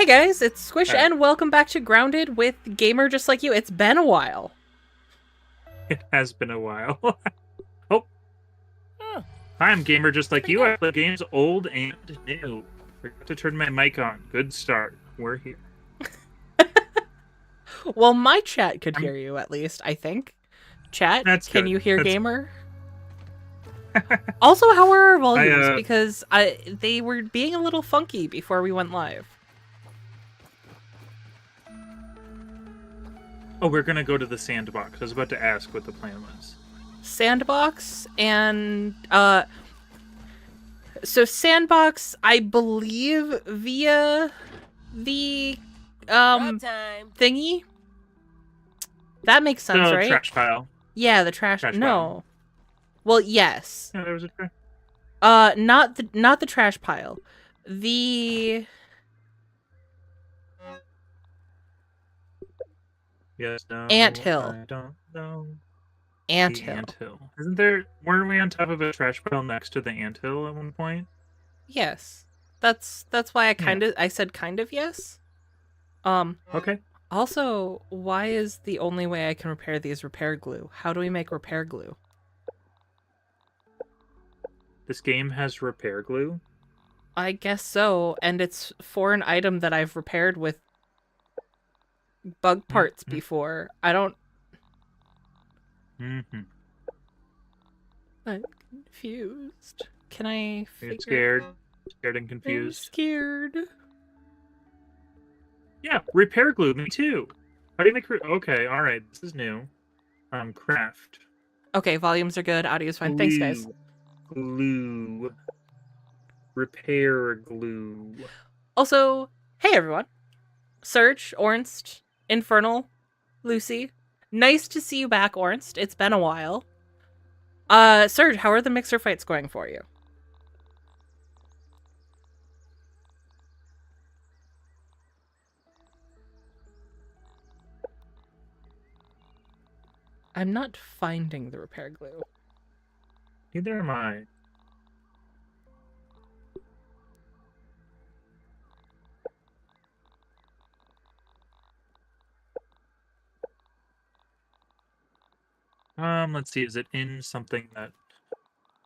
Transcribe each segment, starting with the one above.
Hey guys, it's Squish, All right. and welcome back to Grounded with Gamer Just Like You. It's been a while. It has been a while. Oh, hi, I'm Gamer Just Like You. I play games old and new. Forgot to turn my mic on. Good start. We're here. Well, my chat could I'm- hear you at least, I think. Chat, That's can good. you hear That's- Gamer? Also, how are our volumes? I, Because they were being a little funky before we went live. Oh, we're gonna go to the Sandbox. I was about to ask what the plan was. Sandbox and so Sandbox, I believe via the thingy. That makes sense, The right? trash pile. Yeah, the trash. Trash no. pile. Well, yes. Yeah, there was a trash. Not the trash pile. The Yes, no. anthill. I don't know. Anthill. The anthill. Isn't there? Weren't we on top of a trash pile next to the anthill at one point? Yes. That's why I said kind of yes. Okay. Also, why is the only way I can repair these repair glue? How do we make repair glue? This game has repair glue. I guess so, and it's for an item that I've repaired with bug parts before. I don't... Mm-hmm. I'm confused. Can I figure... You're scared. Scared and confused. I'm scared. Yeah, repair glue, me too. How do you make okay, alright, this is new. Craft. Okay, volumes are good, audio's fine. Thanks, guys. Glue. Repair glue. Also, hey everyone. Serge, Ornst, Infernal, Lucy. Nice to see you back, Ornst. It's been a while. Serge, how are the mixer fights going for you? I'm not finding the repair glue. Neither am I. Let's see, is it in something that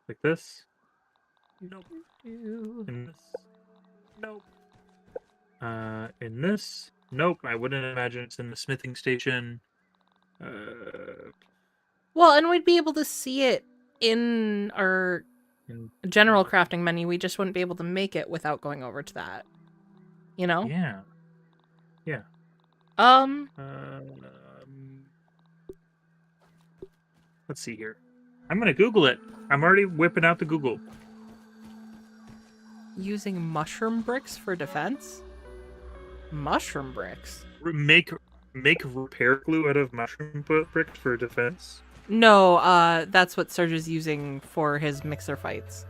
like this? Nope. In this? Nope. In this? Nope. I wouldn't imagine it's in the smithing station. Well, and we'd be able to see it in our general crafting menu. We just wouldn't be able to make it without going over to that. You know? Yeah. Yeah. Let's see here. I'm gonna Google it. I'm already whipping out the Google. Using mushroom bricks for defense? Mushroom bricks? Make repair glue out of mushroom bricks for defense? No, that's what Serge is using for his mixer fights.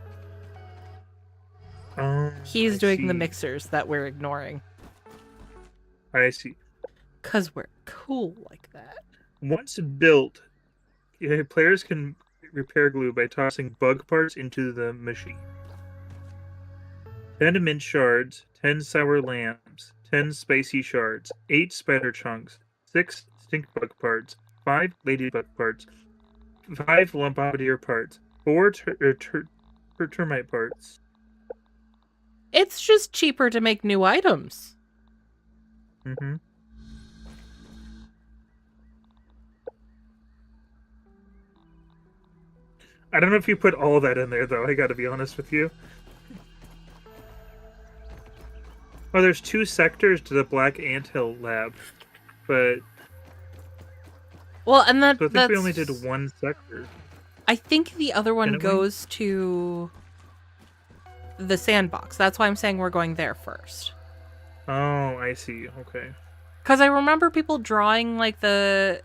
He's doing the mixers that we're ignoring. I see. 'Cause we're cool like that. Once built, players can repair glue by tossing bug parts into the machine. 10 mint shards, 10 sour lambs, 10 spicy shards, 8 spider chunks, 6 stink bug parts, 5 ladybug parts, 5 lumpomadier parts, 4 termite parts. It's just cheaper to make new items. Mm-hmm. I don't know if you put all that in there, though. I gotta be honest with you. Oh, there's 2 sectors to the Black Anthill lab, but... Well, and So I think we only did 1 sector. I think the other one goes to the Sandbox. That's why I'm saying we're going there first. Oh, I see. Okay. Because I remember people drawing, like, the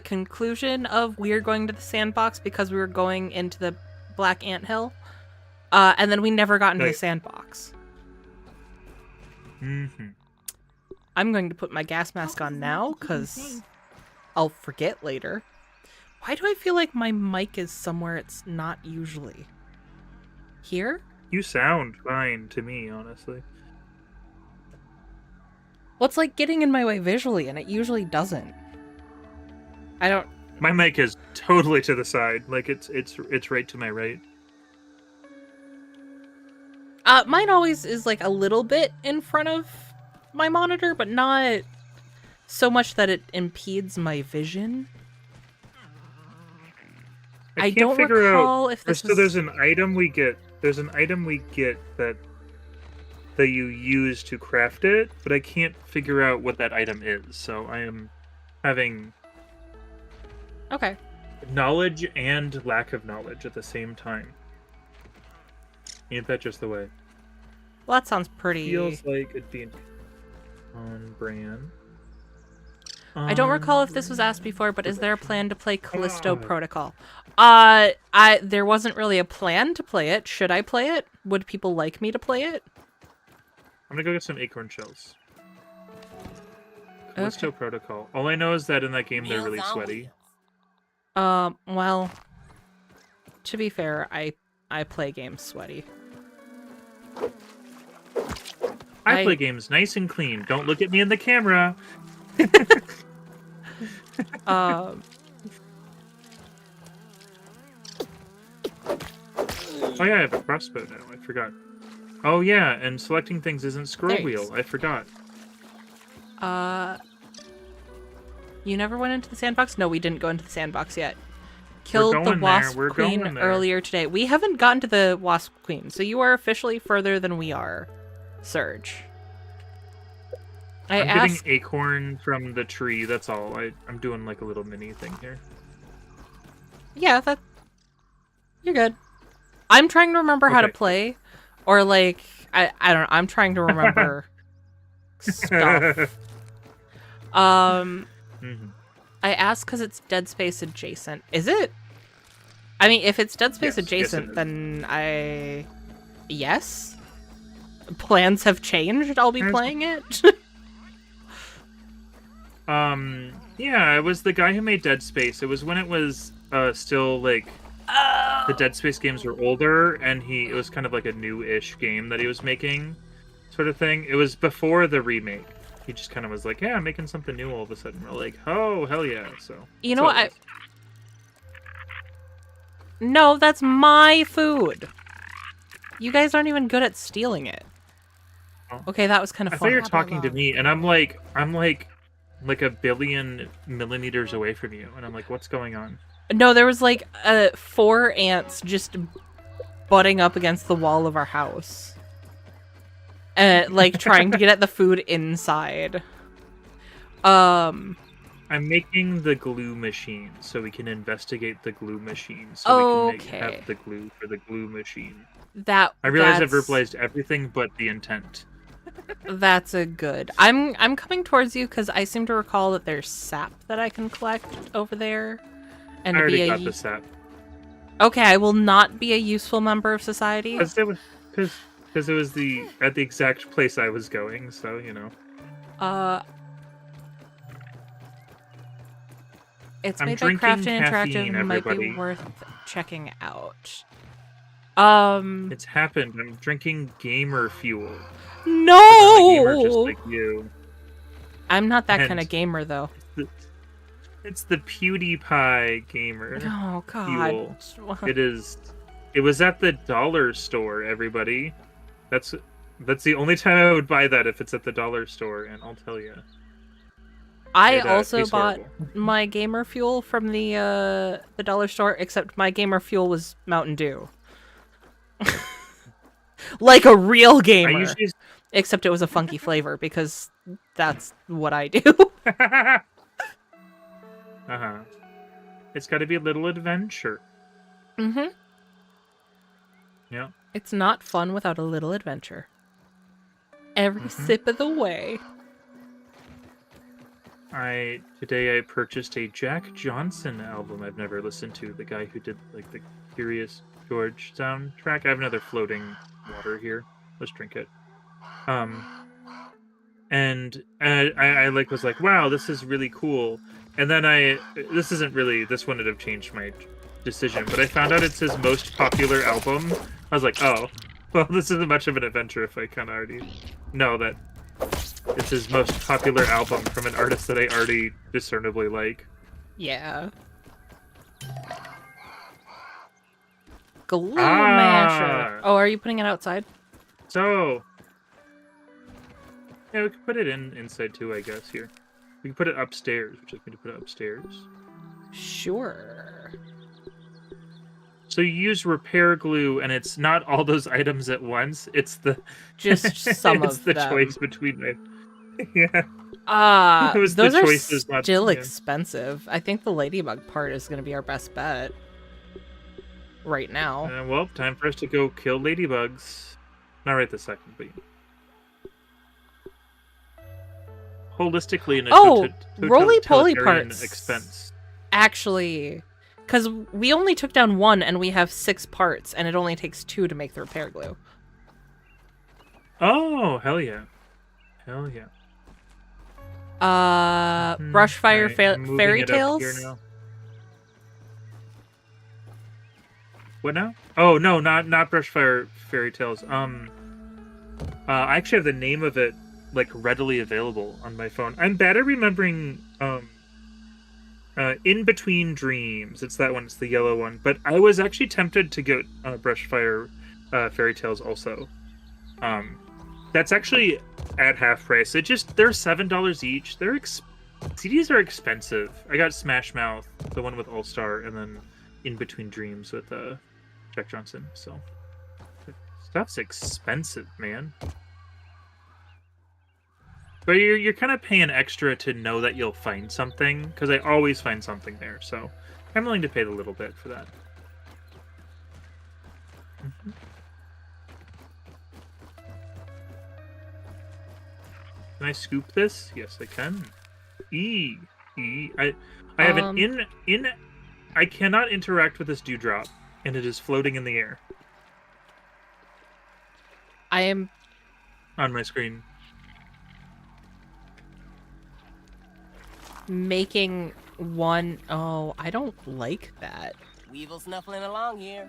conclusion of we're going to the Sandbox because we were going into the Black Anthill. And then we never got into the Sandbox. Mm-hmm. I'm going to put my gas mask on now, because I'll forget later. Why do I feel like my mic is somewhere it's not usually? Here? You sound fine to me, honestly. Well, it's like getting in my way visually, and it usually doesn't. I don't... My mic is totally to the side. Like, it's right to my right. Mine always is like a little bit in front of my monitor, but not so much that it impedes my vision. I don't recall if this so there's an item we get. There's an item we get that you use to craft it, but I can't figure out what that item is. So I am having knowledge and lack of knowledge at the same time. Ain't that just the way? Well, that sounds pretty... Feels like it'd be on brand. I don't recall if this was asked before, but is there a plan to play Callisto Protocol? There wasn't really a plan to play it. Should I play it? Would people like me to play it? I'm gonna go get some acorn shells. Callisto Protocol. All I know is that in that game they're really sweaty. Well, to be fair, I play games sweaty. I play games nice and clean. Don't look at me in the camera. Oh yeah, I have a crossbow now. I forgot. Oh yeah, and selecting things isn't scroll wheel. I forgot. You never went into the sandbox? No, we didn't go into the sandbox yet. Killed the Wasp Queen earlier today. We haven't gotten to the Wasp Queen, so you are officially further than we are, Surge. I'm getting acorn from the tree, that's all. I'm doing like a little mini thing here. Yeah, you're good. I'm trying to remember how to play, or like, I don't know, I'm trying to remember stuff. I asked because it's Dead Space adjacent. Is it? I mean, if it's Dead Space adjacent, then yes. Plans have changed. I'll be playing it. Yeah, it was the guy who made Dead Space. It was when it was still like the Dead Space games were older, and it was kind of like a new-ish game that he was making, sort of thing. It was before the remake. He just kind of was like, yeah, I'm making something new all of a sudden. We're like, oh, hell yeah. So you know what? No, that's my food. You guys aren't even good at stealing it. Oh. Okay, that was kind of fun. I thought you were talking to me, and I'm like a billion millimeters away from you, and I'm like, what's going on? No, there was like 4 ants just butting up against the wall of our house. Like trying to get at the food inside. I'm making the glue machine so we can investigate the glue machine. So we can have the glue for the glue machine. I realize I've verbalized everything but the intent. That's a good. I'm coming towards you because I seem to recall that there's sap that I can collect over there. And I already got the sap. Okay, I will not be a useful member of society. Because it was at the exact place I was going, so you know. It's made by Crafting Interactive and might be worth checking out. It's happened. I'm drinking gamer fuel. No! Gamerjustlikeyou. I'm not that kind of gamer, though. It's the PewDiePie gamer. Oh, God. Fuel. It was at the dollar store, everybody. That's the only time I would buy that, if it's at the dollar store, and I'll tell you. I also bought my gamer fuel from the dollar store, except my gamer fuel was Mountain Dew. Like a real gamer. Except it was a funky flavor, because that's what I do. Uh-huh. It's got to be a little adventure. Mm-hmm. Yeah. It's not fun without a little adventure. Every sip of the way. Today I purchased a Jack Johnson album I've never listened to. The guy who did like the Curious George soundtrack. I have another floating water here. Let's drink it. And I was like, wow, this is really cool. And then this wouldn't have changed my decision, but I found out it's his most popular album. I was like, oh, well, this isn't much of an adventure if I kind of already know that It's his most popular album from an artist that I already discernibly like. Yeah. Glue masher. Oh, are you putting it outside? So, yeah, we could put it inside too, I guess. Here, we can put it upstairs. Would you like me to put it upstairs? Sure. So you use repair glue, and it's not all those items at once. It's the Just some it's of the them. choice between it. Yeah. It was Those the are choices, not still yeah. expensive. I think the ladybug part is going to be our best bet right now. Well, time for us to go kill ladybugs. Not right this second, but holistically in a roly-poly totalitarian parts. expense. Actually, because we only took down 1 and we have 6 parts, and it only takes 2 to make the repair glue. Oh, hell yeah. Hell yeah. Brushfire right, fairy tales? What now? Oh, no, not Brushfire fairy tales. I actually have the name of it, like, readily available on my phone. I'm bad at remembering, In Between Dreams. It's that one. It's the yellow one. But I was actually tempted to get Brushfire fairy tales also. That's actually at half price. They're $7 each. CDs are expensive. I got Smash Mouth, the one with All Star, and then In Between Dreams with Jack Johnson. So stuff's expensive, man. But you're kind of paying extra to know that you'll find something, because I always find something there. So I'm willing to pay a little bit for that. Mm-hmm. Can I scoop this? Yes, I can. I have an I cannot interact with this dewdrop, and it is floating in the air. I am on my screen. Making one. Oh, I don't like that. Weevil snuffling along here.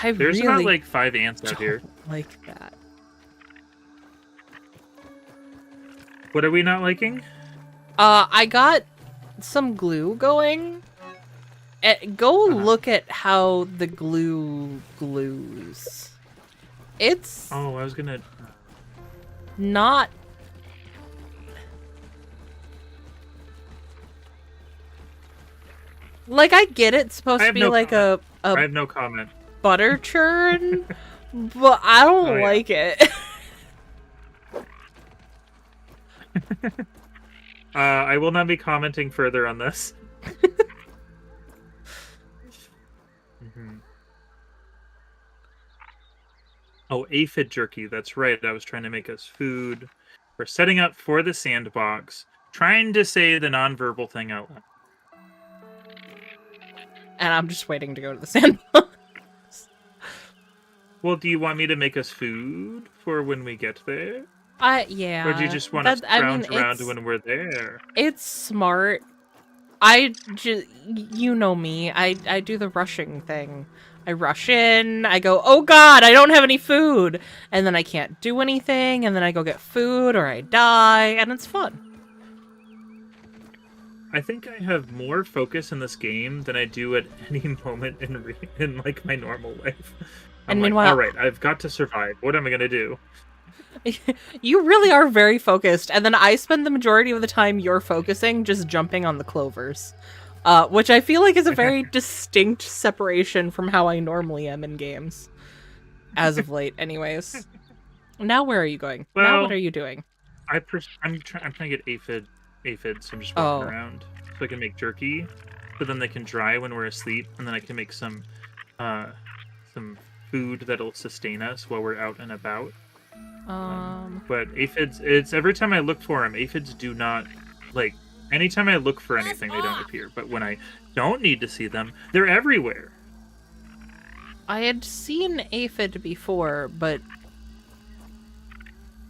There's really about like 5 ants out here. Like that. What are we not liking? I got some glue going. Go look at how the glue glues. It's Oh, I was gonna not. Like, I get it's supposed to be like I a have no comment. butter churn, but I don't like it. I will not be commenting further on this. Oh, aphid jerky. That's right. I was trying to make us food. We're setting up for the sandbox. Trying to say the nonverbal thing out loud. And I'm just waiting to go to the sandbox. Well, do you want me to make us food for when we get there? Yeah. Or do you just want us to scrounge around when we're there? It's smart. You know me. I do the rushing thing. I rush in, I go, oh god, I don't have any food! And then I can't do anything, and then I go get food, or I die, and it's fun. I think I have more focus in this game than I do at any moment in like my normal life. And meanwhile, all right, I've got to survive. What am I gonna do? You really are very focused, and then I spend the majority of the time you're focusing just jumping on the clovers. Which I feel like is a very distinct separation from how I normally am in games. As of late, anyways. Now where are you going? Well, now what are you doing? I'm trying to get aphids, so I'm just walking around. So I can make jerky, so then they can dry when we're asleep, and then I can make some food that'll sustain us while we're out and about. But aphids, it's every time I look for them, aphids do not, like, anytime I look for anything, they don't appear. But when I don't need to see them, they're everywhere. I had seen aphid before, but...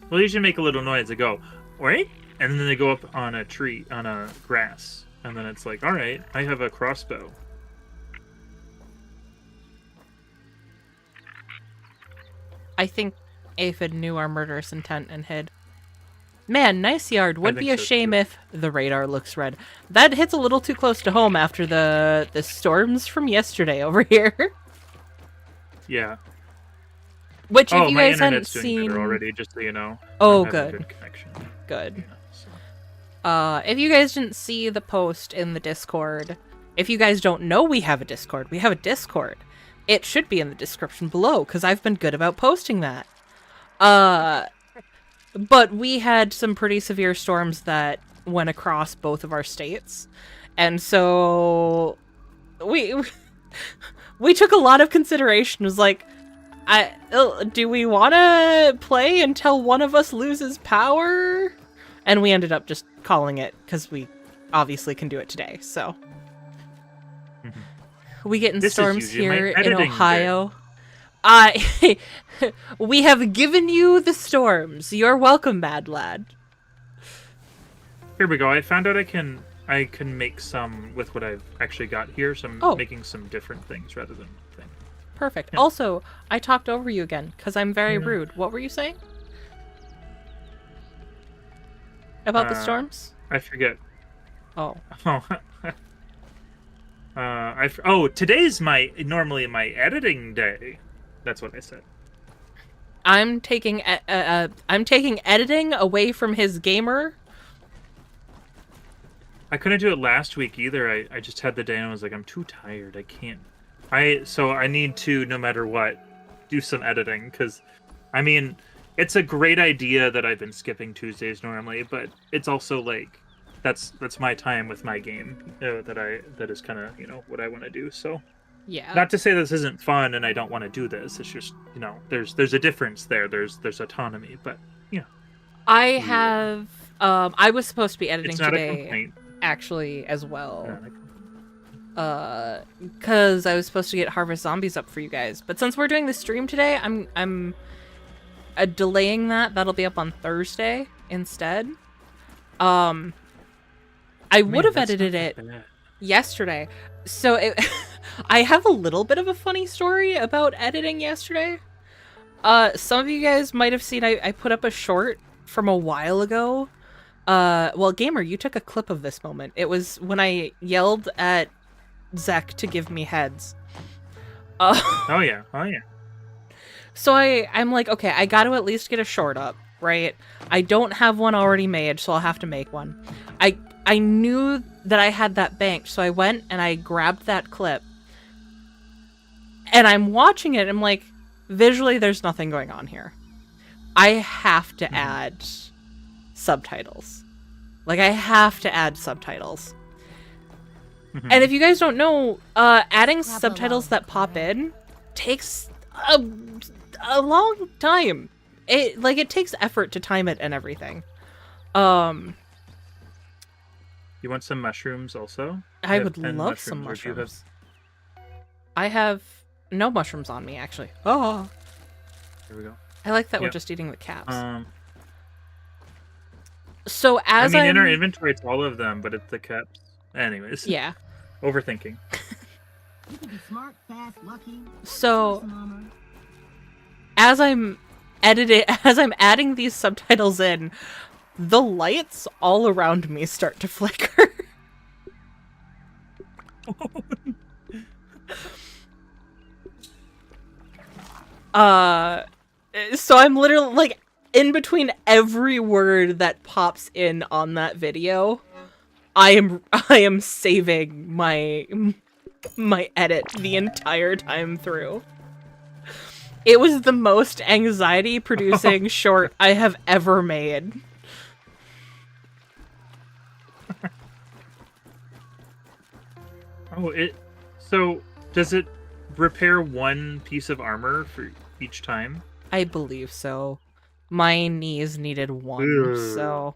Well, you should make a little noise. They go, wait? And then they go up on a tree, on a grass. And then it's like, alright, I have a crossbow. I think Aphid knew our murderous intent and hid. Man, nice yard. Would think be a so, shame too. if the radar looks red. That hits a little too close to home after the storms from yesterday over here. Yeah. Which, if Oh, you my guys hadn't internet's doing seen, better already, just so you know. Oh, I'm having good. a good connection. Good. Yeah, so. If you guys didn't see the post in the Discord, if you guys don't know we have a Discord, we have a Discord. It should be in the description below, because I've been good about posting that. But we had some pretty severe storms that went across both of our states. And so we took a lot of consideration. It was like, do we want to play until one of us loses power? And we ended up just calling it because we obviously can do it today. So we get in This is storms usually my here in editing Ohio. We have given you the storms. You're welcome, Mad Lad. Here we go. I found out I can make some with what I've actually got here. So I'm Oh. making some different things rather than things. Perfect. Yeah. Also, I talked over you again because I'm very Yeah. rude. What were you saying? About the storms? I forget. Oh. Oh, today's normally my editing day. That's what I said. I'm taking editing away from his gamer. I couldn't do it last week either. I just had the day and I was like, I'm too tired. I can't. So I need to, no matter what, do some editing because, I mean, it's a great idea that I've been skipping Tuesdays normally, but it's also like that's my time with my game that is kind of what I want to do. So Yeah. not to say this isn't fun and I don't want to do this. It's just there's a difference there. There's autonomy, but yeah. I have I was supposed to be editing It's not a today complaint. actually as well. Not a complaint. Cuz I was supposed to get Harvest Zombies up for you guys. But since we're doing the stream today, I'm delaying that. That'll be up on Thursday instead. I would have that's edited not it that bad. yesterday. So I have a little bit of a funny story about editing yesterday. Some of you guys might have seen I put up a short from a while ago. Well, Gamer, you took a clip of this moment. It was when I yelled at Zek to give me heads. Oh yeah. So I'm like, okay, I got to at least get a short up, right? I don't have one already made, so I'll have to make one. I knew that I had that banked, so I went and I grabbed that clip. And I'm watching it, I'm like, visually there's nothing going on here. I have to add subtitles. Like, I have to add subtitles. And if you guys don't know, adding subtitles that pop in takes a long time. It takes effort to time it and everything. You want some mushrooms also? I have would 10 love some or do you have- mushrooms. I have no mushrooms on me, actually. Oh, Here we go. I like that we're Yep. just eating the caps. I So as mean, in our I'm- inventory, it's all of them, but it's the caps. Anyways. yeah. Overthinking. You can be smart, fast, lucky. So Awesome armor. as I'm adding these subtitles in, the lights all around me start to flicker. So I'm literally like in between every word that pops in on that video, I am saving my edit the entire time through. It was the most anxiety producing short I have ever made. So does it repair one piece of armor for each time? I believe so. My knees needed one, Ugh. so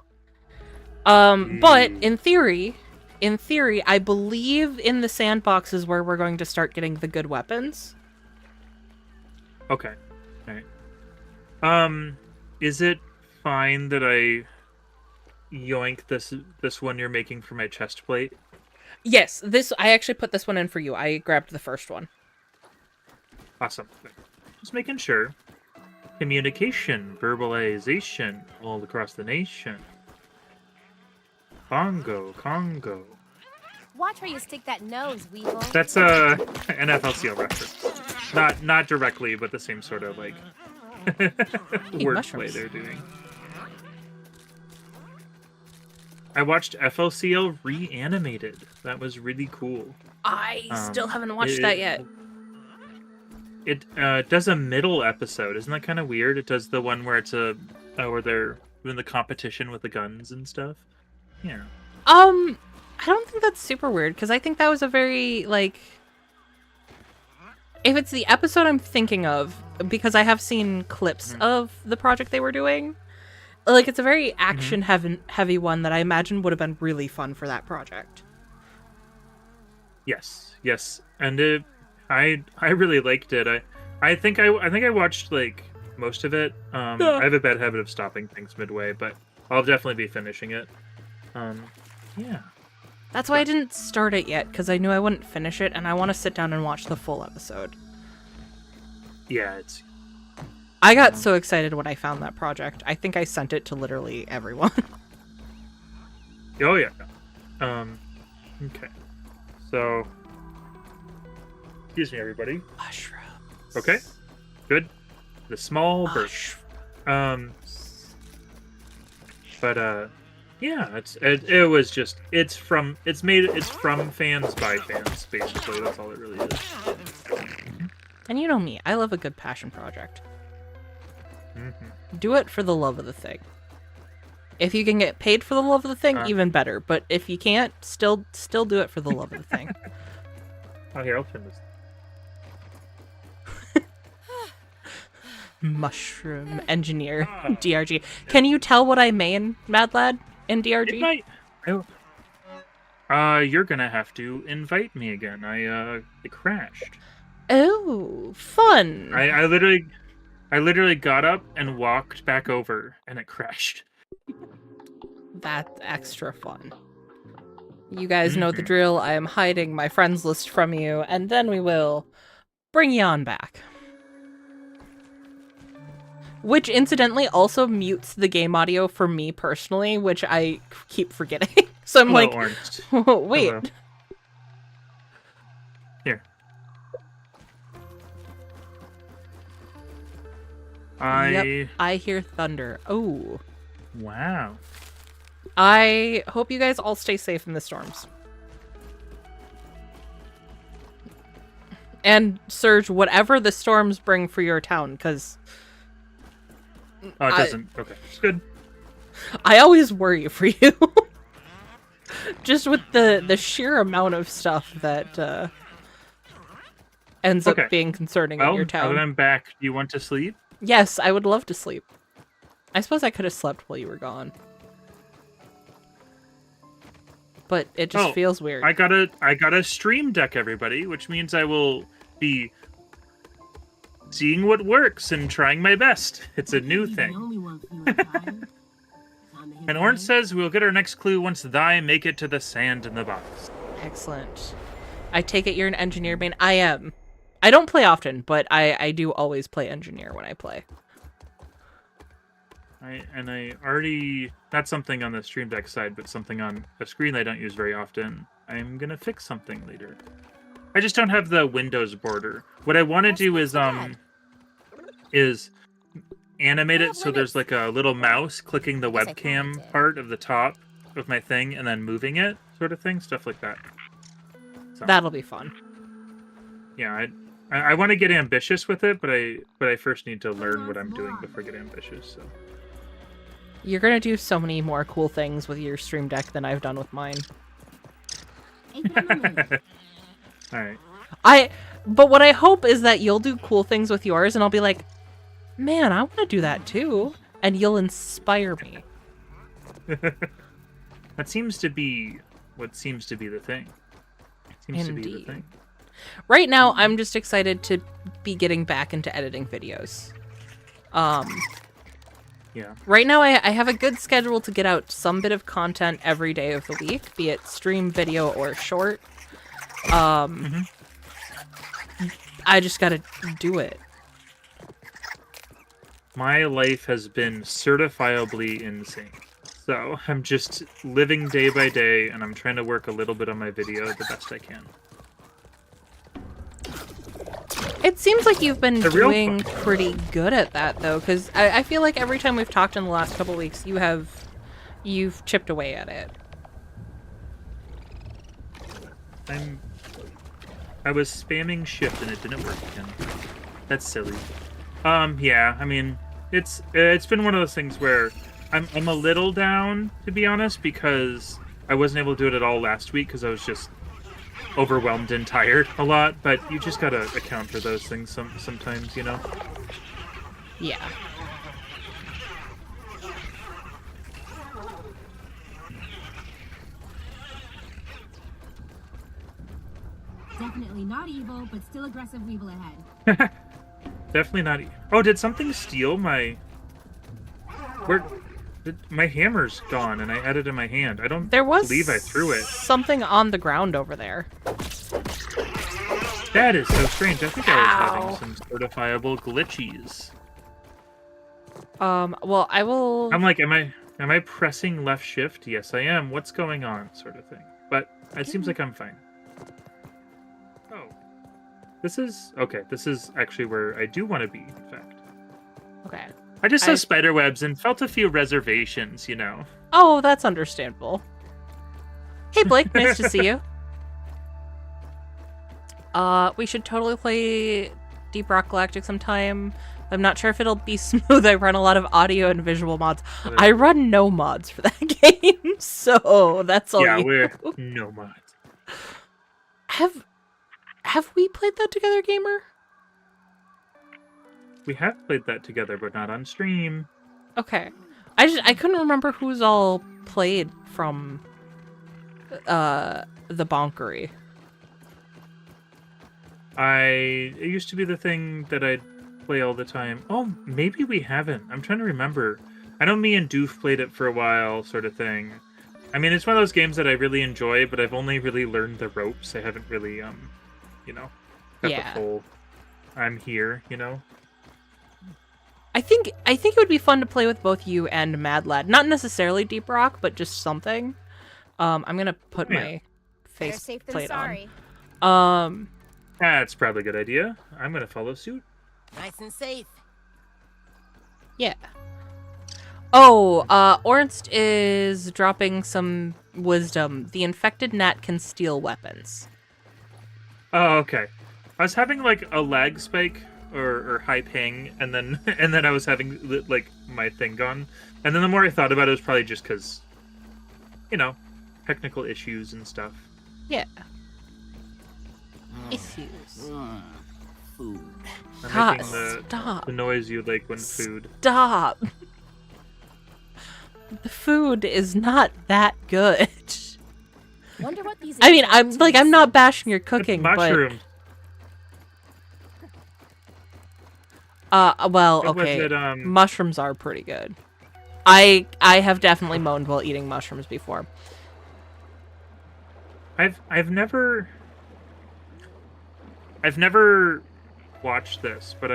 but in theory, I believe in the sandbox is where we're going to start getting the good weapons. Okay. Alright. Is it fine that I yoink this one you're making for my chest plate? Yes, I actually put this one in for you. I grabbed the first one. Awesome. Just making sure. communication, verbalization all across the nation. Bongo, Congo. Watch where you stick that nose, Weevil. That's a an FLCL reference. Not directly, but the same sort of like wordplay mushrooms. they're doing. I watched FLCL Reanimated. That was really cool. I still haven't watched that yet. It does a middle episode. Isn't that kind of weird? It does the one where it's where they're doing the competition with the guns and stuff. Yeah. I don't think that's super weird because I think that was a very like. If it's the episode I'm thinking of, because I have seen clips of the project they were doing, like it's a very action heavy one that I imagine would have been really fun for that project. Yes, and I really liked it. I think I watched like most of it. I have a bad habit of stopping things midway, but I'll definitely be finishing it. Yeah. That's why I didn't start it yet, because I knew I wouldn't finish it, and I want to sit down and watch the full episode. Yeah, it's. I got so excited when I found that project. I think I sent it to literally everyone. Oh yeah. Okay. So. Excuse me, everybody. Mushrooms. Okay. Good. The small birch. But yeah, it was just it's from fans by fans, basically. That's all it really is. And you know me, I love a good passion project. Mm-hmm. Do it for the love of the thing. If you can get paid for the love of the thing, even better. But if you can't, still do it for the love of the thing. Oh, here, I'll turn this. Mushroom engineer, DRG. Can you tell what I main, Mad Lad, in DRG? You're gonna have to invite me again. It crashed. Oh, fun. I literally got up and walked back over, and it crashed. That's extra fun. You guys know the drill. I am hiding my friends list from you, and then we will bring you on back. Which, incidentally, also mutes the game audio for me personally, which I keep forgetting. So I'm like, wait. Hello. Here. Yep, I hear thunder. Oh. Wow. I hope you guys all stay safe in the storms. And, Serge, whatever the storms bring for your town, because... Oh, it doesn't. Okay, it's good. I always worry for you. Just with the sheer amount of stuff that ends up being concerning in your town. Now that I'm back, do you want to sleep? Yes, I would love to sleep. I suppose I could have slept while you were gone. But it just feels weird. I got a stream deck, everybody, which means I will be seeing what works and trying my best. It's a new thing. And Orange says we'll get our next clue once thy make it to the sand in the box. Excellent. I take it you're an engineer main. I am. I don't play often, but I do always play engineer when I play. I already, not something on the stream deck side, but something on a screen I don't use very often. I'm gonna fix something later. I just don't have the Windows border. What I want to do is animate it so there's like a little mouse clicking the webcam part of the top of my thing and then moving it, sort of thing, stuff like that. So, that'll be fun. Yeah, I want to get ambitious with it, but I first need to learn what I'm doing before I get ambitious. So you're gonna do so many more cool things with your stream deck than I've done with mine. All right. But what I hope is that you'll do cool things with yours, and I'll be like, man, I want to do that too, and you'll inspire me. That seems to be what seems to be the thing. Seems to be the thing. Right now, I'm just excited to be getting back into editing videos. Yeah. Right now, I have a good schedule to get out some bit of content every day of the week, be it stream, video, or short. I just gotta do it. my life has been certifiably insane. So I'm just living day by day, and I'm trying to work a little bit on my video the best I can. It seems like you've been The real doing pretty good at that, though, because I feel like every time we've talked in the last couple weeks, you've chipped away at it. I was spamming shift and it didn't work again. That's silly. Yeah, I mean, it's been one of those things where I'm a little down, to be honest, because I wasn't able to do it at all last week because I was just overwhelmed and tired a lot, but you just gotta account for those things sometimes, you know? Yeah. Definitely not evil, but still aggressive weevil ahead. Definitely not. Oh, did something steal my... My hammer's gone, and I had it in my hand. I don't believe I threw it. Something on the ground over there. That is so strange. I think I was having some certifiable glitchies. Well, I will... I'm like, am I pressing left shift? Yes, I am. What's going on? Sort of thing. But it seems like I'm fine. Oh. This is actually where I do want to be, in fact. Okay. I just saw spider webs and felt a few reservations, you know. Oh, that's understandable. Hey, Blake, nice to see you. We should totally play Deep Rock Galactic sometime. I'm not sure if it'll be smooth. I run a lot of audio and visual mods. I run no mods for that game, so that's all. Yeah, we're no mods. Have we played that together, Gamer? We have played that together, but not on stream. Okay. I couldn't remember who's all played from the Bonkery. It used to be the thing that I'd play all the time. Oh, maybe we haven't. I'm trying to remember. I know me and Doof played it for a while, sort of thing. I mean, it's one of those games that I really enjoy, but I've only really learned the ropes. I haven't really, you know, got the full I'm here, you know? I think it would be fun to play with both you and Mad Lad. Not necessarily Deep Rock, but just something. I'm gonna put my face plate on. That's probably a good idea. I'm gonna follow suit. Nice and safe. Yeah. Oh, Ornst is dropping some wisdom. The infected gnat can steal weapons. Oh, okay. I was having like a lag spike or high ping, and then I was having like my thing gone, and then the more I thought about it, it was probably just because, you know, technical issues and stuff. Yeah. Issues. Food. I'm making the noise you like when food. Stop. The food is not that good. Wonder what these I mean, I'm not bashing your cooking, Mushrooms. but well, okay. Mushrooms are pretty good. I have definitely moaned while eating mushrooms before. I've never watched this, but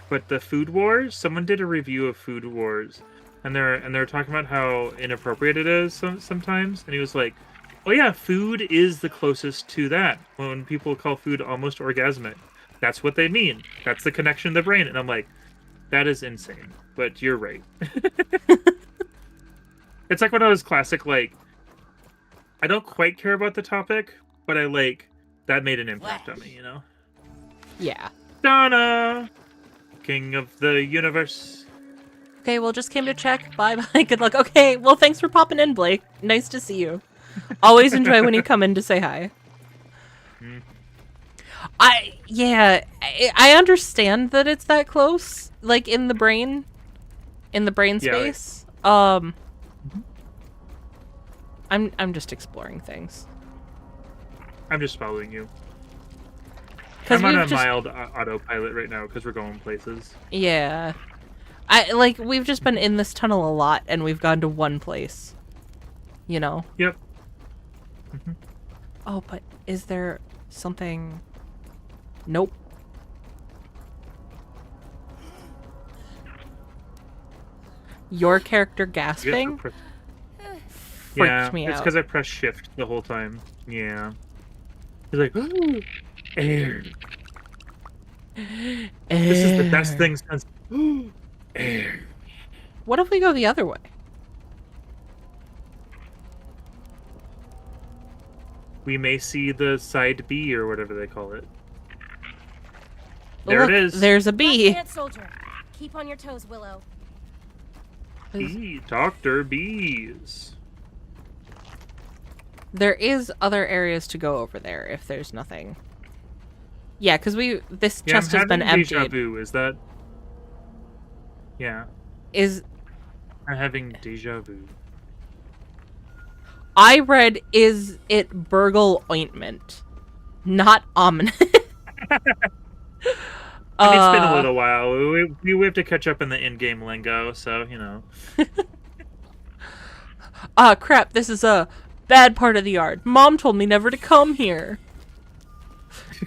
but the Food Wars, someone did a review of Food Wars, and they're talking about how inappropriate it is sometimes, and he was like, "Oh yeah, food is the closest to that. When people call food almost orgasmic, that's what they mean. That's the connection to the brain." And I'm like, that is insane, but you're right. It's like one of those classic, like, I don't quite care about the topic, but I like that made an impact on me, you know? Yeah. Donna! King of the universe. Okay, well, just came to check. Bye-bye. Good luck. Okay, well, thanks for popping in, Blake. Nice to see you. Always enjoy when you come in to say hi. I understand that it's that close, like, in the brain space. Yeah, I'm just exploring things. I'm just following you. I'm on a mild autopilot right now because we're going places. Yeah. We've just been in this tunnel a lot, and we've gone to one place. You know? Yep. Oh, but is there something... Nope. Your character You have to gasping press- freaked me it's out. because I pressed shift the whole time. Yeah. He's like, ooh, air. This is the best thing since air. What if we go the other way? We may see the side B or whatever they call it. Oh, There look, it is. There's a bee. Ant soldier. Keep on your toes, Willow. Bee, Dr. Bees. There is other areas to go over there if there's nothing. Yeah, because this Yeah, chest I'm has been having deja emptied. vu. Is that? Yeah, Is I'm having deja vu. I read is it burgle ointment, not ominous. I mean, it's been a little while. We have to catch up in the in-game lingo, so you know. Ah, crap! This is a bad part of the yard. Mom told me never to come here.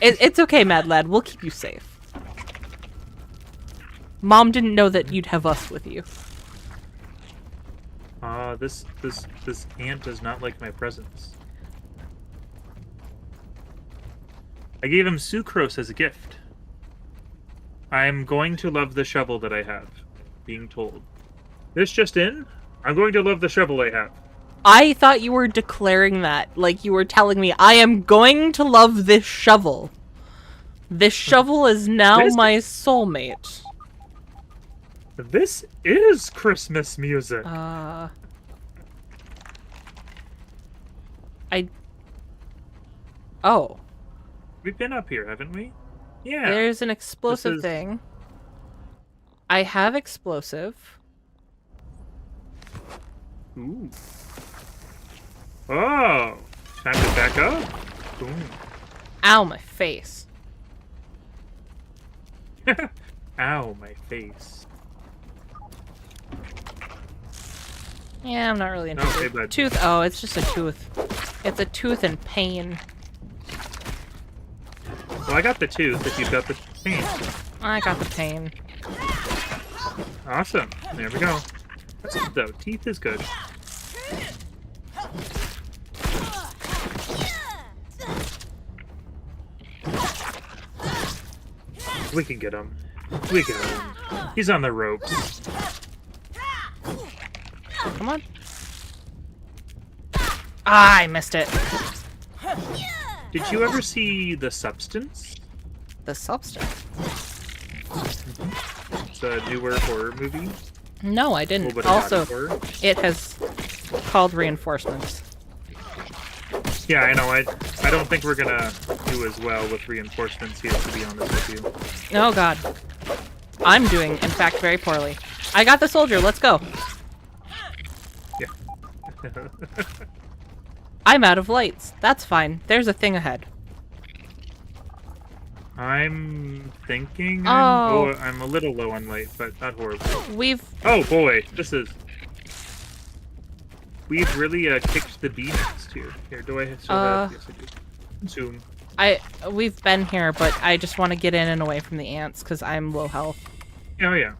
It's okay, Mad Lad. We'll keep you safe. Mom didn't know that you'd have us with you. This ant does not like my presence. I gave him sucrose as a gift. I'm going to love the shovel that I have. Being told. This just in? I'm going to love the shovel I have. I thought you were declaring that, like you were telling me, I am going to love this shovel. This shovel is now This- my soulmate. This is Christmas music. Oh. We've been up here, haven't we? Yeah. There's an explosive is- thing. I have explosive. Ooh. Oh. Time to back up. Boom. Ow, my face. Ow, my face. Yeah, I'm not really Okay, interested. bud. Tooth. Oh, it's just a tooth. It's a tooth in pain. Well, I got the tooth if you've got the pain. I got the pain. Awesome. There we go. That's good, though. Teeth is good. We can get him. We got him. He's on the ropes. Come on. Ah, I missed it. Did you ever see The Substance? The substance. It's a newer horror movie. No, I A little didn't. bit of Also, body horror. it has called reinforcements. Yeah, I know. I don't think we're gonna do as well with reinforcements here, to be honest with you. Oh god. I'm doing, in fact, very poorly. I got the soldier, let's go. Yeah. I'm out of lights. That's fine. There's a thing ahead. I'm thinking Oh. I'm a little low on light, but not horrible. We've... Oh boy, we've really kicked the bee nest here. Here, do I still have? Yes, I do. Zoom. We've been here, but I just want to get in and away from the ants, because I'm low health. Oh yeah.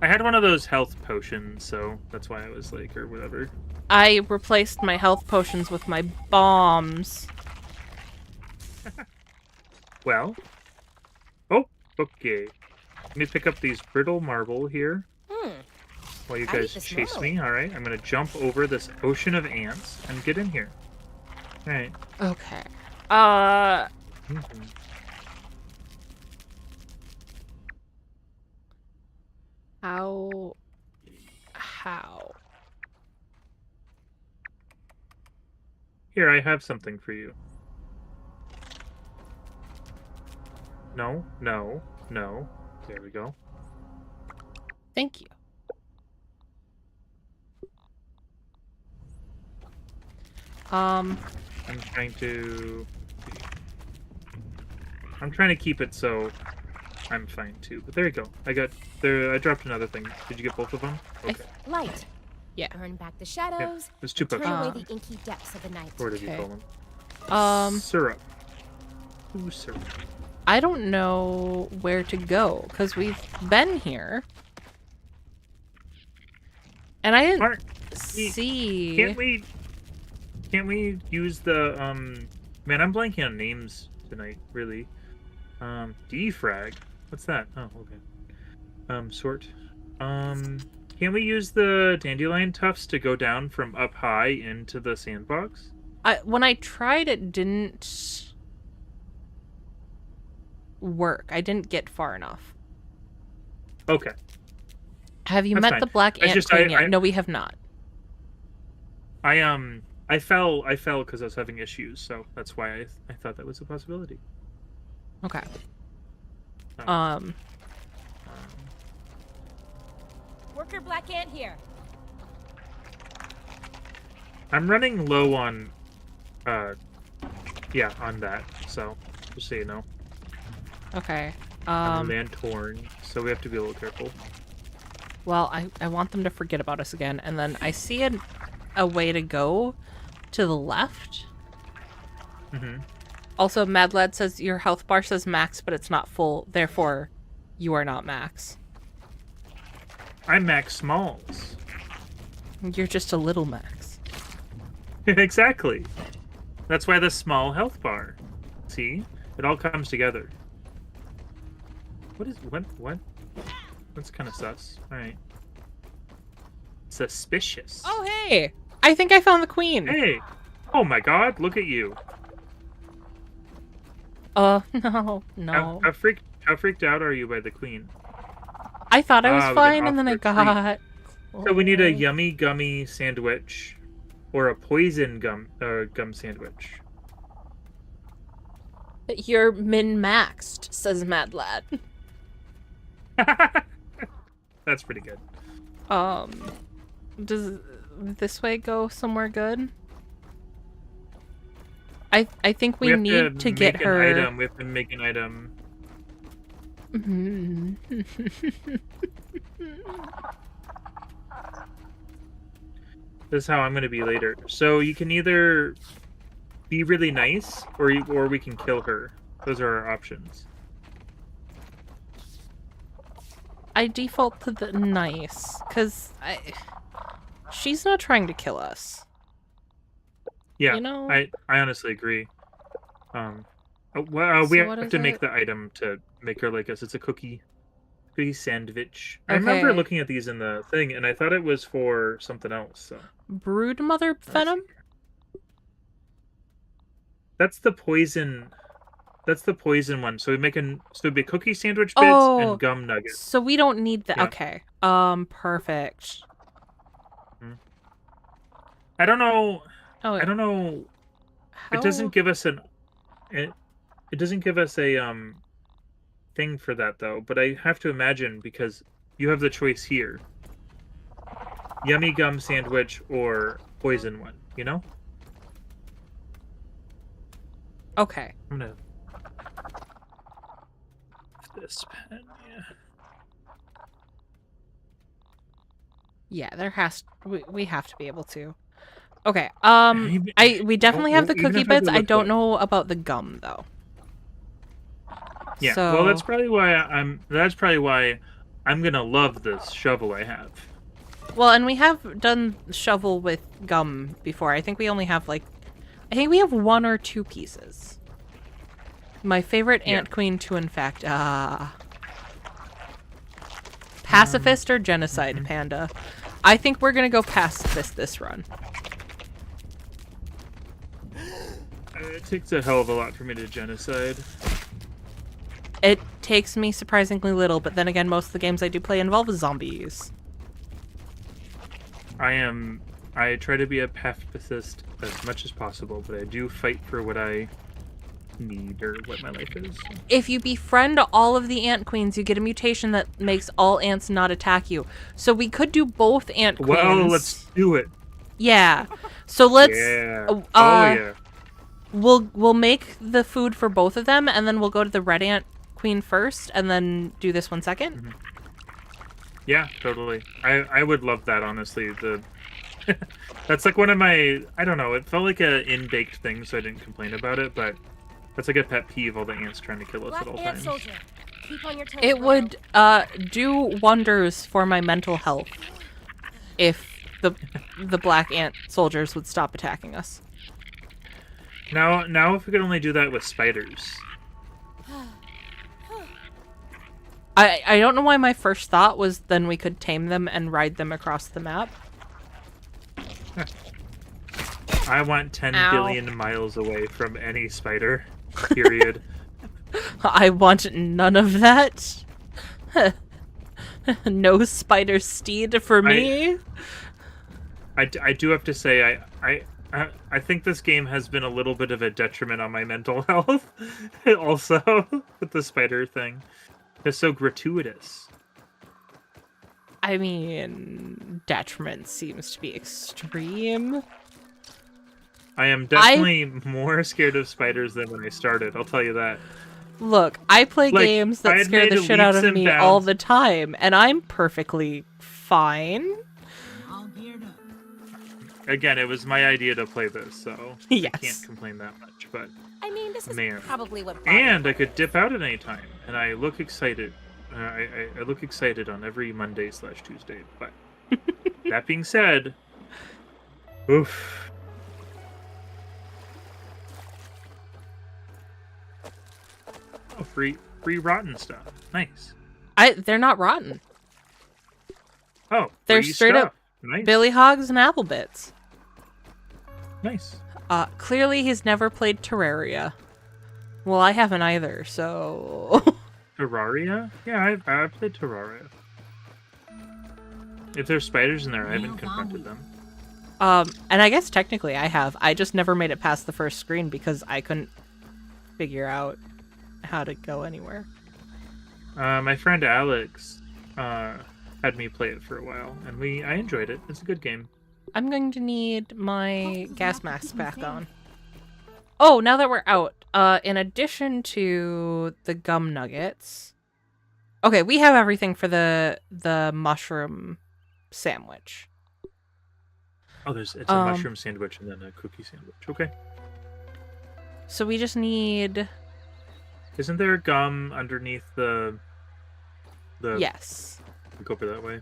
I had one of those health potions, so that's why I was like, or whatever. I replaced my health potions with my bombs. Well. Oh, okay. Let me pick up these brittle marble here. While you I guys eat this chase marble. me, alright? I'm gonna jump over this ocean of ants and get in here. Alright. Okay. How? Here, I have something for you. No, no, no. There we go. Thank you. I'm trying to keep it so I'm fine too. But there you go. I dropped another thing. Did you get both of them? Okay. Light. Yeah. Burn back the shadows. There's two Turn buckets. away the inky depths of the night. Or did you Okay. call them? Um, Syrup. Ooh, syrup. I don't know where to go, because we've been here. And I didn't Mark, see. Can't we use the man, I'm blanking on names tonight, really. Defrag. What's that? Oh, okay. Sort. Can we use the dandelion tufts to go down from up high into the sandbox? When I tried, it didn't work. I didn't get far enough. Okay. Have you That's met fine. the black I ant just- queen I- yet? I- No, we have not. I fell because I was having issues, so that's why I thought that was a possibility. Okay. Oh. Worker black ant here. I'm running low on yeah, on that, so just so you know. Okay. I'm a man torn, so we have to be a little careful. Well, I want them to forget about us again, and then I see a way to go to the left. Mm-hmm. Also, Mad Lad says your health bar says max, but it's not full. Therefore, you are not max. I'm Max Smalls. You're just a little max. Exactly. That's why the small health bar. See? It all comes together. What? That's kind of sus. Alright. Suspicious. Oh, hey! I think I found the queen. Hey! Oh my god, look at you. No. How freaked out are you by the queen? I thought I was we can fine, and then I offer a treat. got... So we need a yummy gummy sandwich or a poison gum sandwich. You're min-maxed, says Mad Lad. That's pretty good. Does this way go somewhere good? I think we have need to get make her... an item. We have to make an item. This is how I'm going to be later. So you can either be really nice, or we can kill her. Those are our options. I default to the nice, because she's not trying to kill us. Yeah, You know? I honestly agree. We So what have is to make it? the item to make her like us. It's a cookie sandwich. I remember Okay. looking at these in the thing, and I thought it was for something else. So Broodmother venom? that's the poison. That's the poison one. So it'd be cookie sandwich bits Oh, and gum nuggets. So we don't need that. Yeah. Okay. Perfect. I don't know. Oh, I don't know. how... It doesn't give us it doesn't give us a thing for that though. But I have to imagine because you have the choice here: yummy gum sandwich or poison one. You know. Okay. I'm gonna this pen. Yeah. Yeah, there has... We have to be able to. Okay. Even- we definitely have the even cookie if I bits. I look don't up. know about the gum though. Yeah. So... Well, that's probably why I'm gonna love this shovel I have. Well, and we have done shovel with gum before. I think we only have I think we have 1 or 2 pieces. My favorite ant queen to infect. Pacifist or genocide, Panda? I think we're gonna go pacifist this run. It takes a hell of a lot for me to genocide. It takes me surprisingly little, but then again, most of the games I do play involve zombies. I try to be a pacifist as much as possible, but I do fight for what I need or what my life is. If you befriend all of the ant queens, you get a mutation that makes all ants not attack you. So we could do both ant queens. Well, let's do it. Yeah. So let's... Yeah. oh Yeah. We'll make the food for both of them, and then we'll go to the red ant queen first, and then do this one second. Mm-hmm. Yeah, totally. I would love that, honestly. That's like one of my... I don't know. It felt like a in-baked thing, so I didn't complain about it, but that's like a pet peeve, all the ants trying to kill us Black at all ant times. soldier. Keep on your toes. It Willow. would do wonders for my mental health if the black ant soldiers would stop attacking us. Now if we could only do that with spiders. I don't know why my first thought was then we could tame them and ride them across the map. I want 10 Ow. billion miles away from any spider. Period. I want none of that. No spider steed for me. I do have to say I think this game has been a little bit of a detriment on my mental health. Also, with the spider thing. It's so gratuitous. I mean, detriment seems to be extreme. I am definitely more scared of spiders than when I started, I'll tell you that. Look, I play Like, games I that had scare made the a shit out leaps of and me all bounds. the time, and I'm perfectly fine. All geared up. Again, it was my idea to play this, so Yes. I can't complain that much. But I mean, this is Man. probably what. and I could dip out at any time, and I look excited. I look excited on every Monday/Tuesday. But that being said, oof. Oh, free rotten stuff. Nice. They're not rotten. Oh, They're free straight stuff. up Nice. Billy Hogs and Apple Bits. Nice. Clearly he's never played Terraria. Well, I haven't either, so... Terraria? Yeah, I've played Terraria. If there's spiders in there, I haven't confronted them. And I guess technically I have. I just never made it past the first screen because I couldn't figure out how to go anywhere. My friend Alex had me play it for a while, and I enjoyed it. It's a good game. I'm going to need my gas mask back on. Oh, now that we're out, in addition to the gum nuggets... Okay, we have everything for the mushroom sandwich. Oh, it's a mushroom sandwich and then a cookie sandwich. Okay. So we just need... Isn't there gum underneath the Yes. Go over that way.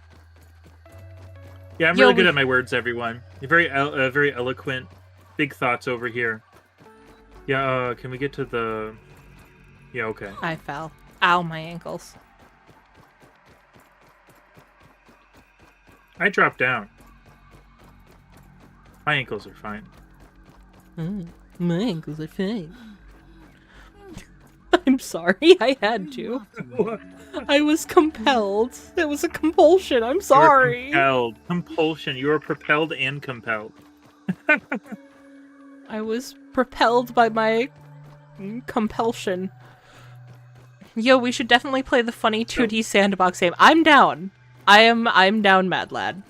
Yeah, I'm Yo, really good at my words, everyone. You're very eloquent. Big thoughts over here. Yeah, can we get to the... Yeah, okay. I fell. Ow, my ankles. I dropped down. My ankles are fine. My ankles are fine. I'm sorry, I had to. What? I was compelled. It was a compulsion. I'm sorry. Compelled. Compulsion. You are propelled and compelled. I was propelled by my compulsion. Yo, we should definitely play the funny 2D sandbox game. I'm down. I'm down, Mad Lad.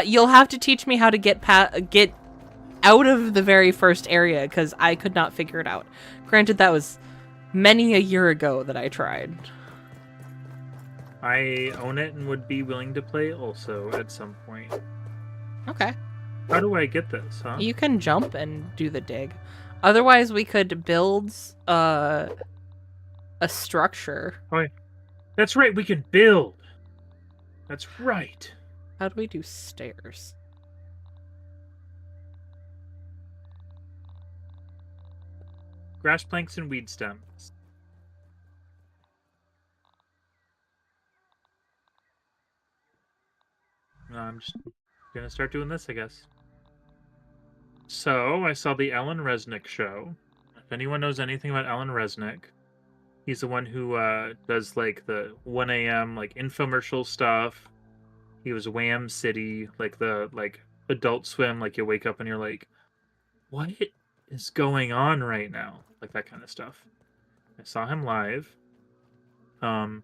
You'll have to teach me how to get out of the very first area because I could not figure it out. Granted, that was many a year ago that I tried. I own it and would be willing to play also at some point. Okay. How do I get this, huh? You can jump and do the dig. Otherwise, we could build a structure. Oh, yeah. That's right, we can build. That's right. How do we do stairs? Grass planks and weed stems. I'm just gonna start doing this, I guess. So, I saw the Alan Resnick show. If anyone knows anything about Alan Resnick, he's the one who does like the 1 a.m. like infomercial stuff. He was Wham City, like the Adult Swim, like you wake up and you're like, what is going on right now? Like that kind of stuff. I saw him live. And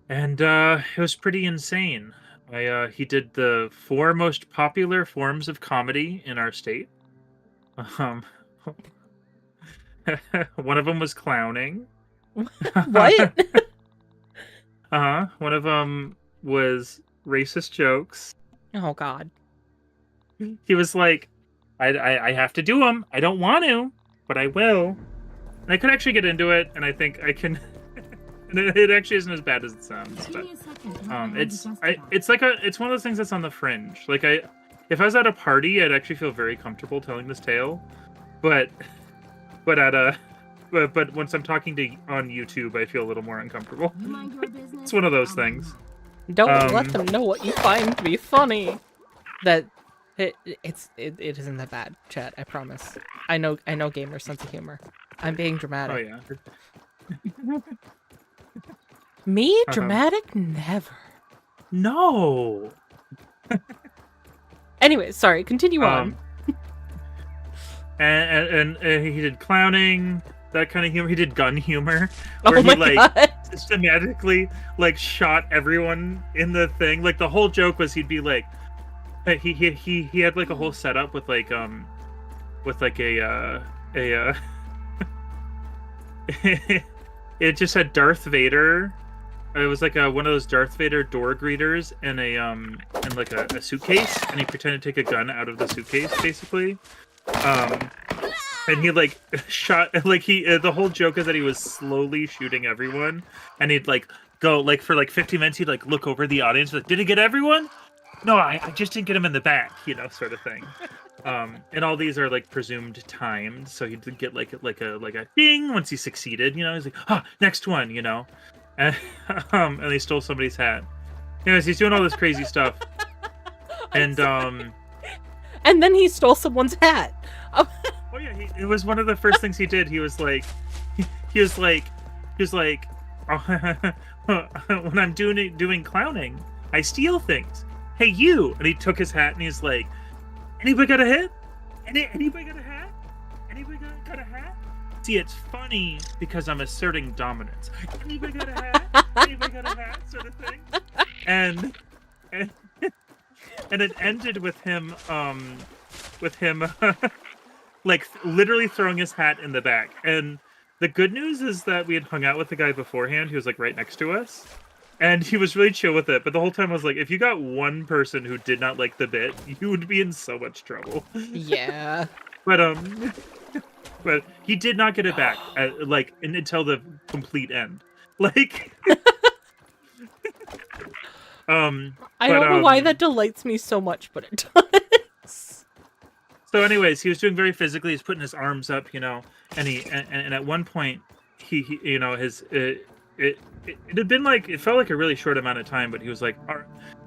it was pretty insane. He did the 4 most popular forms of comedy in our state. One of them was clowning. What? One of them was racist jokes. Oh, God. He was like, I have to do them. I don't want to, but I will. And I could actually get into it, and I think I can... And it actually isn't as bad as it sounds. Give But me a second. it's one of those things that's on the fringe. Like if I was at a party, I'd actually feel very comfortable telling this tale. But once I'm talking to on YouTube, I feel a little more uncomfortable. You mind your business? It's one of those I'll mind things. mine. Don't let them know what you find to be funny. That it isn't that bad, chat. I promise. I know gamer's sense of humor. I'm being dramatic. Oh yeah. Me? Dramatic? Never. No. Anyway, sorry. Continue on. And he did clowning, that kind of humor. He did gun humor, Oh where my he god. systematically shot everyone in the thing. Like the whole joke was he'd be like, he had a whole setup with a it just had Darth Vader. It was one of those Darth Vader door greeters and a suitcase, and he pretended to take a gun out of the suitcase, basically. And he shot the whole joke is that he was slowly shooting everyone, and he'd go for 50 minutes. He'd look over the audience, did he get everyone? No, I just didn't get him in the back, sort of thing. And all these are presumed timed, so he'd get a ding once he succeeded. He's next one, and they stole somebody's hat. Anyways, he's doing all this crazy stuff, and And then he stole someone's hat. Oh yeah, it was one of the first things he did. He was like, when I'm doing clowning, I steal things. Hey you! And he took his hat and he's like, anybody got a hat? Anybody got a hat? Anybody got a hat? See, it's funny because I'm asserting dominance. Anybody got a hat? Anybody got a hat? Sort of thing. And it ended with him literally throwing his hat in the back. And the good news is that we had hung out with the guy beforehand. He was right next to us, and he was really chill with it. But the whole time I was like, if you got one person who did not like the bit, you would be in so much trouble. Yeah. But he did not get it back until the complete end. I don't know why that delights me so much, but it does. So, anyways, he was doing very physically. He's putting his arms up, and at one point, he it had been it felt like a really short amount of time, but he was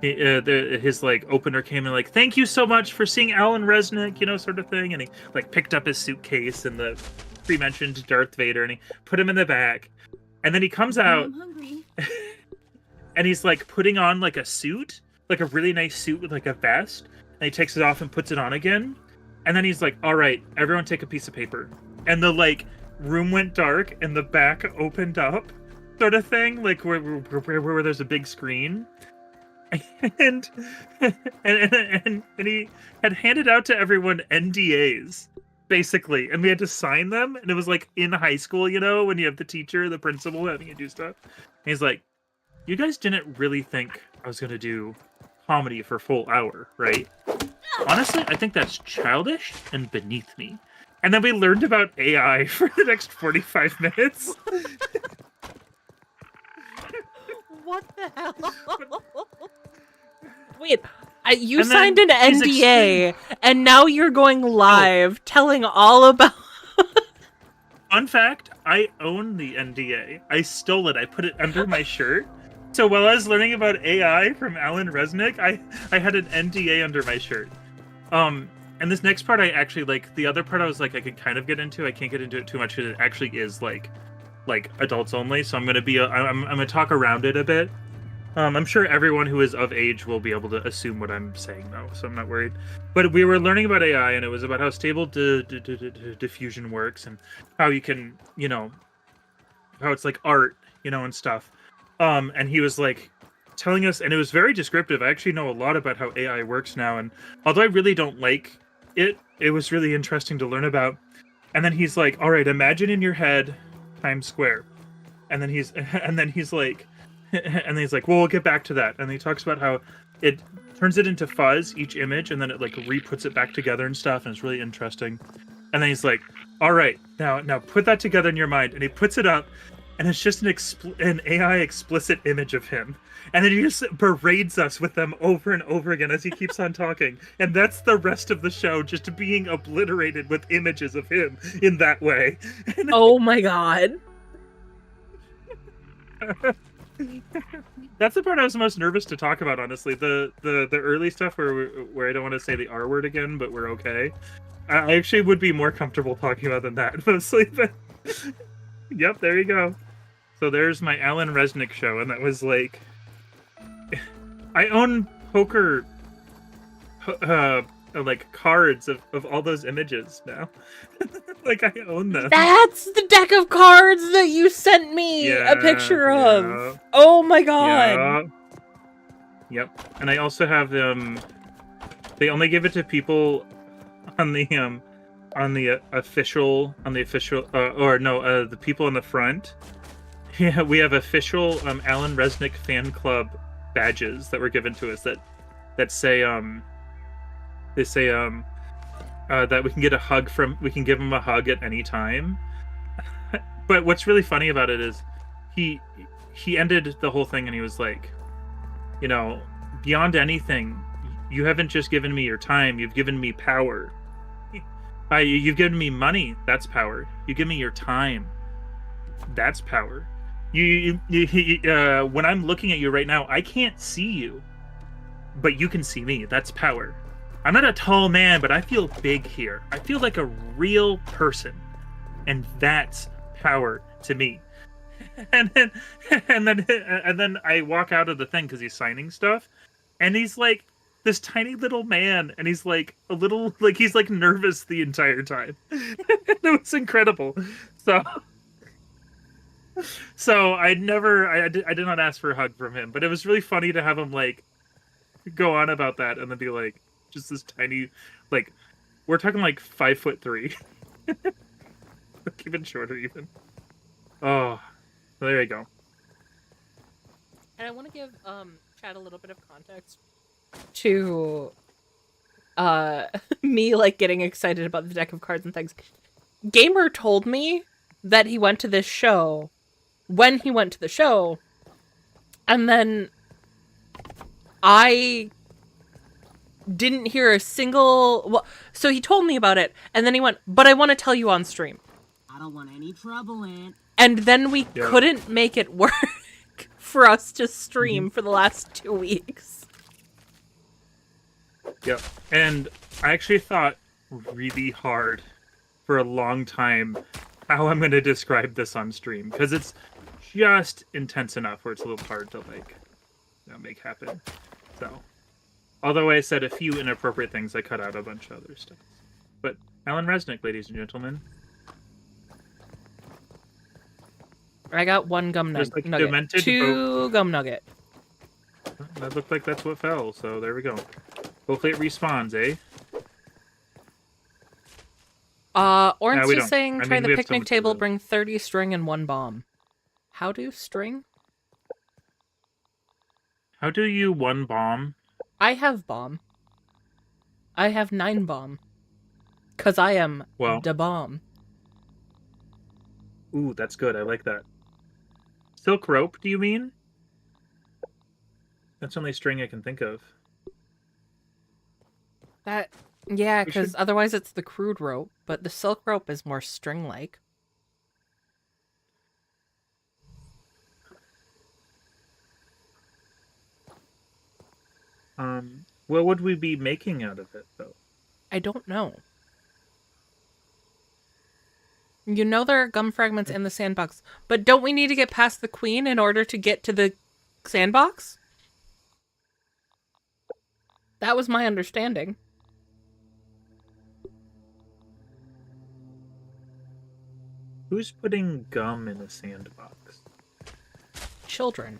his opener came in thank you so much for seeing Alan Resnick, sort of thing, and he picked up his suitcase and the pre-mentioned Darth Vader, and he put him in the back, and then he comes out. I'm hungry. And he's putting on a suit, a really nice suit with a vest, and he takes it off and puts it on again. And then he's like, all right, everyone take a piece of paper. And the room went dark and the back opened up, sort of thing, where there's a big screen. And he had handed out to everyone NDAs, basically, and we had to sign them. And it was in high school, when you have the teacher, the principal having you do stuff. And he's like, you guys didn't really think I was going to do comedy for a full hour, right? Honestly, I think that's childish and beneath me. And then we learned about AI for the next 45 minutes. What the hell? Wait, you And signed then an he's NDA, and now you're going live telling all about... Fun fact, I own the NDA. I stole it. I put it under my shirt. So while I was learning about AI from Alan Resnick, I had an NDA under my shirt. And this next part I actually the other part I was I could kind of get into. I can't get into it too much because it actually is adults only. So I'm gonna talk around it a bit. I'm sure everyone who is of age will be able to assume what I'm saying though, so I'm not worried. But we were learning about AI, and it was about how stable diffusion works and how you can, how it's art, and stuff. And he was telling us, and it was very descriptive. I actually know a lot about how AI works now, and although I really don't like it, it was really interesting to learn about. And then he's like, all right, imagine in your head Times Square. And then he's like, well, we'll get back to that. And he talks about how it turns it into fuzz, each image, and then it re-puts it back together and stuff, and it's really interesting. And then he's like, all right, now put that together in your mind. And he puts it up, and it's just an AI explicit image of him. And then he just berades us with them over and over again as he keeps on talking. And that's the rest of the show, just being obliterated with images of him in that way. Oh my god. That's the part I was most nervous to talk about, honestly. The early stuff where I don't want to say the R word again, but we're okay. I actually would be more comfortable talking about than that, mostly. But yep, there you go. So there's my Alan Resnick show, and that was like... I own poker, like, cards of all those images now. Like, I own them. That's the deck of cards that you sent me a picture of. Yeah. Oh my god. Yeah. Yep. And I also have them... They only give it to people on the official, the people in the front. Yeah, we have official Alan Resnick fan club badges that were given to us that say that we can get a hug from, we can give him a hug at any time. But what's really funny about it is he ended the whole thing and he was like, you know, beyond anything, you haven't just given me your time, you've given me power. You've given me money, that's power. You give me your time, that's power. When I'm looking at you right now, I can't see you, but you can see me. That's power. I'm not a tall man, but I feel big here. I feel like a real person, and that's power to me. And then I walk out of the thing because he's signing stuff, and he's like this tiny little man, and he's like a little, like, he's like nervous the entire time. It was incredible. So I did not ask for a hug from him, but it was really funny to have him like go on about that and then be like, just this tiny, like, we're talking like 5'3", even shorter even. Oh, there you go. And I want to give Chad a little bit of context to me like getting excited about the deck of cards and things. Gamer told me that he went to this show when he went to the show, and then I didn't hear a single... Well, so he told me about it, and then he went, but I want to tell you on stream. I don't want any trouble in. And then we couldn't make it work for us to stream for the last 2 weeks. Yep. And I actually thought really hard for a long time how I'm going to describe this on stream, because it's just intense enough where it's a little hard to, like, you know, make happen. So, although I said a few inappropriate things, I cut out a bunch of other stuff. But Alan Resnick, ladies and gentlemen. I got one gum Like nugget. Two gum nugget. That looked like that's what fell, so there we go. Hopefully it respawns, eh? Orange we is don't. saying I try mean, the we have so picnic much table, of those. bring 30 string and 1 bomb. How do string? How do you 1 bomb? I have bomb. I have 9 bomb. 'Cause I am da bomb. Ooh, that's good. I like that. Silk rope, do you mean? That's the only string I can think of. Yeah, We because should- otherwise it's the crude rope, but the silk rope is more string-like. What would we be making out of it, though? I don't know. You know there are gum fragments in the sandbox, but don't we need to get past the queen in order to get to the sandbox? That was my understanding. Who's putting gum in a sandbox? Children.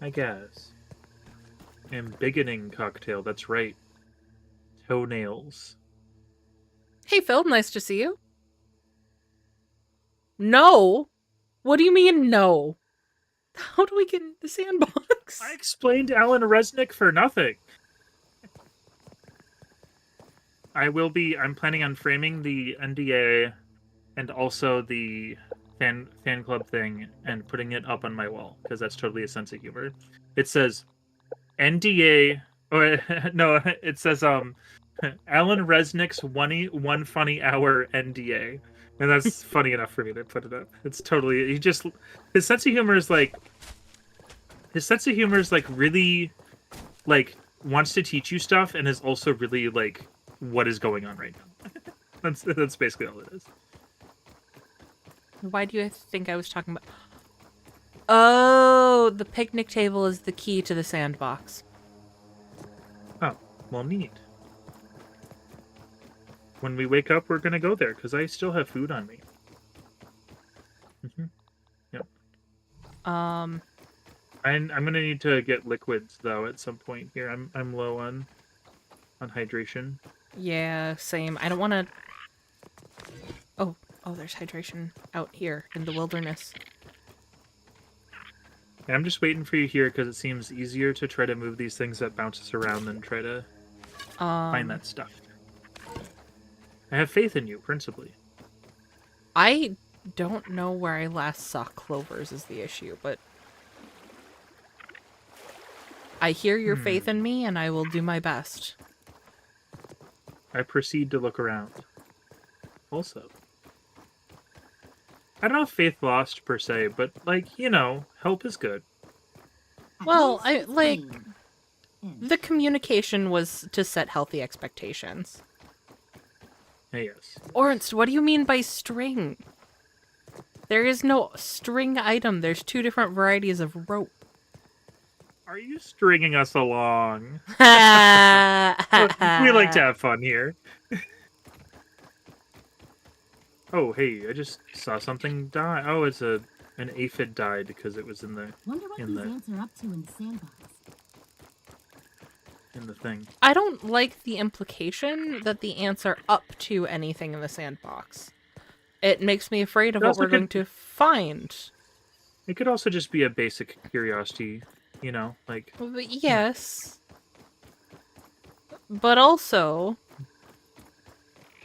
I guess. Embiggening cocktail, that's right. Toenails. Hey, Phil, nice to see you. No? What do you mean, no? How do we get in the sandbox? I explained Alan Resnick for nothing. I'm planning on framing the NDA and also the fan club thing and putting it up on my wall because that's totally a sense of humor. It says NDA. Or no, it says Alan Resnick's one funny hour NDA, and that's funny enough for me to put it up. It's totally his sense of humor is like really like wants to teach you stuff and is also really like what is going on right now. That's basically all it is. Why do you think I was talking about? Oh, the picnic table is the key to the sandbox. Oh, well, neat. When we wake up, we're gonna go there because I still have food on me. Yep. I'm gonna need to get liquids though at some point here. I'm low on hydration. Yeah, same. I don't want to. Oh, there's hydration out here in the wilderness. Yeah, I'm just waiting for you here because it seems easier to try to move these things that bounce us around than try to find that stuff. I have faith in you, principally. I don't know where I last saw clovers is the issue, but I hear your faith in me, and I will do my best. I proceed to look around. Also, I don't know if faith lost per se, but like, you know, help is good. Well, the communication was to set healthy expectations. Hey, yes. Ornst, what do you mean by string? There is no string item. There's 2 different varieties of rope. Are you stringing us along? We We like to have fun here. Oh, hey, I just saw something die. Oh, it's an aphid died because it was in the Wonder what these ants are up to in the sandbox. in the thing. I don't like the implication that the ants are up to anything in the sandbox. It makes me afraid of what we're going to find. It could also just be a basic curiosity, you know, like... But yes. But also,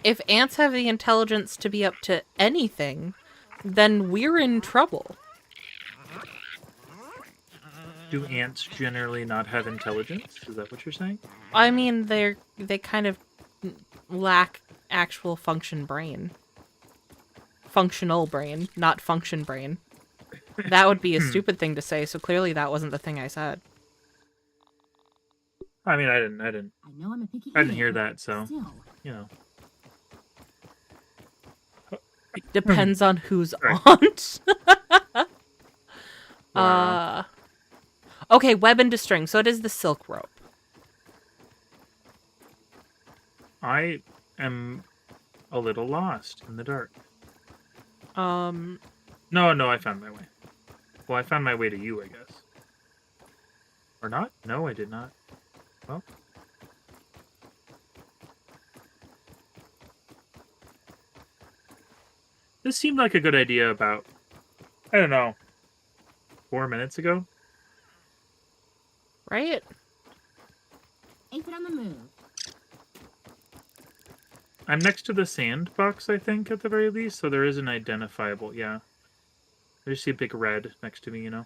if ants have the intelligence to be up to anything, then we're in trouble. Do ants generally not have intelligence? Is that what you're saying? I mean, they kind of lack actual functional brain, not function brain. That would be a stupid thing to say, so clearly that wasn't the thing I said. I mean, I didn't I know I'm a picky I didn't eater, hear but that, so, still. you know. Depends on who's Right. aunt. Wow. Okay, web into string, so it is the silk rope. I am a little lost in the dark. No, I found my way. Well, I found my way to you, I guess. Or not? No, I did not. Well. This seemed like a good idea about, I don't know, 4 minutes ago? Right? Aphid on the move. I'm next to the sandbox, I think, at the very least, so there is an identifiable, yeah. I just see a big red next to me, you know?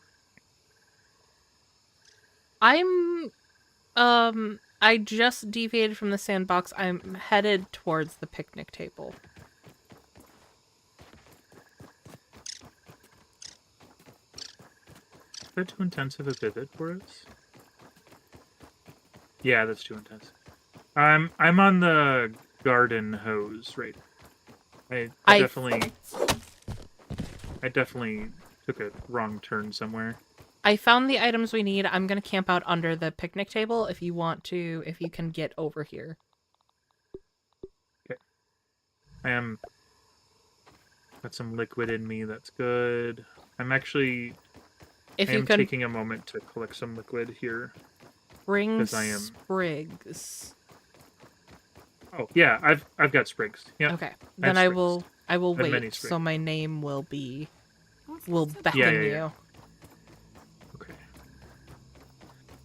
I just deviated from the sandbox. I'm headed towards the picnic table. Is that too intense of a vivid for us? Yeah, that's too intense. I'm on the garden hose, right? I definitely took a wrong turn somewhere. I found the items we need. I'm gonna camp out under the picnic table if you can get over here. Okay. Got some liquid in me, that's good. I'm actually taking a moment to collect some liquid here. Bring I am... sprigs. Oh yeah, I've got sprigs. Yeah. Okay. Then I will wait so my name will beckon you. Okay.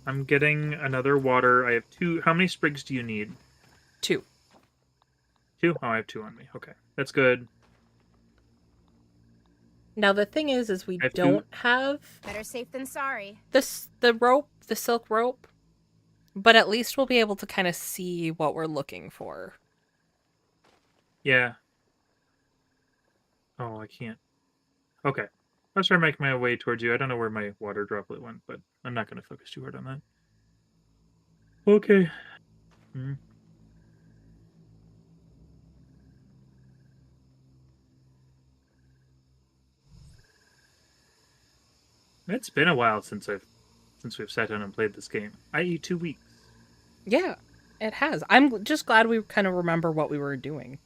I'm getting another water. I have 2. How many sprigs do you need? 2. 2? Oh, I have 2 on me. Okay. That's good. Now the thing is we I have don't have Better safe than sorry. the silk rope, but at least we'll be able to kind of see what we're looking for. Yeah. Oh, I can't. Okay. I'll try to make my way towards you. I don't know where my water droplet went, but I'm not going to focus too hard on that. Okay. It's been a while since we've sat down and played this game, i.e. 2 weeks. Yeah, it has. I'm just glad we kind of remember what we were doing.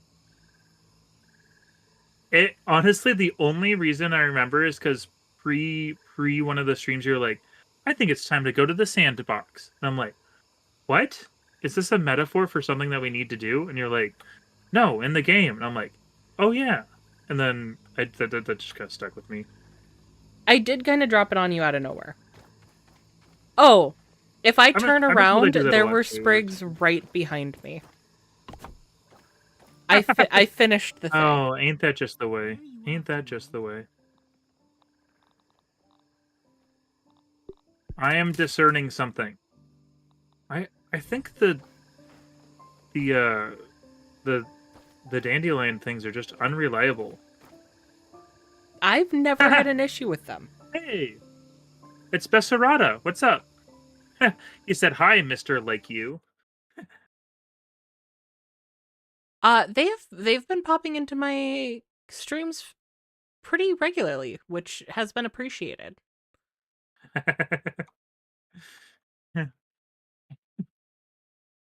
It honestly, the only reason I remember is because pre one of the streams you're like, I think it's time to go to the Sandbox. And I'm like, what? Is this a metaphor for something that we need to do? And you're like, no, in the game. And I'm like, oh yeah. And then that just kind of stuck with me. I did kind of drop it on you out of nowhere. Oh, if I turn around, there were sprigs right behind me. I finished the thing. Oh, ain't that just the way? Ain't that just the way? I am discerning something. I think the dandelion things are just unreliable. I've never had an issue with them. Hey, it's Besserata. What's up? You said hi, Mr. Like You. They've been popping into my streams pretty regularly, which has been appreciated.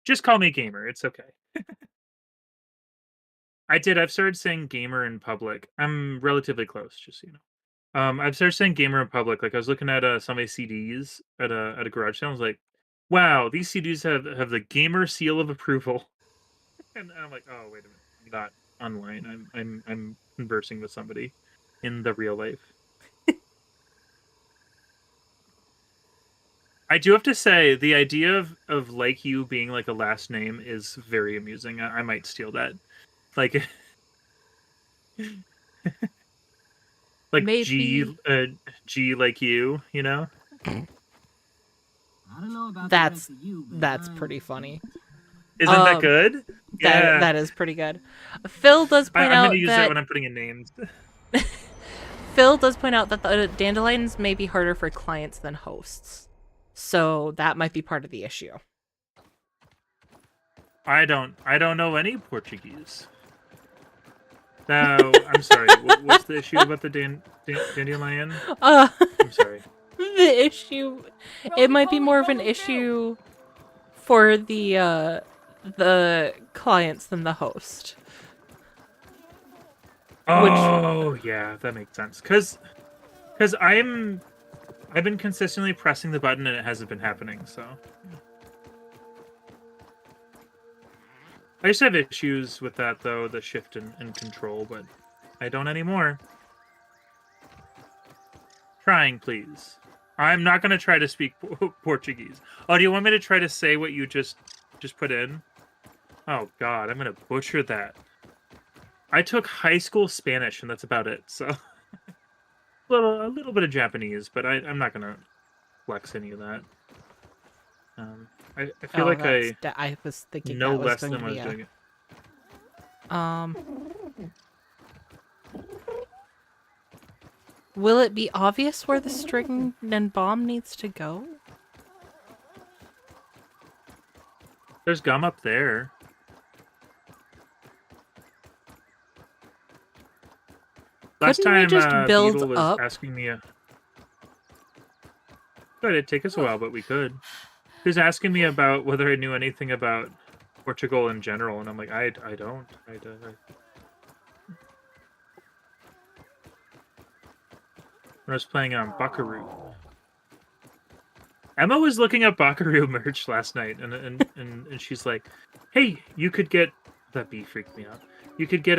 Just call me Gamer. It's okay. I've started saying Gamer in public. I'm relatively close, just so you know. I've started saying Gamer in public. Like I was looking at some of my CDs at a garage sale. I was like, wow, these CDs have the Gamer seal of approval. And I'm like, oh wait a minute, I'm not online. I'm conversing with somebody in the real life. I do have to say, the idea of Like You being like a last name is very amusing. I might steal that. Like, like Maybe. G like you, you know? I don't know about That's the rest of you, but that's I'm- pretty funny. Isn't that good? Yeah. That is pretty good. Phil does point I'm out gonna use that it when I'm putting in names. Phil does point out that the dandelions may be harder for clients than hosts. So that might be part of the issue. I don't know any Portuguese. No, I'm sorry. What's the issue about the dandelion? I'm sorry. The issue, it might be more of an issue for the clients than the host. Oh, yeah, that makes sense. Because I've been consistently pressing the button and it hasn't been happening, so. I used to have issues with that, though, the shift and control, but I don't anymore. Trying, please. I'm not going to try to speak Portuguese. Oh, do you want me to try to say what you just put in? Oh, God, I'm going to butcher that. I took high school Spanish, and that's about it, so... a little bit of Japanese, but I'm not going to flex any of that. I feel like I was thinking know that was less going than to what be I was doing it. Will it be obvious where the string and bomb needs to go? There's gum up there. Last Couldn't we time just build Beetle was up? asking me Good, it'd take us a while, but we could. He was asking me about whether I knew anything about Portugal in general, and I'm like, I don't. When I was playing Buckaroo. Emma was looking up Buckaroo merch last night, and she's like, "Hey, you could get..." That bee freaked me out. You could get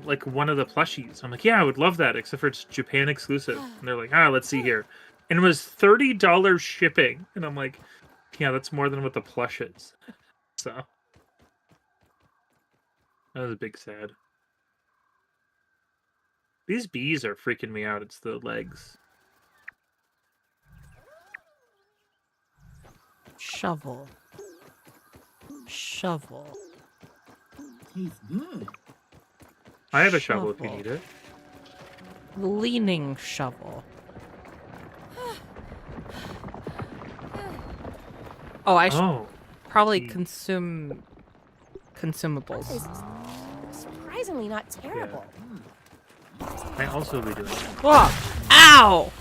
like one of the plushies. I'm like, "Yeah, I would love that, except for it's Japan exclusive." And they're like, let's see here. And it was $30 shipping, and I'm like, "Yeah, that's more than what the plush is." So that was a big sad. These bees are freaking me out. It's the legs. Shovel. Shovel. Tastes good. I have a shovel if you need it. Leaning shovel. Oh, I should Oh, probably Hmm. consume consumables. It's surprisingly not terrible. I also be doing that. Whoa! Ow!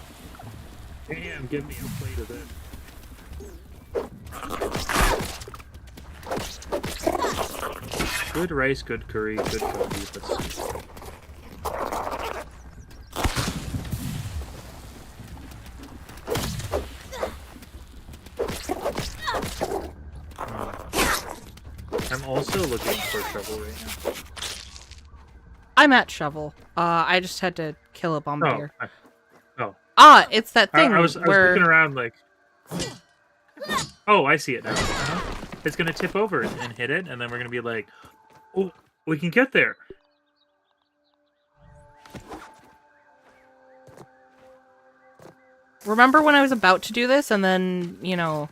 Damn, give me a plate of it. Good rice, good curry, good coffee. Let's see. I'm also looking for shovel right now. I'm at shovel. I just had to kill a bombardier. Oh, Ah, it's that thing I was where looking around like. Oh, I see it now. It's gonna tip over and hit it, and then we're gonna be like, "Oh, we can get there." remember when I was about to do this and then, you know,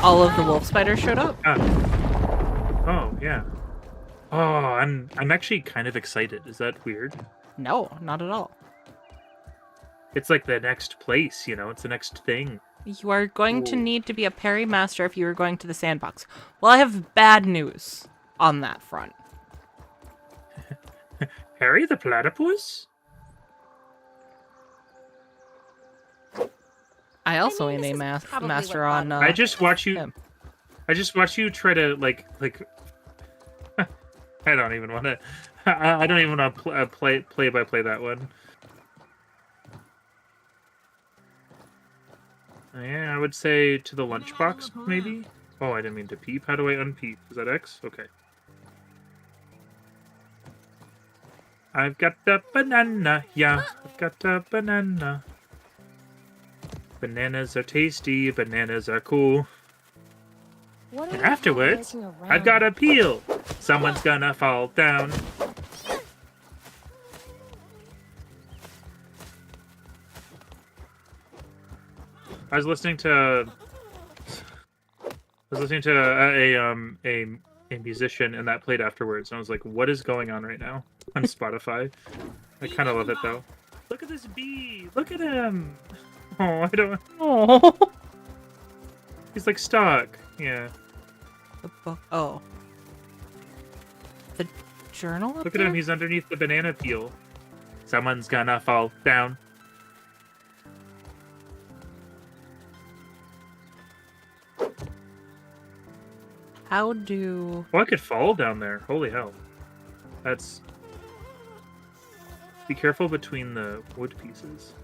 all of the wolf spiders showed up? Oh yeah. Oh, I'm actually kind of excited. Is that weird? No, not at all. It's like the next place, you know. It's the next thing. You are going to Ooh. need to be a parry master if you are going to the sandbox. Well, I have bad news on that front. Harry the platypus? I also mean, am this a is probably master what on. bothered I just watch you. him. I just watch you try to like. I don't even want to. I don't even want to play by play that one. Yeah, I would say to the lunchbox maybe. Oh, I didn't mean to peep. How do I unpeep? Is that X? Okay. I've got a banana. Yeah, I've got a banana. Bananas are tasty. Bananas are cool. What And are you afterwards, looking around? I've got a peel. Someone's gonna fall down. I was listening to a musician, and that played afterwards, and I was like, "What is going on right now on Spotify?" I kind of love it though. Look at this bee! Look at him! Oh, I don't. Oh. He's like stuck. Yeah. The book. Oh. The journal up Look at there? him. He's underneath the banana peel. Someone's gonna fall down. How do... Oh, I could fall down there. Holy hell. That's... Be careful between the wood pieces.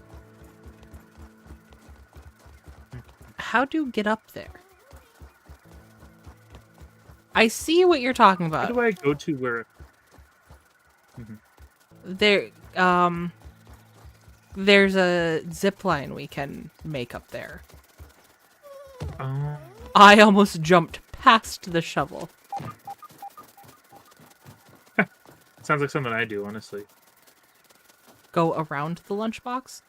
How do you get up there? I see what you're talking How about. do I go to where... There, there's a zip line we can make up there. Oh. I almost jumped past the shovel. Sounds like something I do, honestly. Go around the lunchbox?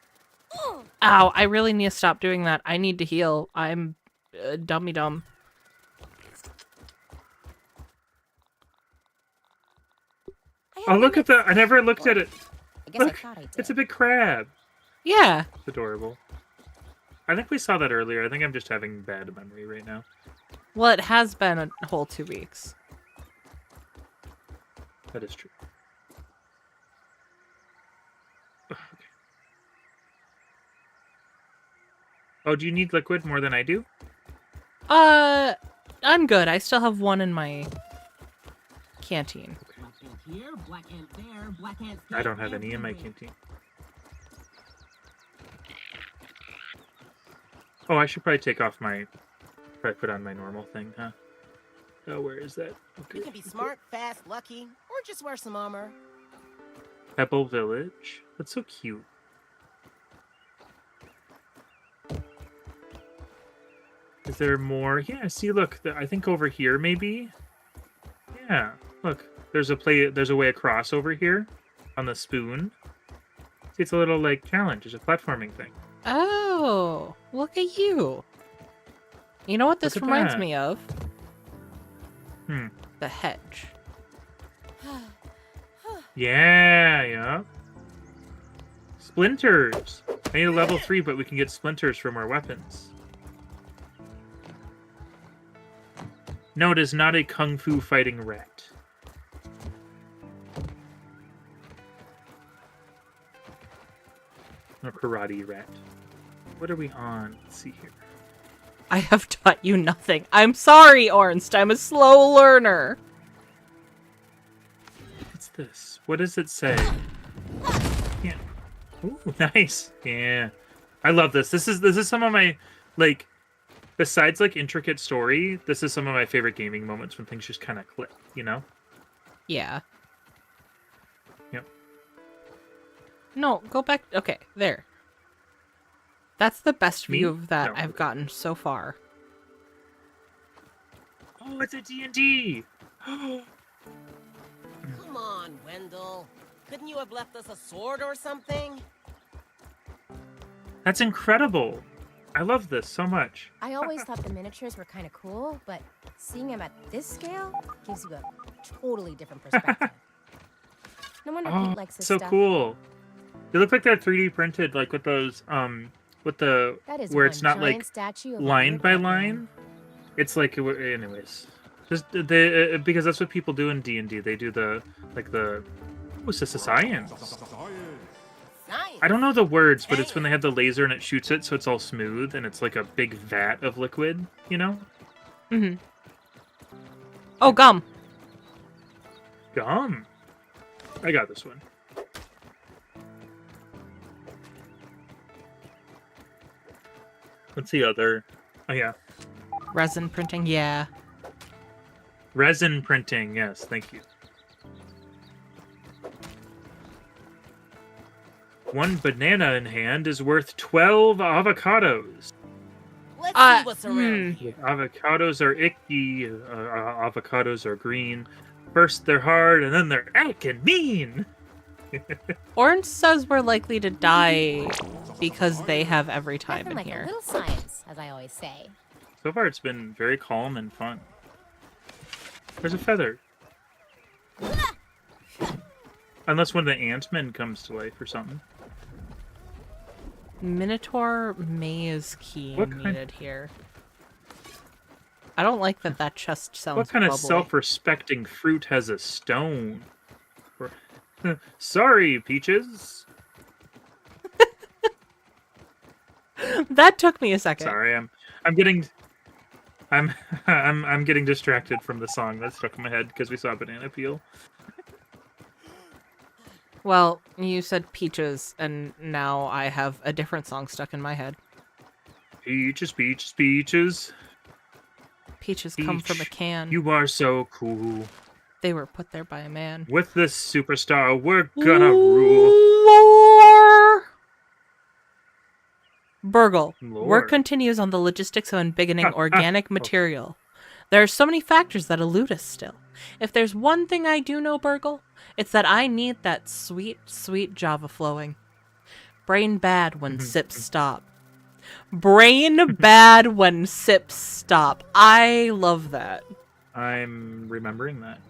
Ow, I really need to stop doing that. I need to heal. I'm dummy dumb. Oh, look at that! I never looked at it. I guess I Look, thought I did. it's a big crab. Yeah. It's adorable. I think we saw that earlier. I think I'm just having bad memory right now. Well, it has been a whole 2 weeks. That is true. Okay. Oh, do you need liquid more than I do? I'm good. I still have one in my canteen. Black ant here, black ant there, black ant I don't have any in my canteen. Oh, I should probably take off my... Probably put on my normal thing, huh? Oh, where is that? Okay. You can be smart, fast, lucky, or just wear some armor. Pebble Village. That's so cute. Is there more? Yeah, see, look. I think over here, maybe? Yeah, look. There's a way across over here on the spoon. See, it's a little like challenge. It's a platforming thing. Oh, look at you. You know what this Look at reminds that. me of? Hmm. The hedge. Yeah, yeah. Splinters. I need a level 3, but we can get splinters from our weapons. No, it is not a kung fu fighting rat. No karate rat. What are we on? Let's see here. I have taught you nothing. I'm sorry, Ornst. I'm a slow learner. What's this? What does it say? Yeah. Ooh, nice. Yeah. I love this. This is some of my, like, besides like intricate story, this is some of my favorite gaming moments when things just kind of click, you know? Yeah. Yep. No, go back. Okay, there. That's the best Me? view of that No. I've gotten so far. Oh, it's a D&D. Come on, Wendell. Couldn't you have left us a sword or something? That's incredible. I love this so much. I always thought the miniatures were kind of cool, but seeing them at this scale gives you a totally different perspective. No wonder Oh, Pete likes this so stuff. cool. They look like they're 3D printed, like with those, with the, That is where one it's not giant like statue of a line weird by white man. line. It's like, anyways. Just, they, because that's what people do in D&D. They do the, like the, what's this, a science? Science. I don't know the words, but it's when they have the laser and it shoots it, so it's all smooth, and it's like a big vat of liquid, you know? Mm-hmm. Oh, gum. Gum. I got this one. What's the other? Oh, yeah. Resin printing, yeah. Resin printing, yes, thank you. One banana in hand is worth 12 avocados. Let's see what's around here. Avocados are icky, avocados are green. First they're hard, and then they're acting mean. Orange says we're likely to die because they have every time Nothing in like here. a little science, as I always say. So far it's been very calm and fun. There's a feather. Unless one of the ant-men comes to life or something. Minotaur maze key What kind- needed here. I don't like that chest sounds What kind of bubbly. self-respecting fruit has a stone? Sorry, Peaches. That took me a second. Sorry, I'm getting I'm getting distracted from the song that stuck in my head because we saw banana peel. Well, you said peaches, and now I have a different song stuck in my head. Peaches, peaches, peaches. Peaches come from a Peach, can. You are so cool. They were put there by a man. With this superstar, we're gonna rule. Lore! Burgle. Lore. Work continues on the logistics of embiggening organic material. There are so many factors that elude us still. If there's one thing I do know, Burgle, it's that I need that sweet, sweet Java flowing. Brain bad when sips stop. Brain bad when sips stop. I love that. I'm remembering that.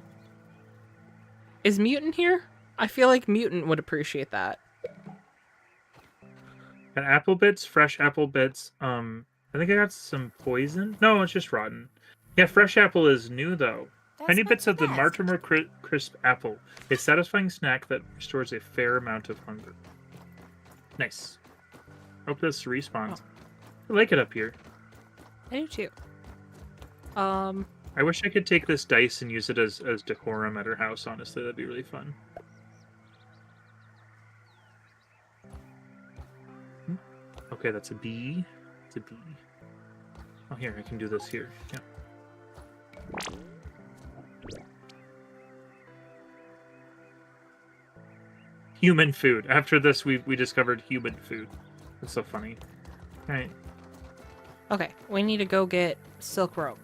Is Mutant here? I feel like Mutant would appreciate that. Got apple bits, fresh apple bits. I think I got some poison. No, it's just rotten. Yeah, fresh apple is new though. That's Tiny not bits of the best. Mortimer crisp apple. A satisfying snack that restores a fair amount of hunger. Nice. Hope this respawns. I like it up here. I do too. I wish I could take this dice and use it as decorum at her house, honestly. That'd be really fun. Okay, that's a B. It's a B. Oh, here, I can do this here. Yeah. Human food. After this, we discovered human food. That's so funny. All right. Okay, we need to go get silk rope.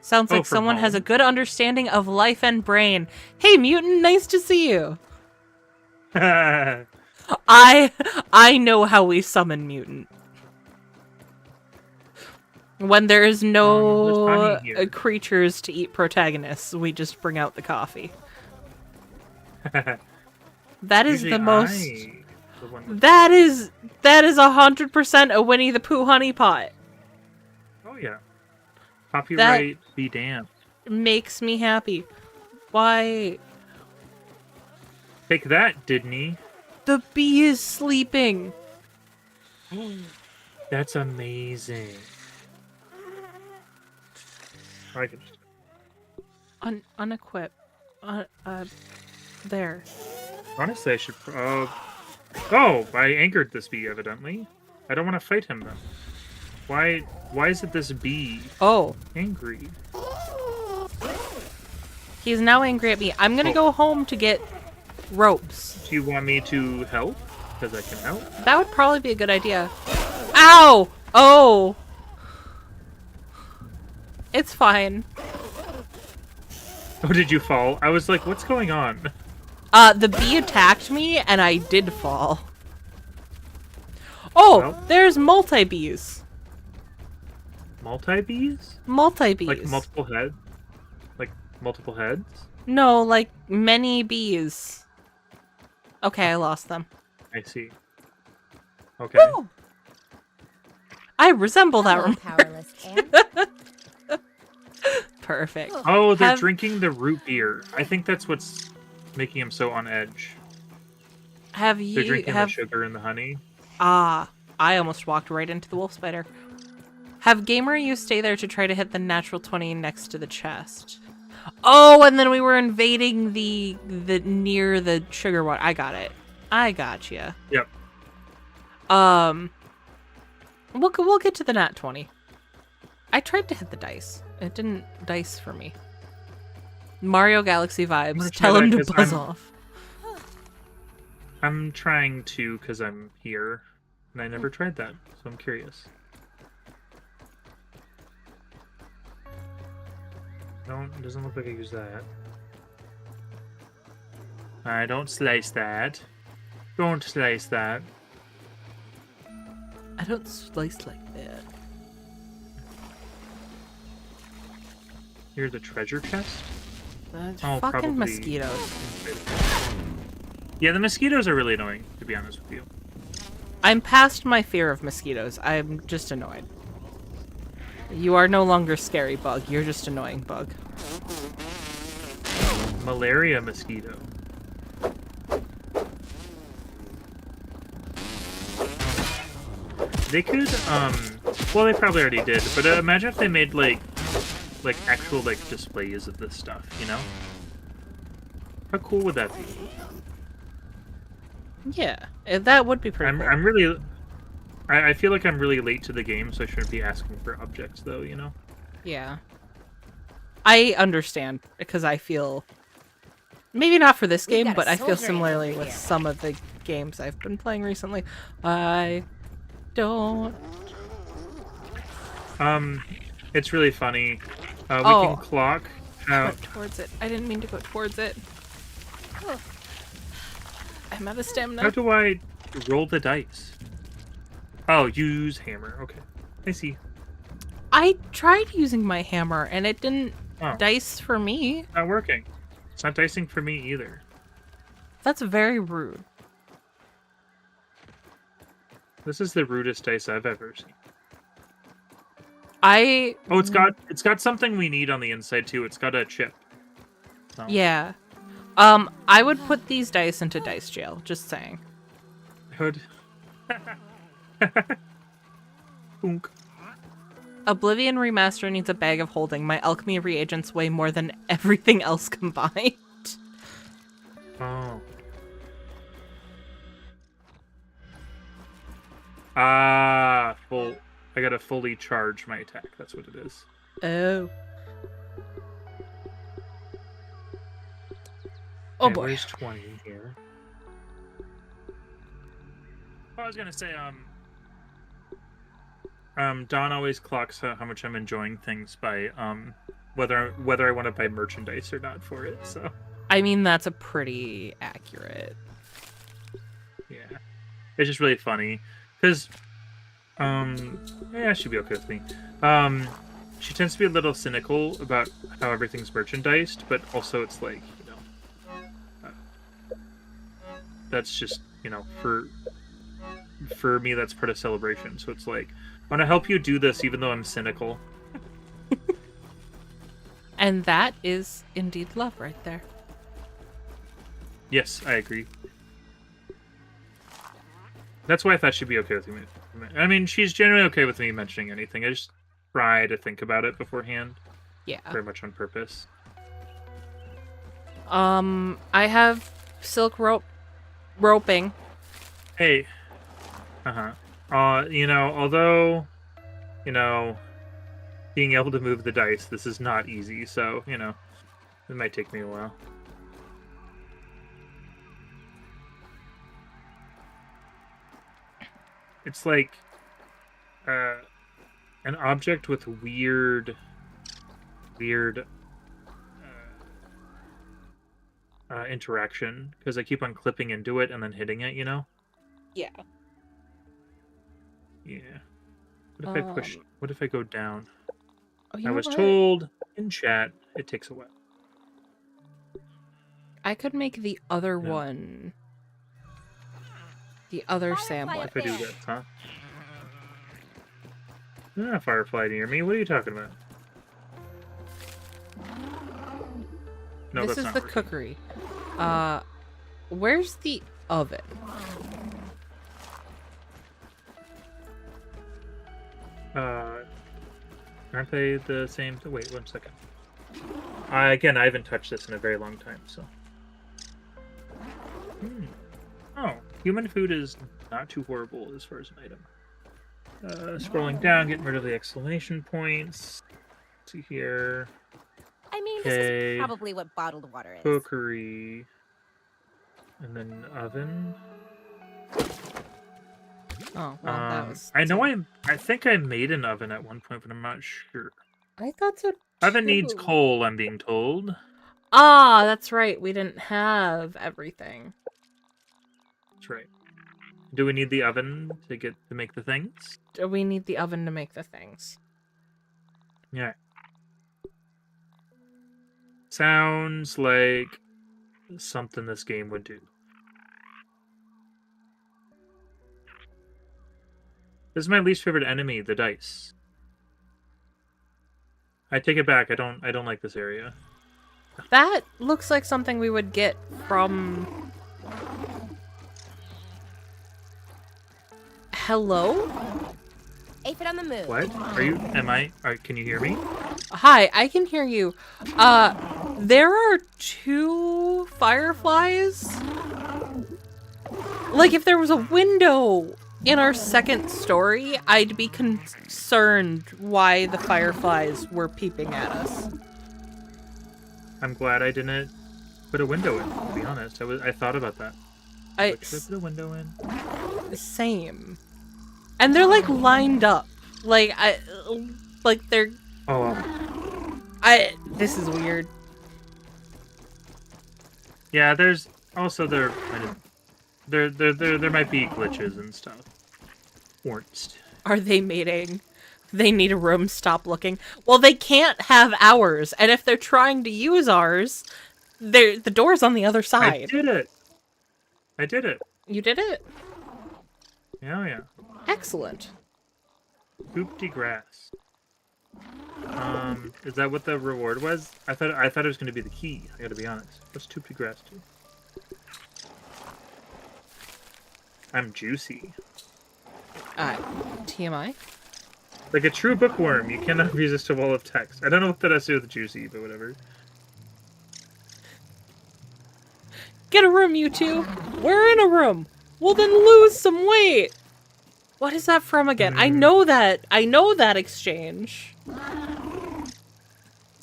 Sounds Oh, like from someone has a home? good understanding of life and brain. Hey, mutant, nice to see you. I know how we summon mutant. When there is there's no honey here. creatures to eat protagonists, we just bring out the coffee. That is Usually the most. the one with- That is 100% a Winnie the Pooh honey pot. Oh yeah. Copyright be damned. Makes me happy. Why? Take that, Disney. The bee is sleeping. That's amazing. I can just... Unequip. There. Honestly, I should... Oh, I angered this bee, evidently. I don't want to fight him, then. Why is it this bee Oh, angry? he's now angry at me. I'm gonna go home to get ropes. Do you want me to help? Because I can help. That would probably be a good idea. Ow! Oh! It's fine. Oh, did you fall? I was like, what's going on? The bee attacked me, and I did fall. Oh, Well. there's multi-bees. Multi-bees? Multi-bees. Like multiple heads? Like multiple heads? No, like many bees. Okay, I lost them. I see. Okay. Woo! I resemble that Hello, remark. powerless ant. Perfect. Oh, they're Have- drinking the root beer. I think that's what's making them so on edge. Have They're you drinking have the sugar and the honey. I almost walked right into the wolf spider. Have Gamerjust stay there to try to hit the natural 20 next to the chest. Oh, and then we were invading the near the sugar water. I got it. I gotcha. Yep. We'll get to the nat 20. I tried to hit the dice. It didn't dice for me. Mario Galaxy gonna vibes. try Tell that him to 'cause buzz I'm- off. I'm trying to because I'm here, and I never tried that, so I'm curious. No, it doesn't look like I use that. I don't slice that. Don't slice that. I don't slice like that. Here's the treasure chest. Fucking probably- mosquitoes. Yeah, the mosquitoes are really annoying, to be honest with you. I'm past my fear of mosquitoes. I'm just annoyed. You are no longer scary, Bug. You're just annoying, Bug. Malaria mosquito. They could, well, they probably already did, but imagine if they made, like actual, like, displays of this stuff, you know? How cool would that be? Yeah, that would be pretty cool. I'm really... I feel like I'm really late to the game, so I shouldn't be asking for objects, though, you know? Yeah. I understand, because I feel... Maybe not for this We've game, got a but I feel soldier similarly over with here. some of the games I've been playing recently. I don't... It's really funny. We Oh. can clock I how... went towards it. I didn't mean to go towards it. I'm out of stamina. How do I roll the dice? Oh, use hammer. Okay. I see. I tried using my hammer, and it didn't Oh. dice for me. Not working. It's not dicing for me either. That's very rude. This is the rudest dice I've ever seen. I... Oh, it's got something we need on the inside too. It's got a chip. So. Yeah. I would put these dice into dice jail, just saying. Hood. Boonk. Oblivion Remaster needs a bag of holding. My alchemy reagents weigh more than everything else combined. Oh. Full. I gotta fully charge my attack. That's what it is. Oh. Oh Okay, boy. Where's 20 here? Oh, I was gonna say, Don always clocks how much I'm enjoying things by, whether I want to buy merchandise or not for it. So I mean, that's a pretty accurate. yeah, it's just really funny because yeah, she'd be okay with me. She tends to be a little cynical about how everything's merchandised, but also it's like, that's just, for me, that's part of celebration. So it's like, I want to help you do this even though I'm cynical. And that is indeed love right there. Yes, I agree. That's why I thought she'd be okay with me. I mean, she's generally okay with me mentioning anything. I just try to think about it beforehand. Yeah. Very much on purpose. I have silk roping. Hey. Although, being able to move the dice, this is not easy, so, it might take me a while. It's like an object with weird interaction, because I keep on clipping into it and then hitting it, Yeah. Yeah. What if I push? What if I go down? I was told in chat it takes a while. I could make the other one. The other sandwich. If I do this, huh? There's not a firefly near me. What are you talking about? No, This that's is not the working. cookery. Where's the oven? Aren't they the same? Wait, 1 second. Again, I haven't touched this in a very long time, so. Oh, human food is not too horrible as far as an item. Scrolling down, getting rid of the exclamation points. Let's see here. I mean, Okay. this is probably what bottled water is. Cookery. And then oven. Oh, well, that was. I know I think I made an oven at one point, but I'm not sure. I thought so. Oven needs coal, I'm being told. Ah, that's right. We didn't have everything. That's right. Do we need the oven to make the things? We need the oven to make the things. Yeah. Sounds like something this game would do. This is my least favorite enemy, the dice. I take it back. I don't like this area. That looks like something we would get from... Hello? Aphid on the move. What? Can you hear me? Hi, I can hear you. There are 2 fireflies? Like, if there was a window in our second story, I'd be concerned why the fireflies were peeping at us. I'm glad I didn't put a window in, to be honest. I thought about that. Should I put a window in? Same. And they're like lined up. Like they're this is weird. Yeah, there's also there might be glitches and stuff. Worst. Are they mating? They need a room, stop looking. Well, they can't have ours, and if they're trying to use ours, the door's on the other side. I did it. You did it? Yeah. Excellent. Poopty grass. Is that what the reward was? I thought it was going to be the key. I got to be honest. What's Poopty grass do? I'm juicy. TMI? Like a true bookworm, you cannot resist a wall of text. I don't know what that has to do with juicy, but whatever. Get a room, you two. We're in a room. Well, then lose some weight. What is that from again? I know that exchange.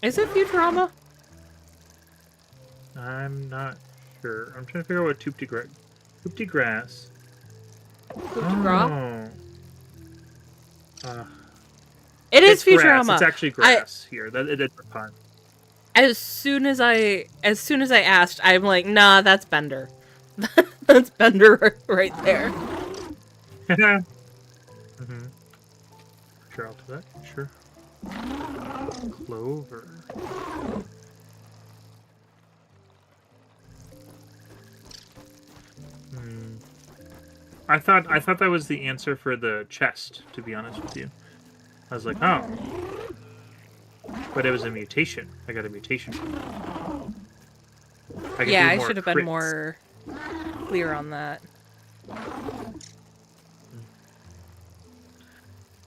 Is it Futurama? I'm not sure. I'm trying to figure out what Poopty grass. Poopty grass. It is It's grass. Futurama. It's actually grass here. It's a pun. As soon as I asked, I'm like, nah, that's Bender. That's Bender right there. Mm-hmm. Sure, I'll do that. Sure. Clover. I thought that was the answer for the chest, to be honest with you. I was like, oh. But it was a mutation. I got a mutation. Yeah, I should have been more clear on that.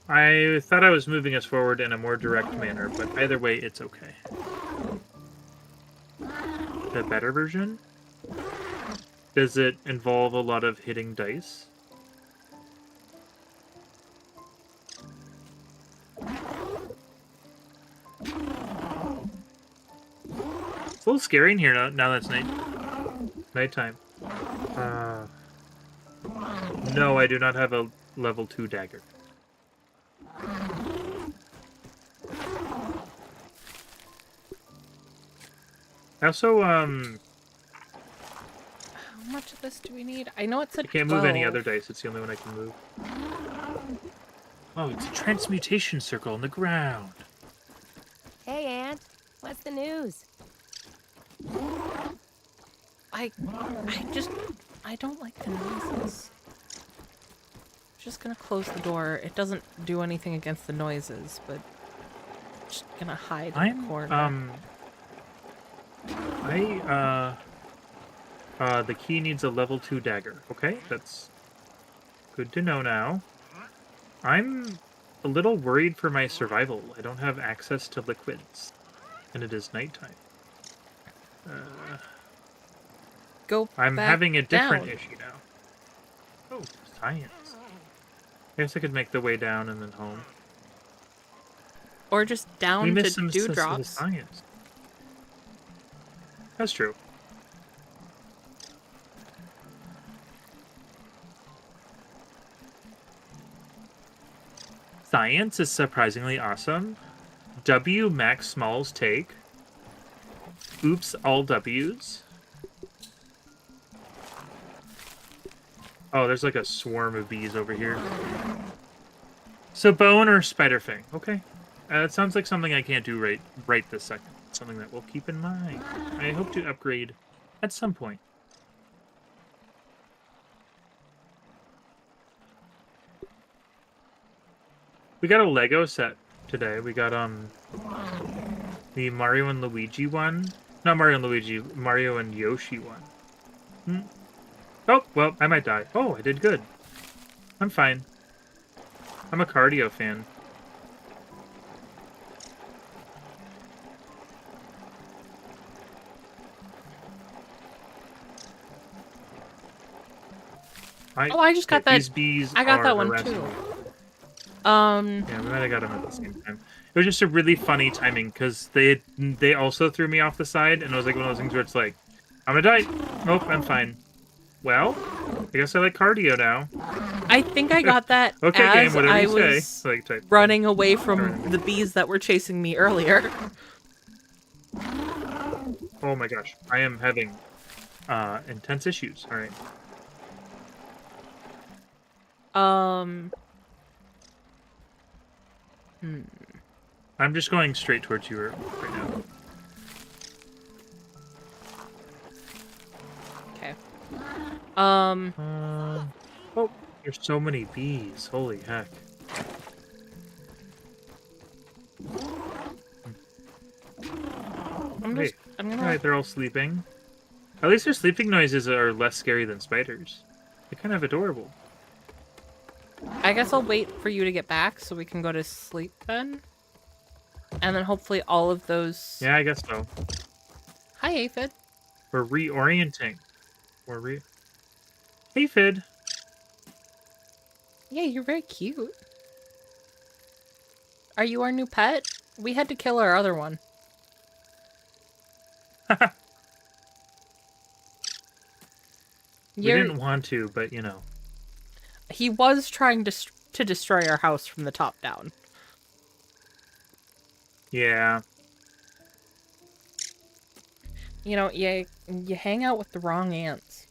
I thought I was moving us forward in a more direct manner, but either way, it's okay. The better version? Does it involve a lot of hitting dice? It's a little scary in here now that it's nighttime. No, I do not have a level 2 dagger. Also, How much of this do we need? I know it's a I can't move any other dice. It's the only one I can move. Oh, it's a transmutation circle on the ground. Hey, Aunt. What's the news? I don't like the noises. Just gonna close the door. It doesn't do anything against the noises, but just gonna hide in the corner. The key needs a level 2 dagger. Okay, that's good to know now. I'm a little worried for my survival. I don't have access to liquids, and it is nighttime. I'm having a different issue now. Oh, science. I guess I could make the way down and then home. Or just down We to missed some dewdrops. science. That's true. Science is surprisingly awesome. W Max Smalls take. Oops, all W's. Oh, there's like a swarm of bees over here. So bone or spider fang? Okay. It sounds like something I can't do right this second. Something that we'll keep in mind. I hope to upgrade at some point. We got a Lego set today. We got the Mario and Luigi one. Not Mario and Luigi, Mario and Yoshi one. Oh, well, I might die. Oh, I did good. I'm fine. I'm a cardio fan. I just got that. These bees I got that one harassing too. me. Yeah, we might have got them at the same time. It was just a really funny timing because they also threw me off the side, and it was like one of those things where it's like, I'm gonna die. Nope, I'm fine. Well, I guess I like cardio now. I think I got that Okay, as game, whatever I you was say. Like, type running away from the bees that were chasing me earlier. Oh my gosh, I am having intense issues. All right. I'm just going straight towards you right now. Okay. Oh, there's so many bees. Holy heck. I'm gonna. Alright, they're all sleeping. At least their sleeping noises are less scary than spiders. They're kind of adorable. I guess I'll wait for you to get back so we can go to sleep then. And then hopefully all of those... Yeah, I guess so. Hi, Aphid. We're reorienting. Hey, Fid. Yeah, you're very cute. Are you our new pet? We had to kill our other one. We didn't want to, but you know. He was trying to destroy our house from the top down. Yeah. You know, you hang out with the wrong ants.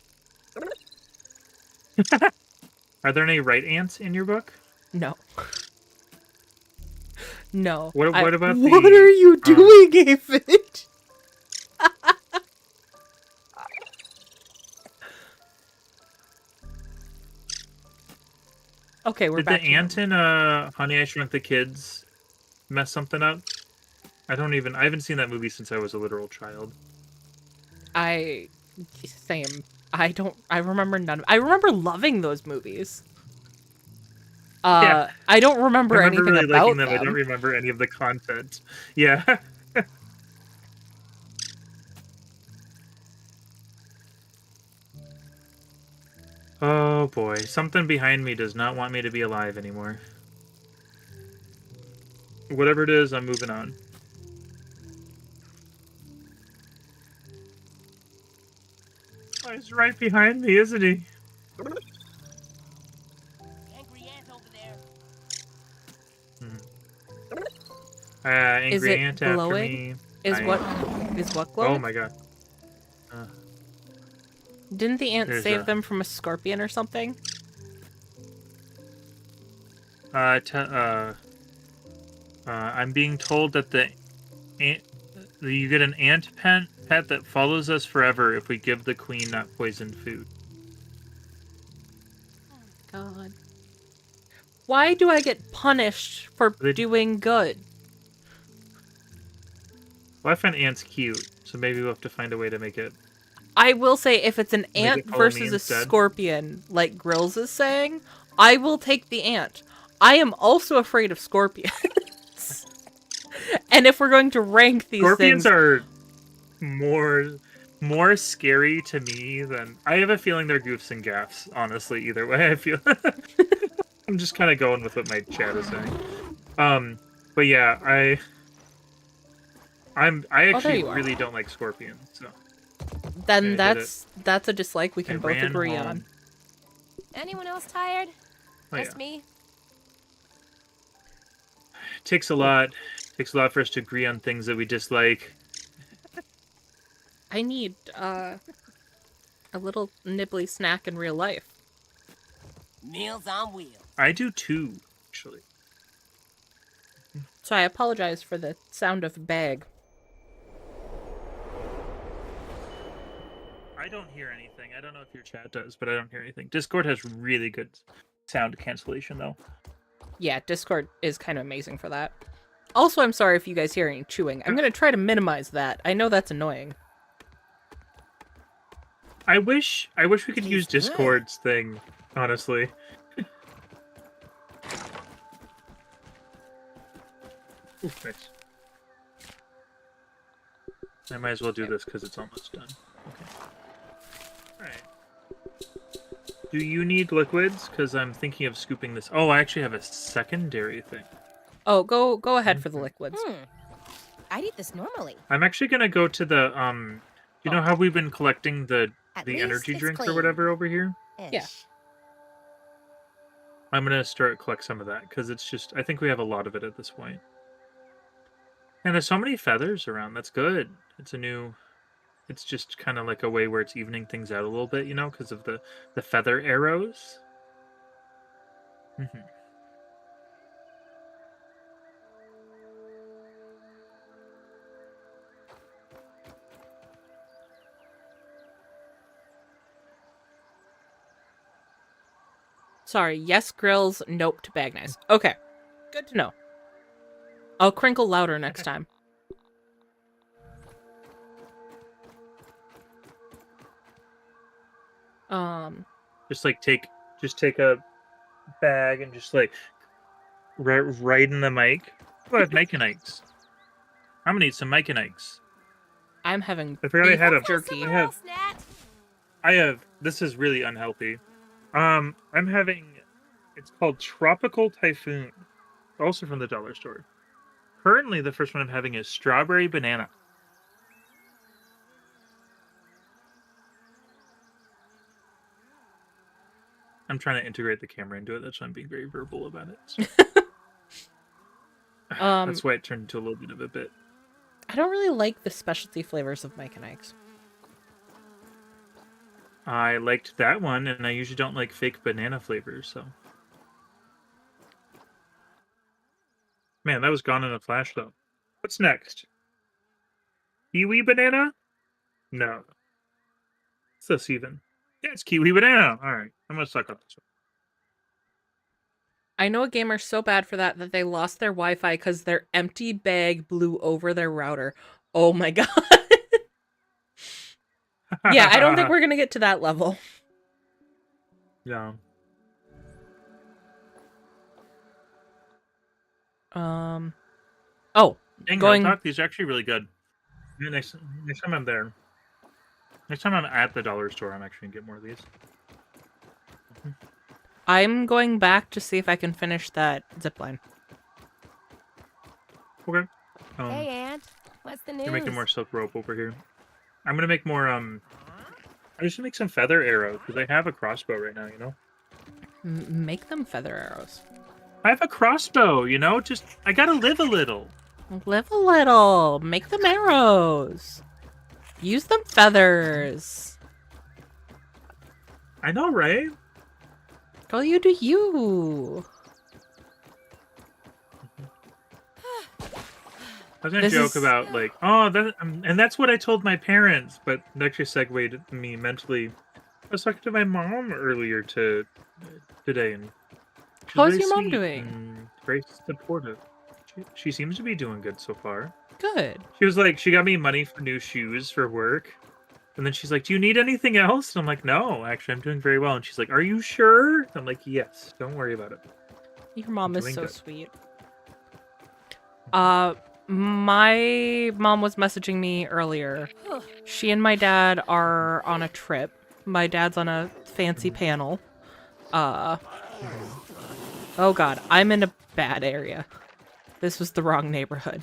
Are there any right ants in your book? No. No. What about What the, are you doing, Aphid? Okay, we're Did back the to ant normal. in Honey, I Shrunk the Kids mess something up? I haven't seen that movie since I was a literal child. Same. I remember I remember loving those movies. Yeah. I don't I remember remember anything really liking about them. I don't them. remember any of the content. Yeah. Oh boy. Something behind me does not want me to be alive anymore. Whatever it is, I'm moving on. Oh, he's right behind me, isn't he? Angry ant over there. Is Angry it ant after glowing? me. Is what Oh glowing? my god. Uh, Didn't the ant There's save a- them from a scorpion or something? I'm being told that you get an ant pet that follows us forever if we give the queen not poisoned food. God. Why do I get punished for doing good? Well, I find ants cute, so maybe we'll have to find a way to make it. I will say, if it's an Make ant it follow me versus a instead. scorpion, like Grills is saying, I will take the ant. I am also afraid of scorpions. And if we're going to rank these Scorpions things, are more scary to me than I have a feeling they're goofs and gaffs. Honestly, either way, I feel. I'm just kind of going with what my chat is saying. But yeah, I actually you are. really don't like scorpions. So then I did that's a dislike we can I both ran agree home. on. Anyone else tired? Oh, Just yeah. me? Takes a lot for us to agree on things that we dislike. I need a little nibbly snack in real life. Meals on wheels. I do too, actually. So I apologize for the sound of bag. I don't hear anything. I don't know if your chat does, but I don't hear anything. Discord has really good sound cancellation, though. Yeah, Discord is kind of amazing for that. Also, I'm sorry if you guys hear any chewing. I'm going to try to minimize that. I know that's annoying. I wish we could use Tastes good. Discord's thing, honestly. Oof, nice. I might as well do this because it's almost done. Okay. Alright. Do you need liquids? Because I'm thinking of scooping this. Oh, I actually have a secondary thing. Oh, go ahead for the liquids. I'd eat this normally. I'm actually gonna go to the you know how we've been collecting the At the least energy it's drinks or clean. whatever over here? Yeah. I'm gonna start collect some of that because it's just I think we have a lot of it at this point. And there's so many feathers around. That's good. It's just kind of like a way where it's evening things out a little bit, you know, because of the feather arrows. Sorry, yes grills, nope to bag nice. Okay, good to know. I'll crinkle louder next time. Just take a bag and just like right in the mic. Oh, I have Myconites. I'm gonna eat some Myconites. I'm having I forgot I had a jerky. I have. This is really unhealthy. I'm having. It's called Tropical Typhoon, also from the dollar store. Currently, the first one I'm having is strawberry banana. I'm trying to integrate the camera into it. That's why I'm being very verbal about it. So. That's why it turned into a little bit of a bit. I don't really like the specialty flavors of Mike and Ike's. I liked that one, and I usually don't like fake banana flavors, so. Man, that was gone in a flash, though. What's next? Kiwi banana? No. What's this even? Yeah, it's kiwi banana. All right, I'm gonna suck on this one. I know a gamer so bad for that they lost their Wi-Fi because their empty bag blew over their router. Oh my god. Yeah, I don't think we're gonna get to that level. Yeah. Oh, Dang, going. real talk, these are actually really good. Yeah, next time I'm there. Next time I'm at the dollar store, I'm actually gonna get more of these. I'm going back to see if I can finish that zipline. Okay. Hey, Aunt. What's the news? You're making more silk rope over here. I'm gonna make more. I just make some feather arrows because I have a crossbow right now. You know. Make them feather arrows. I have a crossbow. You know, just I gotta live a little. Live a little. Make them arrows. Use them feathers. I know, right? Girl, you do you. I was gonna joke about like, oh, that, and that's what I told my parents, but it actually segued me mentally. I was talking to my mom earlier today, and she's How's very your mom sweet doing? and very supportive. She seems to be doing good so far. Good. She was like, she got me money for new shoes for work, and then she's like, "Do you need anything else?" And I'm like, "No, actually, I'm doing very well." And she's like, "Are you sure?" And I'm like, "Yes, don't worry about it." Your mom is doing so good. sweet. My mom was messaging me earlier. She and my dad are on a trip. My dad's on a fancy panel. Oh god, I'm in a bad area. This was the wrong neighborhood.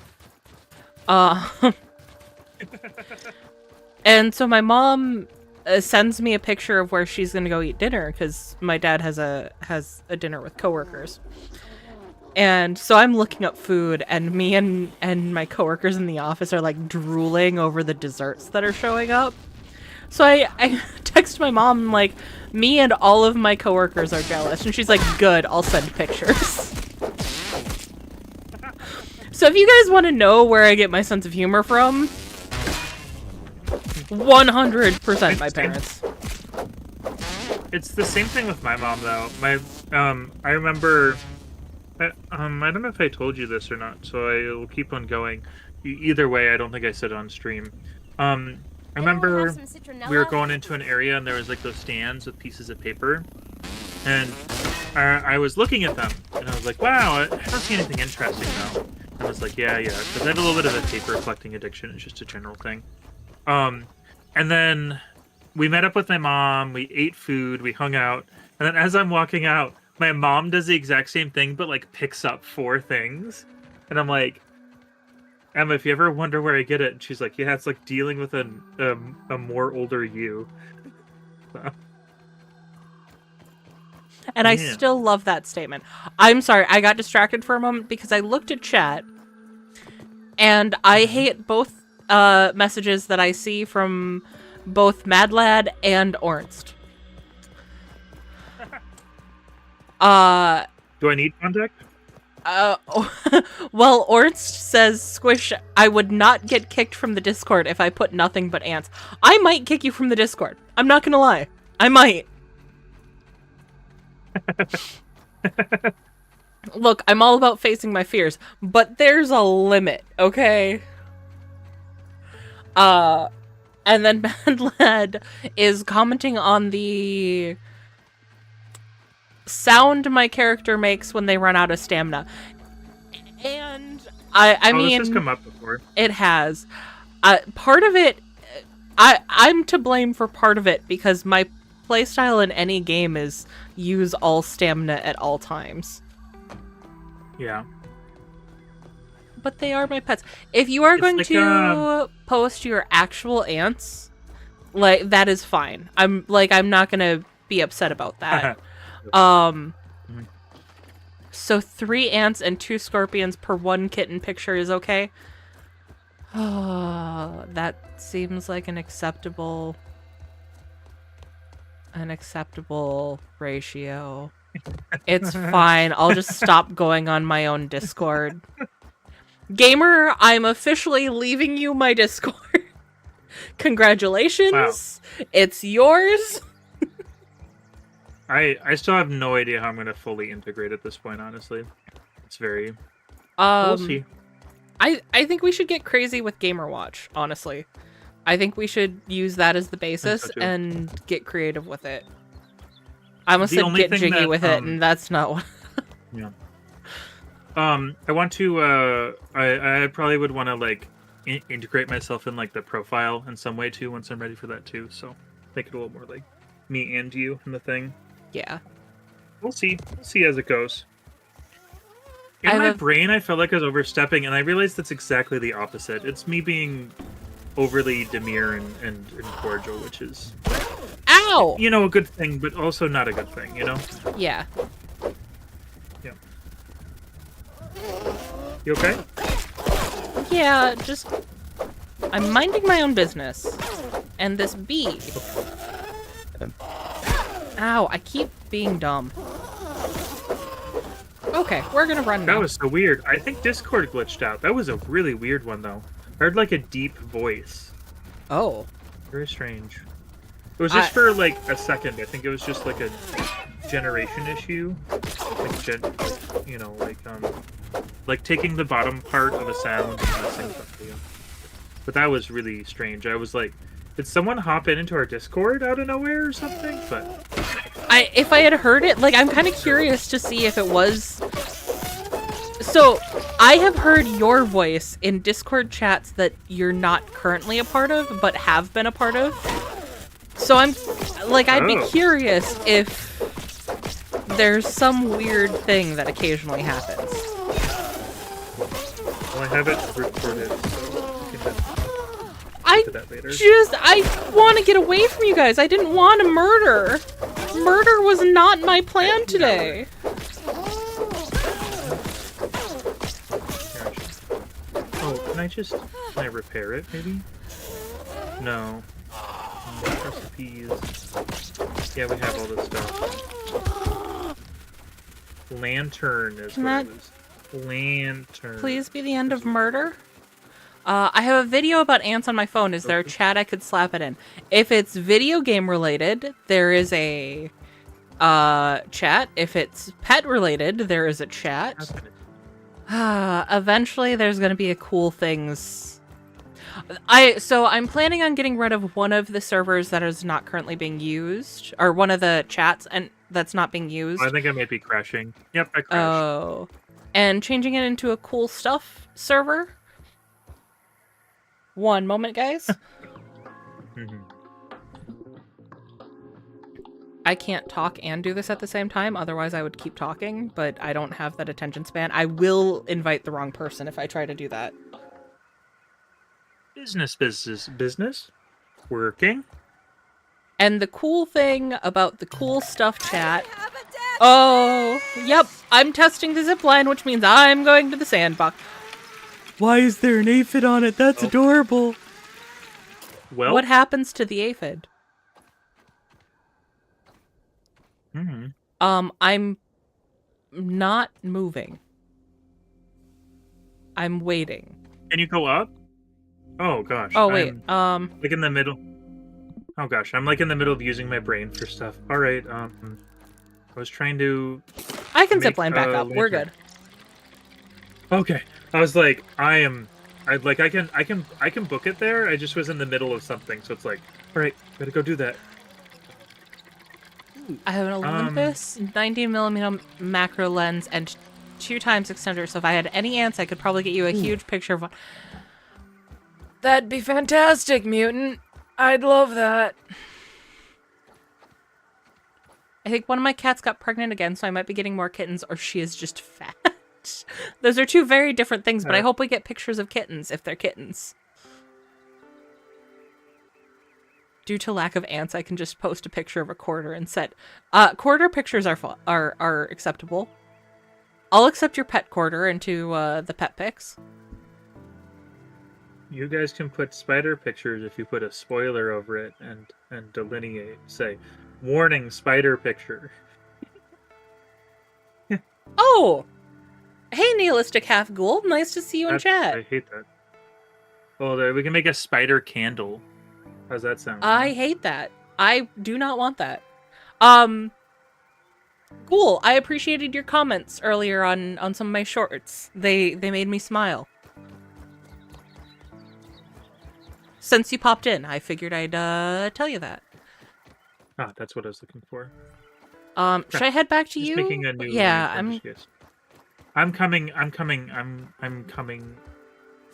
And so my mom sends me a picture of where she's gonna go eat dinner because my dad has a dinner with coworkers. And so I'm looking up food, and me and my coworkers in the office are like drooling over the desserts that are showing up. So I text my mom like, me and all of my coworkers are jealous, and she's like, good, I'll send pictures. So if you guys want to know where I get my sense of humor from, 100% my parents. It's the same thing with my mom, though. I remember. I don't know if I told you this or not, so I will keep on going. Either way, I don't think I said it on stream. I remember we were going into an area and there was like those stands with pieces of paper, and I was looking at them and I was like, "Wow, I don't see anything interesting though." And I was like, "Yeah, because I have a little bit of a paper collecting addiction. It's just a general thing." And then we met up with my mom. We ate food. We hung out, and then as I'm walking out, my mom does the exact same thing, but like picks up 4 things. And I'm like, "Emma, if you ever wonder where I get it," and she's like, "Yeah, it's like dealing with a more older you." So. And I still love that statement. I'm sorry, I got distracted for a moment because I looked at chat, and I hate both messages that I see from both Madlad and Ornst. Do I need contact? Well, Ornst says, Squish, I would not get kicked from the Discord if I put nothing but ants. I might kick you from the Discord. I'm not gonna lie. I might. Look, I'm all about facing my fears, but there's a limit, okay? And then Madlad is commenting on the sound my character makes when they run out of stamina. And I mean, this has come up before. It has. Part of it, I'm to blame for part of it because my playstyle in any game is use all stamina at all times. Yeah. But they are my pets. If you are going like, to post your actual ants, like, that is fine. I'm not gonna be upset about that. So 3 ants and 2 scorpions per 1 kitten picture is okay? Oh, that seems like an acceptable ratio. It's fine. I'll just stop going on my own Discord. Gamer, I'm officially leaving you my Discord. Congratulations. Wow. It's yours. I still have no idea how I'm going to fully integrate at this point, honestly. It's very... we'll see. I think we should get crazy with Gamerwatch, honestly. I think we should use that as the basis and get creative with it. I almost said get jiggy with it, and that's not what... Yeah. I want to, I probably would want to, like, integrate myself in, like, the profile in some way, too, once I'm ready for that, too. So, make it a little more, like, me and you in the thing. Yeah. We'll see. We'll see as it goes. In my brain, I felt like I was overstepping, and I realized that's exactly the opposite. It's me being overly demure and cordial, which is... Ow! You know, a good thing, but also not a good thing, you know? Yeah. Yeah. You okay? Yeah, just... I'm minding my own business. And this bee... Ow, I keep being dumb. Okay, we're gonna run now. That was so weird. I think Discord glitched out. That was a really weird one, though. I heard, like, a deep voice. Oh. Very strange. It was just for, like, a second. I think it was just, like, a generation issue. Like, you know, like taking the bottom part of a sound and messing with it. But that was really strange. I was like, did someone hop into our Discord out of nowhere or something? But if I had heard it, like, I'm kind of curious to see if it was... So, I have heard your voice in Discord chats that you're not currently a part of, but have been a part of. So I'm, like, I'd be curious if there's some weird thing that occasionally happens. Well, I have it recorded, so we can do that later. I want to get away from you guys. I didn't want to murder. Murder was not my plan today. Can I repair it, maybe? No. Recipes. Yeah, we have all this stuff. Lantern is what it is. Lantern. Please be the end of murder? I have a video about ants on my phone. Is there a chat I could slap it in? If it's video game related, there is a chat. If it's pet related, there is a chat. Eventually there's going to be a cool things. So I'm planning on getting rid of one of the servers that is not currently being used, or one of the chats and that's not being used. I think I might be crashing. Yep, I crashed. Oh. And changing it into a cool stuff server. One moment, guys. I can't talk and do this at the same time, otherwise I would keep talking, but I don't have that attention span. I will invite the wrong person if I try to do that. Business. Working. And the cool thing about the cool stuff chat... Oh, yep, I'm testing the zipline, which means I'm going to the sandbox. Why is there an aphid on it? That's adorable. Well, what happens to the aphid? I'm not moving. I'm waiting. Can you go up? Oh gosh. Oh wait. Like in the middle. Oh gosh, I'm like in the middle of using my brain for stuff. All right. I was trying to. I can zipline back up. We're good. Okay. I was like, I can book it there. I just was in the middle of something, so it's like, all right, gotta go do that. I have an Olympus 90mm macro lens and 2x extender, so if I had any ants, I could probably get you a huge picture of one. That'd be fantastic, mutant. I'd love that. I think one of my cats got pregnant again, so I might be getting more kittens, or she is just fat. Those are two very different things, but I hope we get pictures of kittens if they're kittens. Due to lack of ants, I can just post a picture of a quarter and set. Quarter pictures are acceptable. I'll accept your pet quarter into the pet pics. You guys can put spider pictures if you put a spoiler over it and delineate. Say, warning, spider picture. Oh! Hey, Nihilistic Half Ghoul. Nice to see you in I chat. hate that. Oh, there, we can make a spider candle. How's that sound? I hate that. I do not want that. Cool. I appreciated your comments earlier on some of my shorts. They made me smile. Since you popped in, I figured I'd tell you that. Ah, that's what I was looking for. Should I head back to Just you? making a new Yeah, link, I'm coming. I'm coming. I'm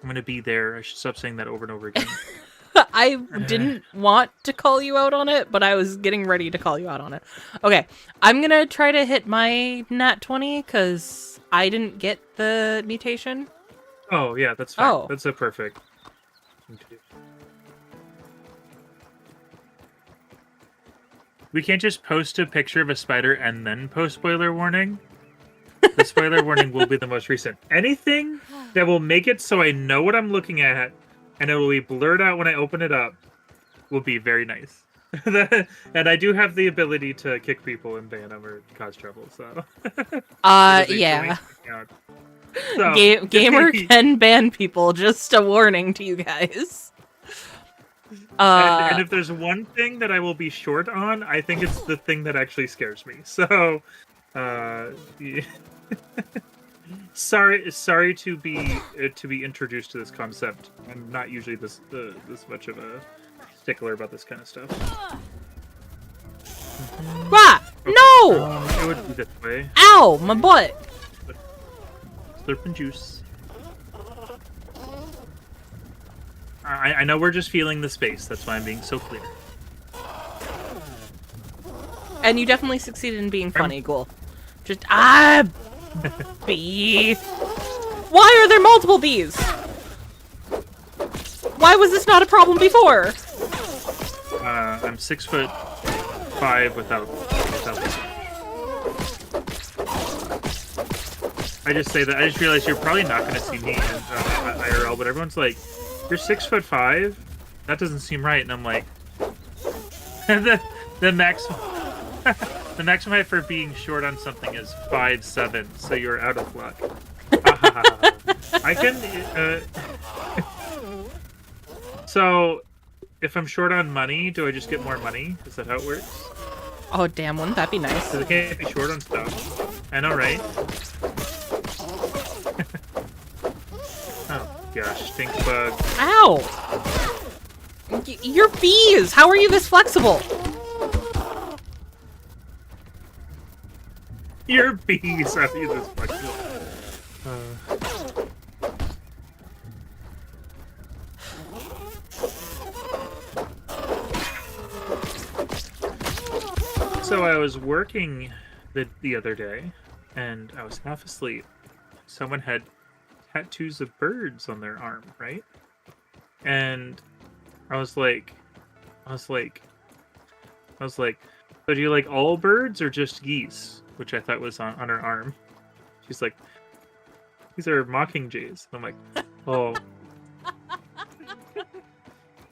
gonna be there. I should stop saying that over and over again. I didn't want to call you out on it, but I was getting ready to call you out on it. Okay, I'm gonna try to hit my nat 20 because I didn't get the mutation. Oh yeah, that's fine. Oh. That's a perfect. We can't just post a picture of a spider and then post spoiler warning. The spoiler warning will be the most recent. Anything that will make it so I know what I'm looking at and it will be blurred out when I open it up will be very nice. And I do have the ability to kick people and ban them or cause trouble, so. Yeah. So, Gamer can ban people, just a warning to you guys. and if there's one thing that I will be short on, I think it's the thing that actually scares me. So, yeah. sorry to be introduced to this concept. I'm not usually this much of a stickler about this kind of stuff. Ah! No! It would be this way. Ow! My butt! Slurping juice. I know we're just feeling the space. That's why I'm being so clear. And you definitely succeeded in being funny, Ghoul. Just bee. Why are there multiple bees? Why was this not a problem before? I'm 6'5" without this. I just say that. I just realized you're probably not going to see me in IRL, but everyone's like, "You're 6'5"? That doesn't seem right." And I'm like, the maximum the maximum height for being short on something is 5'7", so you're out of luck. I can. So, if I'm short on money, do I just get more money? Is that how it works? Oh damn! Wouldn't that be nice? Because I can't be short on stuff. I know, right? Oh gosh, stink bug. Ow! You're bees! How are you this flexible? Your bees are you this flexible. So I was working the other day, and I was half asleep. Someone had tattoos of birds on their arm, right? And I was like, so do you like all birds or just geese? Which I thought was on her arm. She's like, these are mockingjays. I'm like, oh.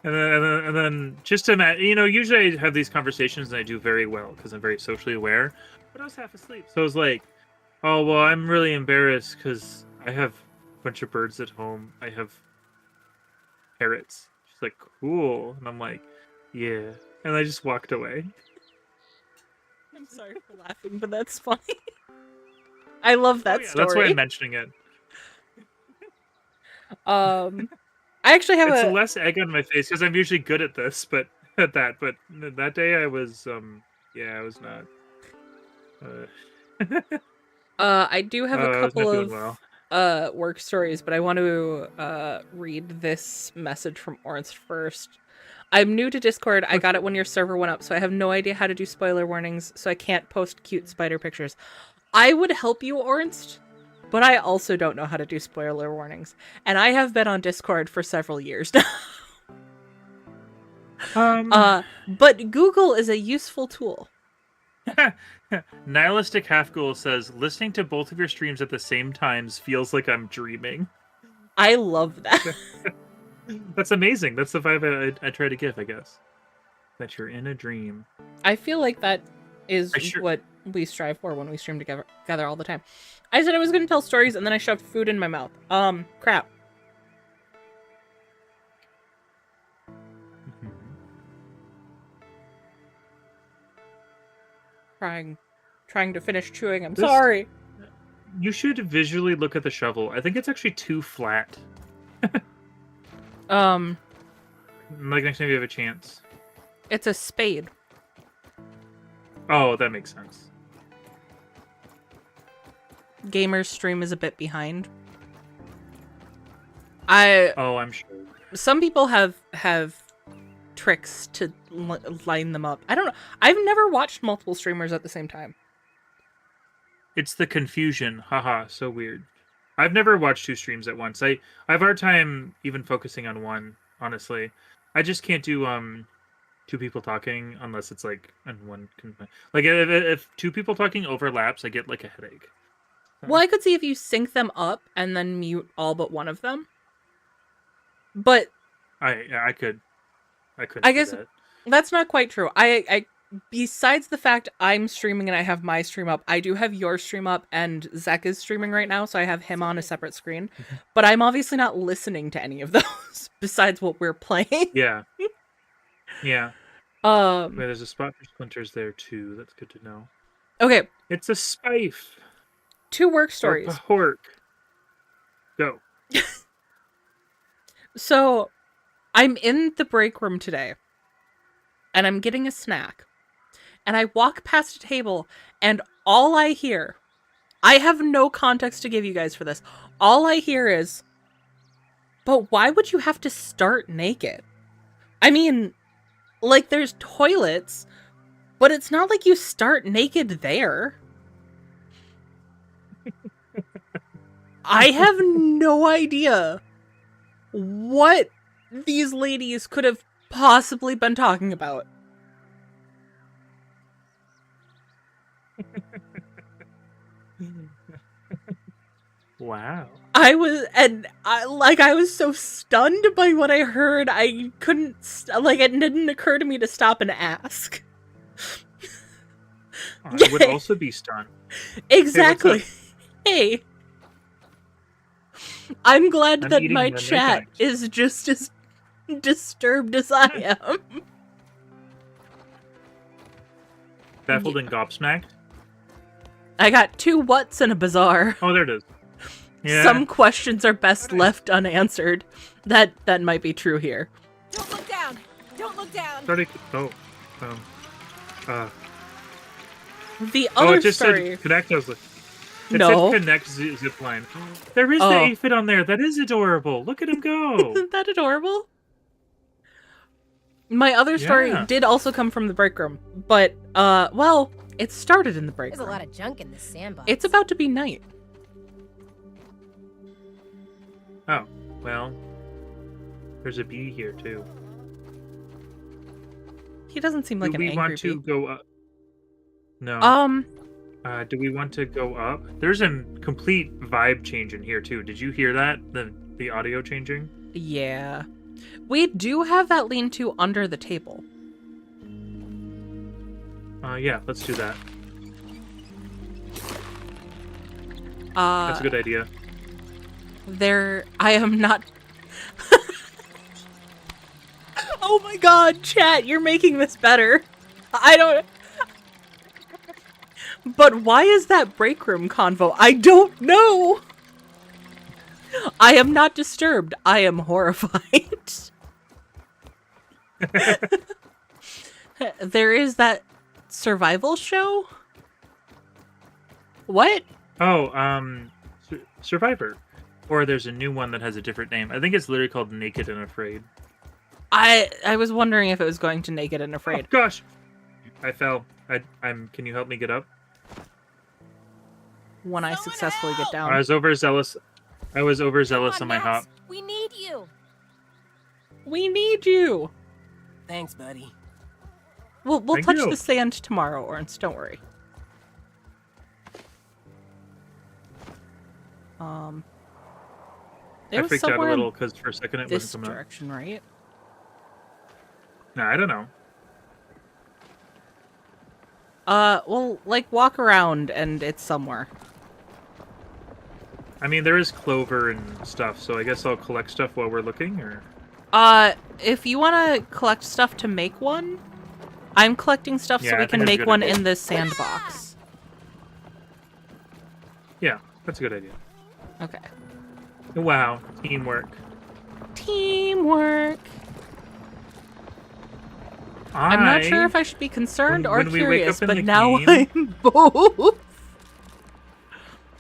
And then just to imagine, usually I have these conversations and I do very well because I'm very socially aware. But I was half asleep, so I was like, oh well, I'm really embarrassed because I have a bunch of birds at home. I have parrots. She's like, cool, and I'm like, yeah, and I just walked away. I'm sorry for laughing, but that's funny. I love that story. That's why I'm mentioning it. I actually have it's less egg on my face because I'm usually good at this, but at that. But that day I was, I was not. I do have a couple of work stories, but I want to read this message from Orange first. I'm new to Discord. I got it when your server went up, so I have no idea how to do spoiler warnings, so I can't post cute spider pictures. I would help you, Ornst, but I also don't know how to do spoiler warnings. And I have been on Discord for several years now. But Google is a useful tool. Nihilistic Half Ghoul says, listening to both of your streams at the same times feels like I'm dreaming. I love that. That's amazing. That's the vibe I try to give, I guess. That you're in a dream. I feel like that is sure- what we strive for when we stream together all the time. I said I was going to tell stories, and then I shoved food in my mouth. Crap. Trying to finish chewing. I'm sorry. You should visually look at the shovel. I think it's actually too flat. Like next time you have a chance. It's a spade. Oh, that makes sense. Gamer's stream is a bit behind. Oh, I'm sure. Some people have tricks to line them up. I don't know. I've never watched multiple streamers at the same time. It's the confusion. Haha, so weird. I've never watched 2 streams at once. I have a hard time even focusing on one, honestly. I just can't do 2 people talking unless it's like on one. Like if 2 people talking overlaps, I get like a headache. Well, I could see if you sync them up and then mute all but one of them. But I could. I guess that's not quite true. I besides the fact I'm streaming and I have my stream up, I do have your stream up and Zek is streaming right now, so I have him on a separate screen. But I'm obviously not listening to any of those besides what we're playing. Yeah. Yeah. Wait, there's a spot for splinters there too. That's good to know. Okay. It's a spife. 2 work stories. A hork. Go. So, I'm in the break room today, and I'm getting a snack, and I walk past a table, and all I hear, I have no context to give you guys for this, all I hear is, but why would you have to start naked? I mean, like, there's toilets, but it's not like you start naked there. I have no idea what these ladies could have possibly been talking about. Wow. I was so stunned by what I heard, I couldn't, it didn't occur to me to stop and ask. I would also be stunned. Exactly. Hey. I'm glad I'm that eating my Myrmecophobia. chat is just as disturbed as I am. Baffled and gobsmacked? I got 2 whats and a bizarre. Oh, there it is. Yeah. Some questions are best left unanswered. That might be true here. Don't look down. Don't look down. Started. The other it just story. said connect. I was like, it No. said connect zipline. There is Oh. the aphid on there. That is adorable. Look at him go. Isn't that adorable? My other story Yeah. did also come from the break room, but well, it started in the break There's a room. lot of junk in this sandbox. It's about to be night. Oh, well. There's a bee here too. He doesn't seem like Do an we angry want to bee. go up? No. Do we want to go up? There's a complete vibe change in here too. Did you hear that? The audio changing? Yeah. We do have that lean-to under the table. Yeah, let's do that. Uh, That's a good idea. I am not... Oh my god, chat, you're making this better. I don't... But why is that break room convo? I don't know! I am not disturbed. I am horrified. There is that survival show? What? Oh, Survivor. Or there's a new one that has a different name. I think it's literally called Naked and Afraid. I was wondering if it was going to Naked and Oh, Afraid. gosh! I fell. Can you help me get up? When I successfully get down. I was overzealous. on my hop. We need you. We need you! Thanks, buddy. We'll Thank touch you. the sand tomorrow, Orns. Don't worry. It I was freaked out a somewhere little in because for a second it this wasn't coming up. direction, right? No, I don't know. Well, like, walk around and it's somewhere. I mean, there is clover and stuff, so I guess I'll collect stuff while we're looking, or... If you want to collect stuff to make one, I'm collecting stuff so Yeah, we I can think that's a make good one idea. in this sandbox. Yeah, that's a good idea. Okay. Wow, teamwork. Teamwork. I'm not sure if I should be concerned or when we wake curious, up in but the now game- I'm both.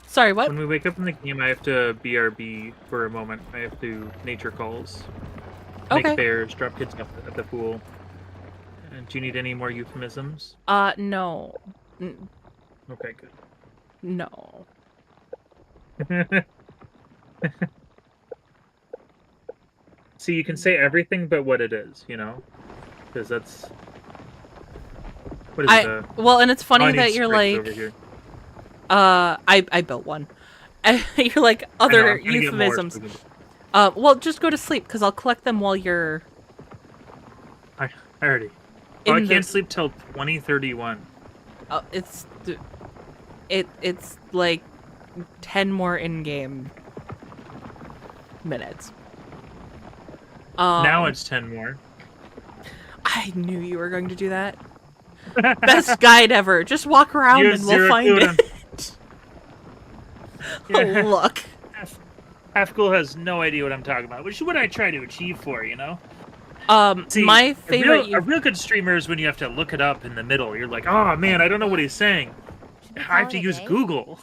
Sorry, what? When we wake up in the game, I have to BRB for a moment. I have to nature calls. Okay. Make bears, drop kids off at the pool. Do you need any more euphemisms? No. Okay, good. No. See, you can say everything but what it is, you know? Because that's... What is it? Well, and it's funny I need that you're script like, over here. I built one. You're like I know, other I'm gonna get more, euphemisms. so we can- Well, just go to sleep because I'll collect them while you're. I already... Oh, I in can't the- sleep till 2031. It's like 10 more in-game minutes. Now it's 10 more. I knew you were going to do that. Best guide ever. Just walk around You're and we'll zero find Kuda. it. Oh, look. Half Cool has no idea what I'm talking about, which is what I try to achieve for, you know? See, My favorite. A real good streamer is when you have to look it up in the middle. You're like, oh man, I don't know what he's saying. Should we I have call to it a use day? Google.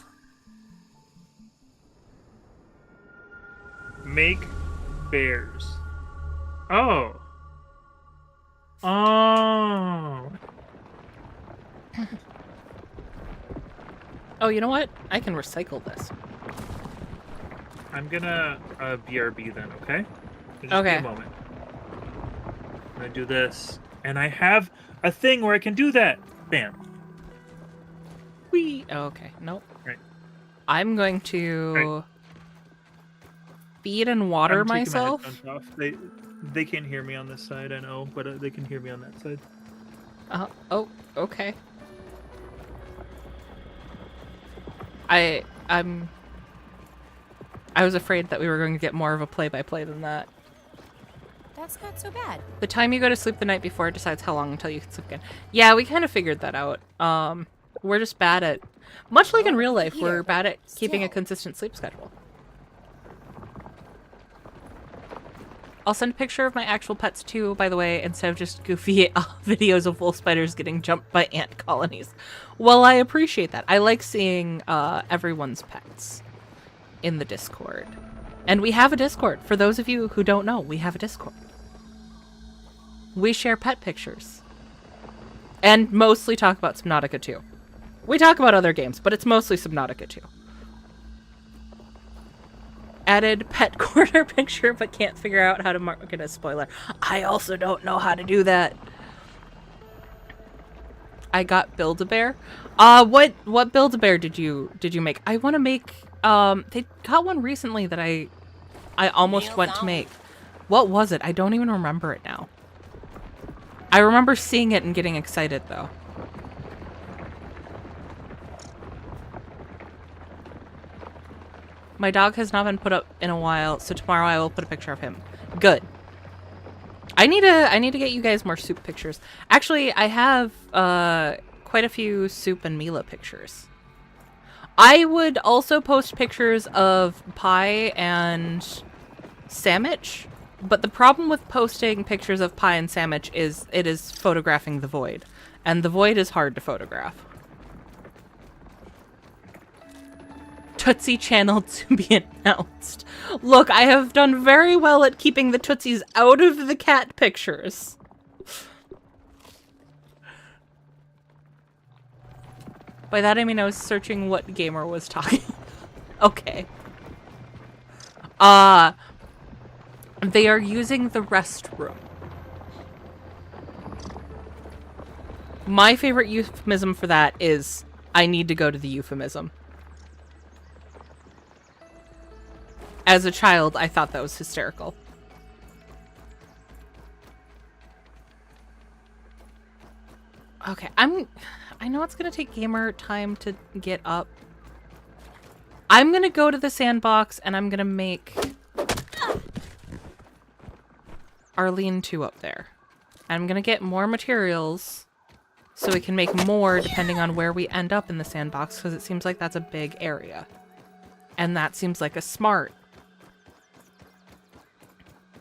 Make bears. Oh. Oh. Oh, you know what? I can recycle this. I'm gonna BRB then, okay? Just Okay. Give me a moment. I'm gonna do this, and I have a thing where I can do that. Bam. Whee! Oh, okay. Nope. Right. I'm going to feed and water I'm taking my myself. headphones off. They can't hear me on this side, I know, but they can hear me on that side. Oh, okay. I was afraid that we were going to get more of a play-by-play than that. That's not so bad. The time you go to sleep the night before decides how long until you can sleep again. Yeah, we kind of figured that out. We're just bad at, much like in real life, we're Here, bad at keeping a still. consistent sleep schedule. I'll send a picture of my actual pets too, by the way, instead of just goofy videos of wolf spiders getting jumped by ant colonies. Well, I appreciate that. I like seeing everyone's pets in the Discord. And we have a Discord. For those of you who don't know, we have a Discord. We share pet pictures. And mostly talk about Subnautica 2. We talk about other games, but it's mostly Subnautica 2. Added pet corner picture, but can't figure out how to mark it as spoiler. I also don't know how to do that. I got Build-A-Bear. What Build-A-Bear did you make? I want to make. They got one recently that I almost Meals went to on. make. What was it? I don't even remember it now. I remember seeing it and getting excited though. My dog has not been put up in a while, so tomorrow I will put a picture of him. Good. I need to get you guys more soup pictures. Actually, I have quite a few soup and Mila pictures. I would also post pictures of Pie and Sandwich, but the problem with posting pictures of Pie and Sandwich is it is photographing the void, and the void is hard to photograph. Tootsie channel to be announced. Look, I have done very well at keeping the Tootsies out of the cat pictures. By that I mean I was searching what gamer was talking. Okay. They are using the restroom. My favorite euphemism for that is, I need to go to the euphemism. As a child, I thought that was hysterical. Okay, I know it's gonna take Gamer time to get up. I'm gonna go to the sandbox and I'm gonna make our lean-to up there. I'm gonna get more materials so we can make more depending on where we end up in the sandbox, because it seems like that's a big area. And that seems like a smart.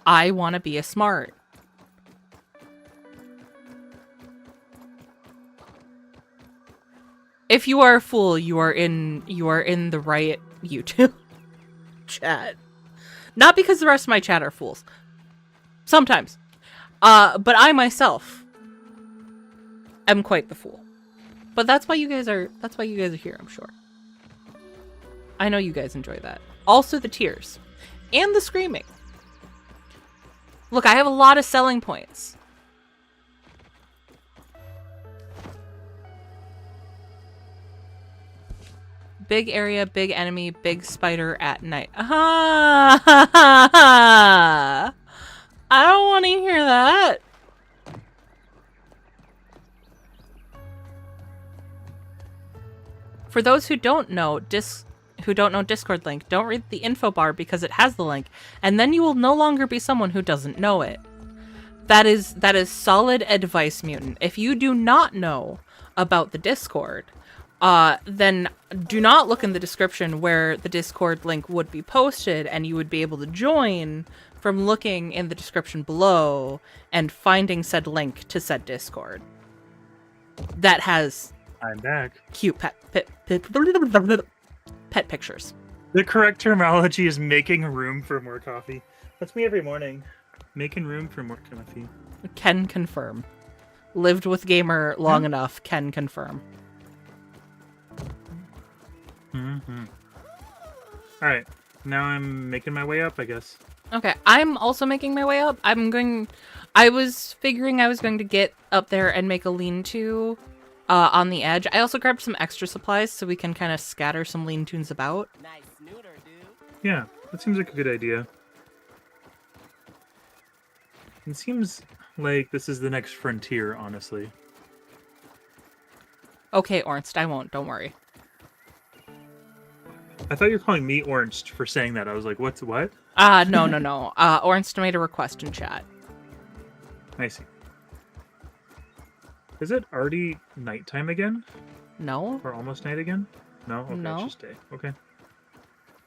I want to be a smart. If you are a fool, you are in the right YouTube chat. Not because the rest of my chat are fools. Sometimes. But I myself am quite the fool. But that's why you guys are here, I'm sure. I know you guys enjoy that. Also the tears. And the screaming. Look, I have a lot of selling points. Big area, big enemy, big spider at night. I don't want to hear that. For those who don't know, Discord link, don't read the info bar because it has the link, and then you will no longer be someone who doesn't know it. That is solid advice, Mutant. If you do not know about the Discord, then do not look in the description where the Discord link would be posted, and you would be able to join from looking in the description below and finding said link to said Discord. That has I'm back. cute pet pictures. The correct terminology is making room for more coffee. That's me every morning. Making room for more coffee. Can confirm. Lived with Gamer long enough, can confirm. Mm-hmm. Alright, now I'm making my way up, I guess. Okay, I'm also making my way up. I was figuring I was going to get up there and make a lean-to on the edge. I also grabbed some extra supplies so we can kind of scatter some lean-toons about. Nice snooter, dude. Yeah, that seems like a good idea. It seems like this is the next frontier, honestly. Okay, Ornst, I won't. Don't worry. I thought you were calling me Orange for saying that. I was like, what? No. Ornst made a request in chat. I see. Is it already nighttime again? No? Or almost night again? No? Okay, No. it's just day. Okay.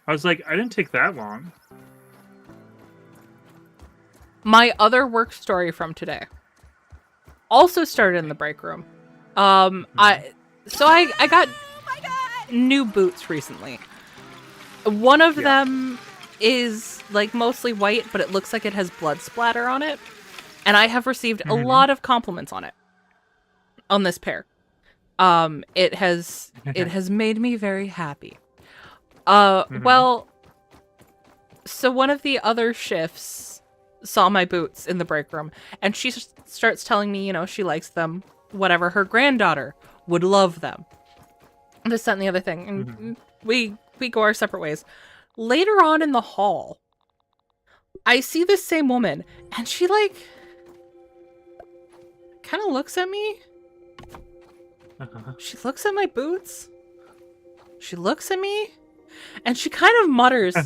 I was like, I didn't take that long. My other work story from today also started in the break room. I got new boots recently. One of them is like mostly white, but it looks like it has blood splatter on it. And I have received a lot of compliments on it. On this pair. It has made me very happy. Well, so one of the other shifts saw my boots in the break room, and she starts telling me, she likes them, whatever. Her granddaughter would love them. This, that, and the other thing. And we go our separate ways. Later on in the hall, I see this same woman, and she, kind of looks at me. She looks at my boots. She looks at me, and she kind of mutters, I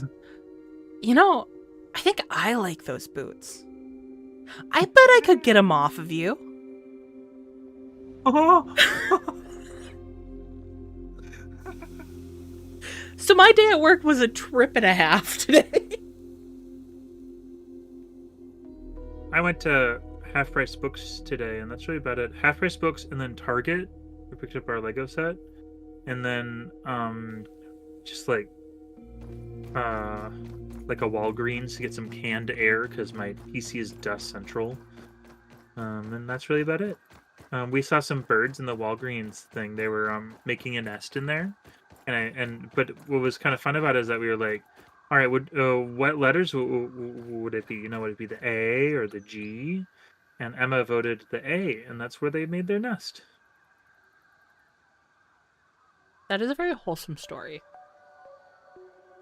think I like those boots. I bet I could get them off of you. So my day at work was a trip and a half today. I went to Half Price Books today, and that's really about it. Half Price Books, and then Target. We picked up our Lego set, and then just like a Walgreens to get some canned air because my PC is dust central. And that's really about it. We saw some birds in the Walgreens thing. They were making a nest in there, but what was kind of fun about it is that we were like, all right, what letters would it be? Would it be the A or the G? And Emma voted the A, and that's where they made their nest. That is a very wholesome story.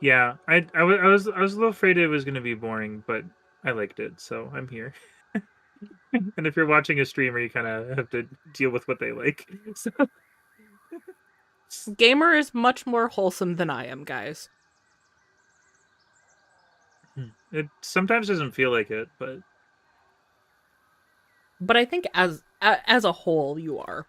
Yeah, I was a little afraid it was going to be boring, but I liked it, so I'm here. And if you're watching a streamer, you kind of have to deal with what they like. So, Gamer is much more wholesome than I am, guys. it sometimes doesn't feel like it, but But I think as a whole, you are.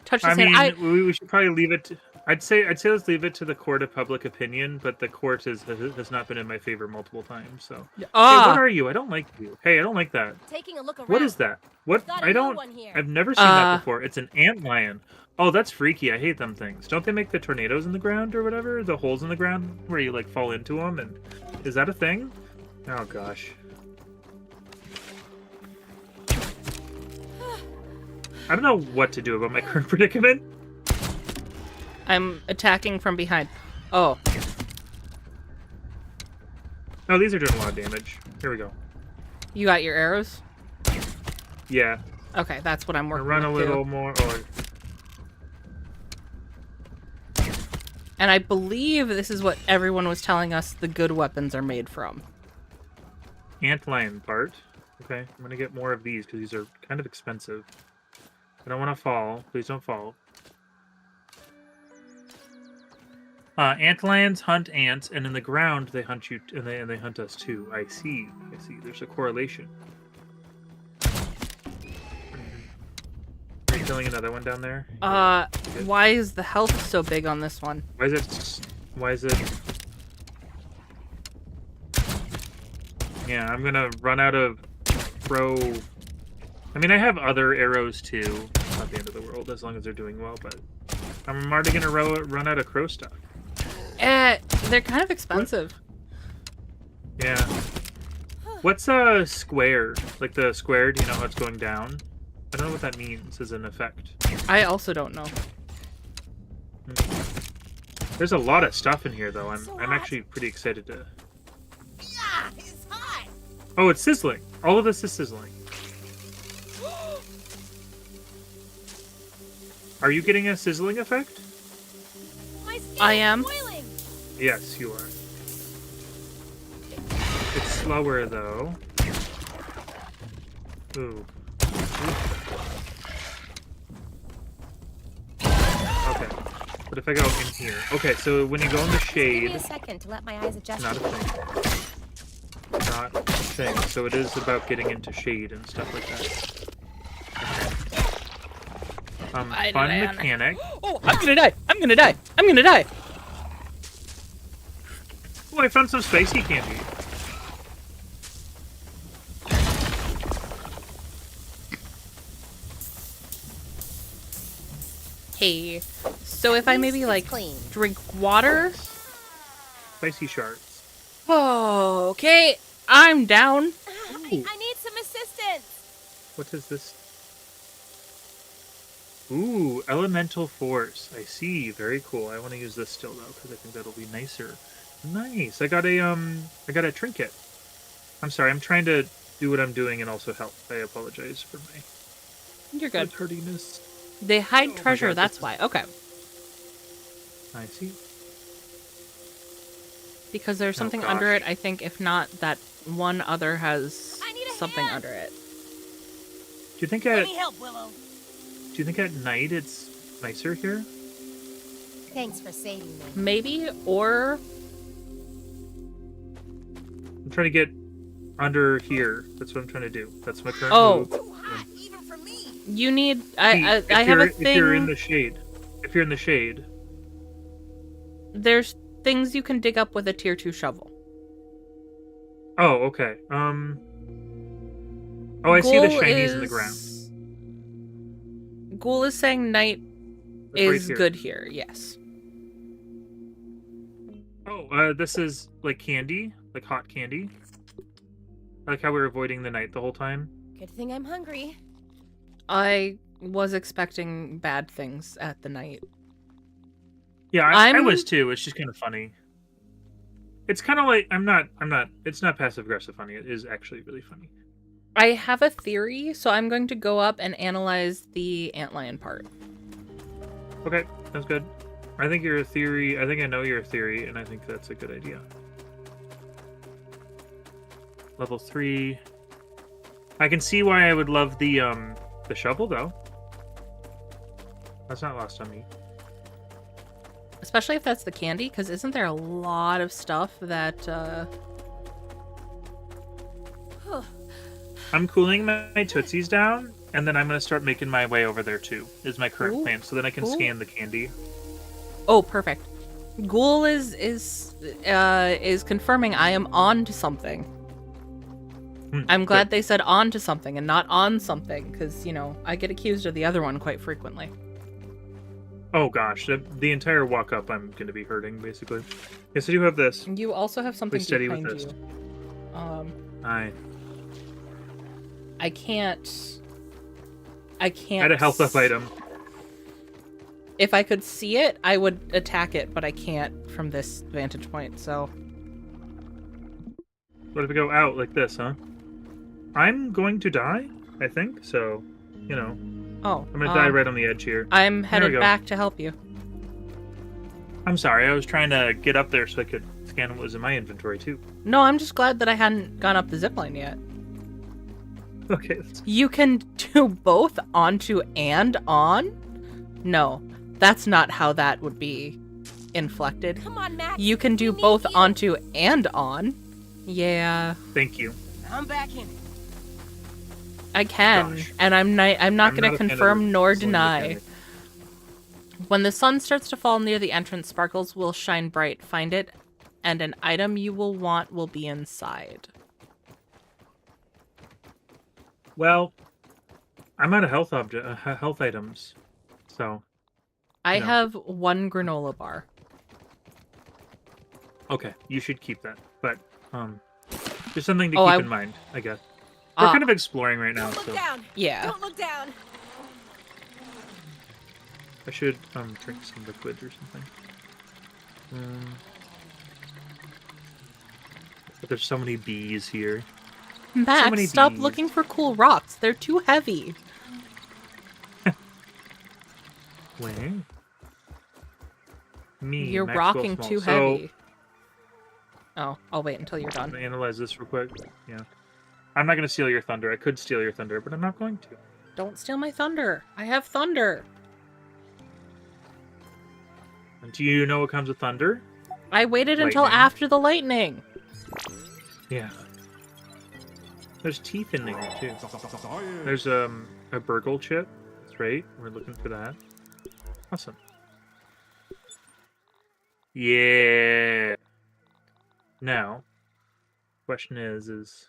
Touch the I sand. mean, we should probably leave it. I'd say let's leave it to the court of public opinion, but the court has not been in my favor multiple times. So, hey, what are you? I don't like you. Hey, I don't like that. Taking a look around. What is that? What? Got a I new don't. one here. I've never seen that before. It's an antlion. Oh, that's freaky. I hate them things. Don't they make the tornadoes in the ground or whatever? The holes in the ground where you like fall into them, and is that a thing? Oh gosh. I don't know what to do about my current predicament. I'm attacking from behind. Oh. Oh, these are doing a lot of damage. Here we go. You got your arrows? Yeah. Okay, that's what I'm working Run a with, little too. more. And I believe this is what everyone was telling us the good weapons are made from. Antlion part. Okay, I'm gonna get more of these because these are kind of expensive. I don't want to fall. Please don't fall. Antlions hunt ants, and in the ground they hunt you, and they hunt us too. I see. I see. There's a correlation. Are you killing another one down there? Why is the health so big on this one? Why is it? Why is it? Yeah, I'm gonna run out of throw. I mean, I have other arrows too. Not the end of the world as long as they're doing well, but I'm already gonna run out of crow stuff. They're kind of expensive. Yeah. What's a square? Like the square, do you know how it's going down? I don't know what that means as an effect. I also don't know. There's a lot of stuff in here though. I'm actually pretty excited to. Yeah, it's hot. Oh, it's sizzling. All of this is sizzling. Are you getting a sizzling effect? My skin I is am. boiling. Yes, you are. It's slower though. Ooh. Okay. But if I go in here. Okay, so when you go in the Give me shade, a second to let my eyes adjust. not a thing. Not a thing. So it is about getting into shade and stuff like that. Fun mechanic. Oh, I'm gonna die! I'm gonna die! I'm gonna die! Oh, I found some spicy candy. Hey, so if I maybe It's like clean. drink water? Spicy shards. Oh, okay, I'm down. I need some assistance. What is this? Ooh, elemental force. I see. Very cool. I want to use this still though because I think that'll be nicer. Nice. I got a trinket. I'm sorry. I'm trying to do what I'm doing and also help. I apologize for my You're good. tardiness. They hide Oh my treasure, God, that's this why. Okay. I see. Because there's something gosh. under it, I think. If not, that one other has I need a something hand. under it. Do you think Let at me help, Willow. night it's nicer here? Thanks for saving me. Maybe, or I'm trying to get under here. That's what I'm trying to do. That's my current Oh. move. Too hot, even for me. you need. See, I if have a you're- If you're in thing. the shade. If you're in the shade. There's things you can dig up with a tier 2 shovel. Oh, okay. Oh, I see the Ghoul shinies in the ground. is- Ghoul is saying night It's right is here. good here, yes. Oh, this is like candy, like hot candy. I like how we're avoiding the night the whole time. Good thing I'm hungry. I was expecting bad things at the night. Yeah, I I'm- was too. It's just kind of funny. It's kind of like I'm not. It's not passive aggressive funny. It is actually really funny. I have a theory, so I'm going to go up and analyze the antlion part. Okay, that's good. I think your theory. I think I know your theory, and I think that's a good idea. Level 3. I can see why I would love the shovel though. That's not lost on me. Especially if that's the candy, because isn't there a lot of stuff that, I'm cooling my Tootsies down, and then I'm going to start making my way over there too, is my current plan, so then I can scan the candy. Oh, perfect. Ghoul is confirming I am on to something. I'm glad they said on to something and not on something, because, you know, I get accused of the other one quite frequently. Oh gosh, the entire walk up I'm going to be hurting, basically. Yes, I do have this. You also have something Please steady behind with this. you. I can't... I had a health up item. If I could see it, I would attack it, but I can't from this vantage point, so... What if we go out like this, huh? I'm going to die, I think, so, you know. Oh. I'm going to die right on the edge here. I'm There we headed go. back to help you. I'm sorry, I was trying to get up there so I could scan what was in my inventory, too. No, I'm just glad that I hadn't gone up the zipline yet. Okay. You can do both onto and on? No, that's not how that would be inflected. Come on, Max. You can do We need both you. onto and on. Yeah, Thank you. I'm back in it. I can, Gosh. and I'm not I'm going to not a fan of confirm the nor sling deny. mechanic. When the sun starts to fall near the entrance, sparkles will shine bright. Find it, and an item you will want will be inside. Well, I'm out of health items, so I No. have one granola bar. okay, you should keep that. But just something to Oh, keep I- in mind, I guess. We're kind of exploring right now, Don't look so down. Yeah. Don't look down. I should drink some liquid or something. But there's so many bees here. Max, many stop bees. looking for cool rocks. They're too heavy. Where? Me. You're Maxwell rocking Small. too So, heavy. Oh, I'll wait until you're I'm done. gonna analyze this real quick. Yeah. I'm not gonna steal your thunder. I could steal your thunder, but I'm not going to. Don't steal my thunder. I have thunder. And do you know what comes with thunder? I waited until Lightning. after the lightning. Yeah. There's teeth in there too. There's a burgle chip. That's right. We're looking for that. Awesome. Yeah. Now, question is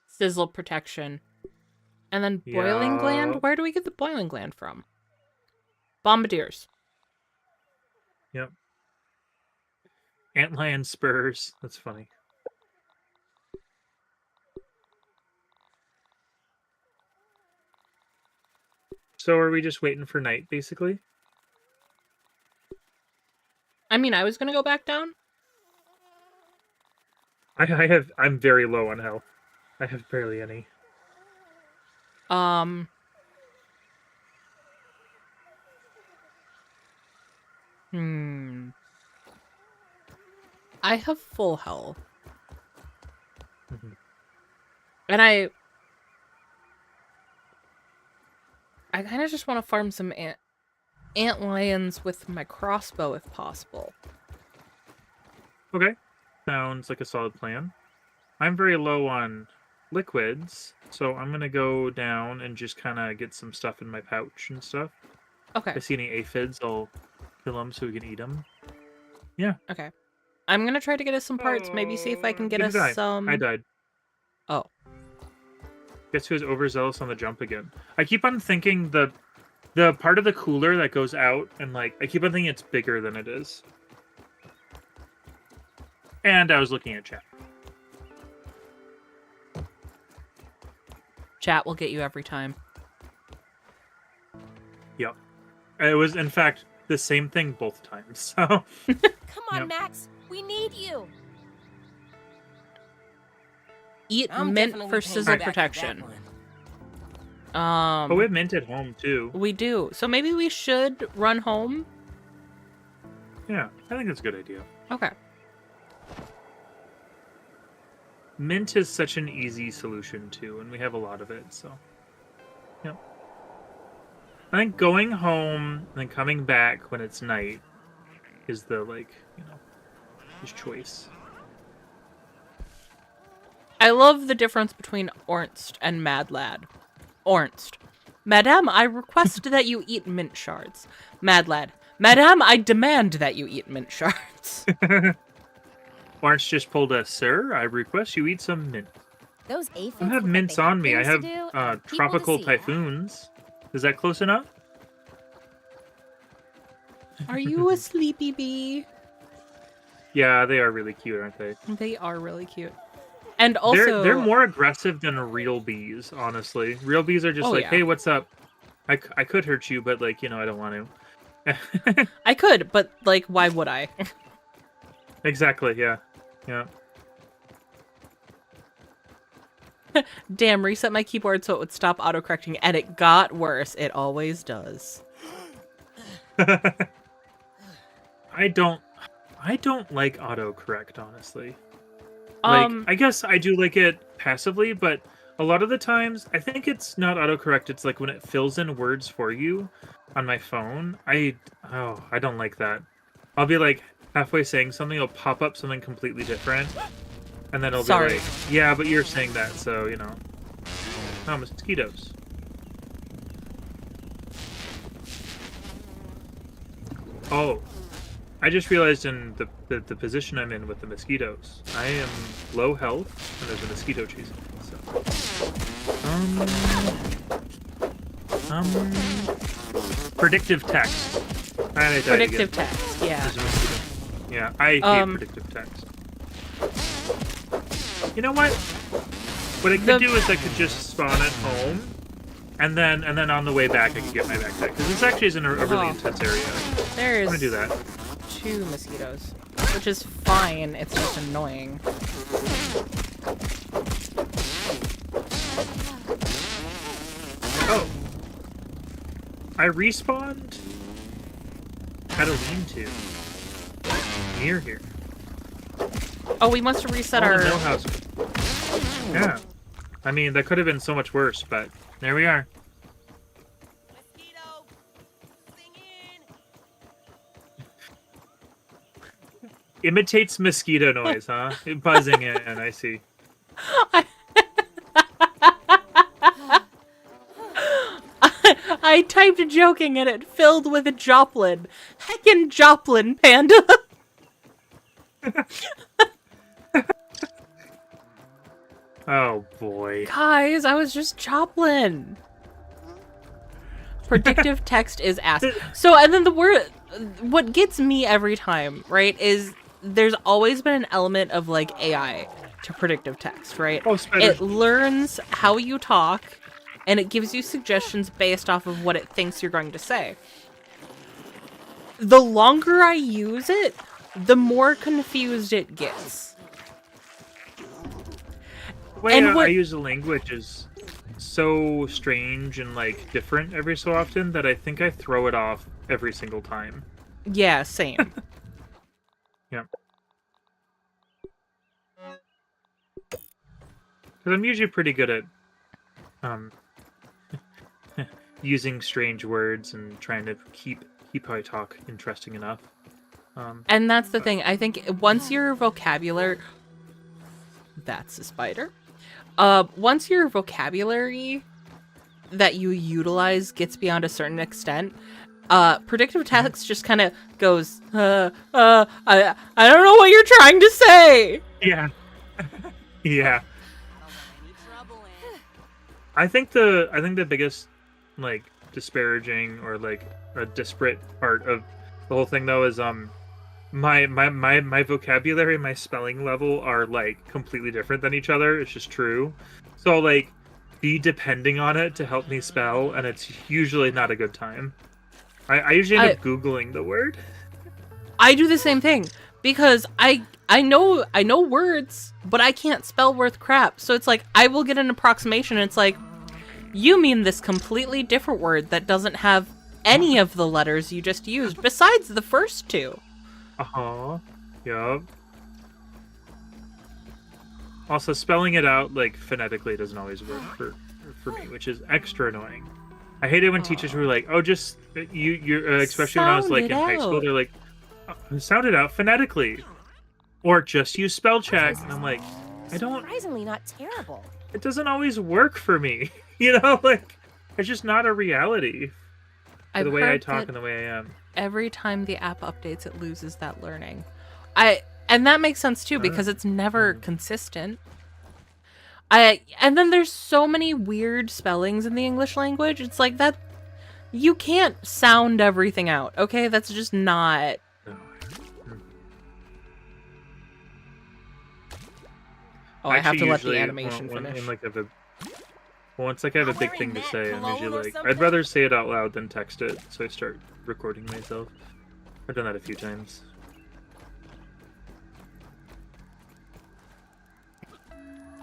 Sizzle protection. And then boiling Yeah. gland? Where do we get the boiling gland from? Bombardiers. yep. Antlion spurs. That's funny. So are we just waiting for night, basically? I mean, I was gonna go back down. I'm very low on health. I have barely any. I have full health. Mhm. And I kind of just want to farm some ant lions with my crossbow if possible. Okay. Sounds like a solid plan. I'm very low on liquids, so I'm gonna go down and just kind of get some stuff in my pouch and stuff. Okay. If I see any aphids, I'll kill them so we can eat them. Okay. I'm gonna try to get us some parts. Maybe see if I can get us some. I died. Oh. Guess who's overzealous on the jump again? I keep on thinking the part of the cooler that goes out, and like I keep on thinking it's bigger than it is. And I was looking at chat. Chat will get you every time. Yep. It was, in fact, the same thing both times. So, Come on, Yep. Max. We need you. Eat I'm mint definitely for paying sizzle back for that protection. one. Oh, we have mint at home too. We do. So maybe we should run home. Yeah, I think that's a good idea. Okay. Mint is such an easy solution too, and we have a lot of it, so. Yep. I think going home and then coming back when it's night is the, like, his choice. I love the difference between Ornst and Mad Lad. Ornst. Madame, I request that you eat mint shards. Mad Lad. Madame, I demand that you eat mint shards. Orange just pulled a, sir, I request you eat some mint. Those aphids I don't have look like mints they have on me. I things to have do and people to tropical see. typhoons. Is that close enough? Are you a sleepy bee? Yeah, they are really cute, aren't they? They are really cute. And also... They're more aggressive than real bees, honestly. Real bees are just Oh, like, yeah. hey, what's up? I could hurt you, but, like, I don't want to. I could, but, like, why would I? Exactly, yeah. Yeah. Damn, reset my keyboard so it would stop autocorrecting, and it got worse. It always does. I don't like autocorrect, honestly. Like, I guess I do like it passively, but a lot of the times, I think it's not autocorrect. It's like when it fills in words for you on my phone. I don't like that. I'll be like halfway saying something, it'll pop up something completely different, and then it'll be like, yeah, but you're saying that, so oh, mosquitoes. Oh, I just realized in the position I'm in with the mosquitoes, I am low health, and there's a mosquito chasing me. So, predictive text. I died Predictive again. text, yeah. There's a mosquito. Yeah, I hate predictive text. You know what? What I could do is I could just spawn at home, and then on the way back I could get my backpack, because this actually isn't a really intense area. There's I'm gonna do that. 2 mosquitoes, which is fine. It's just annoying. Oh, I respawned at a lean-to near here. Oh, we must reset Oh, our... the mill house. Yeah, I mean that could have been so much worse, but there we are. Mosquito, sing in. Imitates mosquito noise, huh? Buzzing in, I see. I typed joking and it filled with a Joplin. Heckin' Joplin, Panda! Oh boy. Guys, I was just Joplin. Predictive text is ass. So, and then the word... What gets me every time, right, is there's always been an element of, like, AI to predictive text, right? Oh, spider. It learns how you talk, and it gives you suggestions based off of what it thinks you're going to say. The longer I use it, the more confused it gets. The way And I what- use the language is so strange and, like, different every so often that I think I throw it off every single time. Yeah, same. Yeah. Because I'm usually pretty good at using strange words and trying to keep how I talk interesting enough. And that's the thing. I think once your vocabulary... That's a spider. Once your vocabulary that you utilize gets beyond a certain extent, predictive text just kind of goes, I don't know what you're trying to say! Yeah. Yeah. Any trouble in? I think the biggest, like, disparaging or, like, a disparate part of the whole thing, though, is my vocabulary and my spelling level are, like, completely different than each other. It's just true. So, like, be depending on it to help me spell, and it's usually not a good time. I usually end up Googling the word. I do the same thing, because I know words, but I can't spell worth crap. So it's like, I will get an approximation, and it's like, you mean this completely different word that doesn't have any of the letters you just used, besides the first two. Uh-huh. Yup. Also, spelling it out, like, phonetically doesn't always work for me, which is extra annoying. I hate it when teachers were like, oh, just, especially when I was, like, in high school, they're like, sound it out phonetically. Or just use spell check. And I'm like, I don't... Surprisingly not terrible. It doesn't always work for me. You know, like, it's just not a reality. For the way I talk and the way I am. Every time the app updates, it loses that learning. And that makes sense too, because it's never consistent. And then there's so many weird spellings in the English language. It's like that, you can't sound everything out, okay? That's just not... Oh, I have to let the animation finish. Once like I have a big thing to say, I'm usually like, I'd rather say it out loud than text it, so I start recording myself. I've done that a few times.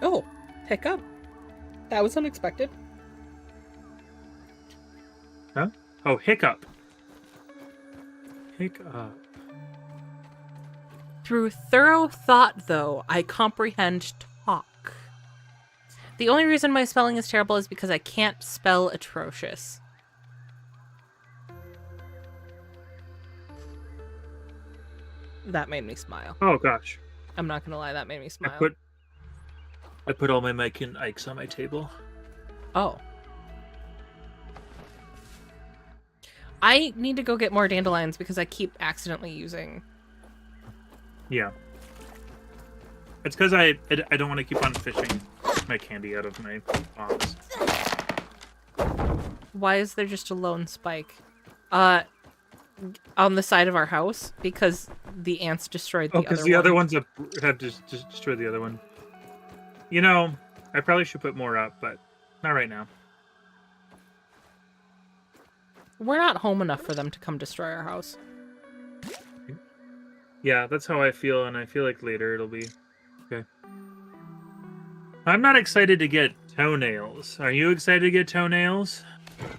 Oh, hiccup. That was unexpected. Huh? Oh, hiccup. Hiccup. Through thorough thought, though, I comprehend talk. The only reason my spelling is terrible is because I can't spell atrocious. That made me smile. Oh gosh. I'm not gonna lie, that made me smile. I put all my Mike and Ikes on my table. Oh. I need to go get more dandelions because I keep accidentally using... Yeah. It's because I don't want to keep on fishing my candy out of my box. Why is there just a lone spike? On the side of our house? Because the ants destroyed the other one. Oh, because the other ones have just destroyed the other one. You know, I probably should put more up, but not right now. We're not home enough for them to come destroy our house. Yeah, that's how I feel, and I feel like later it'll be okay. I'm not excited to get toenails. Are you excited to get toenails?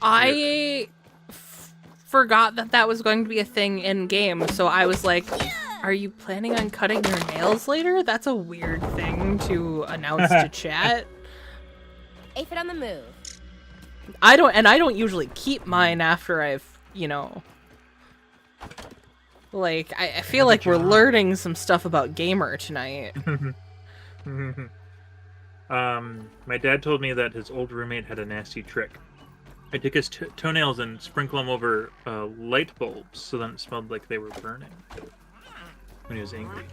I forgot that was going to be a thing in game, so I was like, are you planning on cutting your nails later? That's a weird thing to announce to chat. Aphid on the move. I don't usually keep mine after I've, you know... Like, I feel like we're learning some stuff about Gamer tonight. My dad told me that his old roommate had a nasty trick. I took his toenails and sprinkle them over light bulbs, so then it smelled like they were burning when he was angry.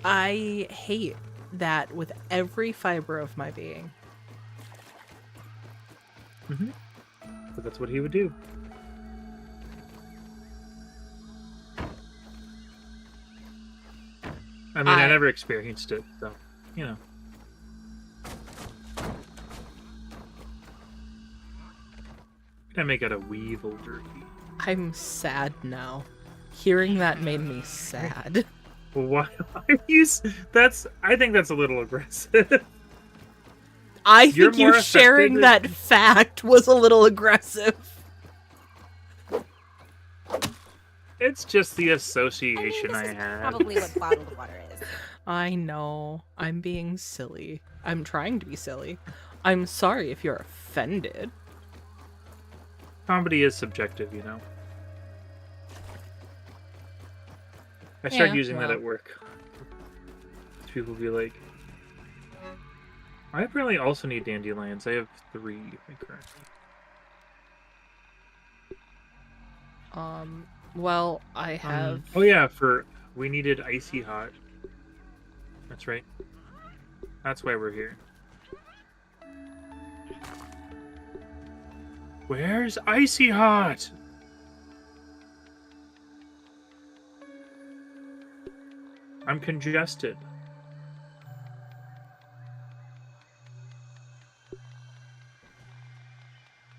I hate that with every fiber of my being. But that's what he would do. I mean, I never experienced it, so, you know. Can I make out a weevil jerky? I'm sad now. Hearing that made me sad. Why are you... I think that's a little aggressive. I think you sharing that fact was a little aggressive. It's just the association I had. Probably what bottled water is. I know. I'm being silly. I'm trying to be silly. I'm sorry if you're offended. Comedy is subjective, you know. I started using that at work. People be like, I apparently also need dandelions. I have 3 currently. Well, I have... Oh yeah, we needed icy hot. That's right. That's why we're here. Where's icy hot? I'm congested.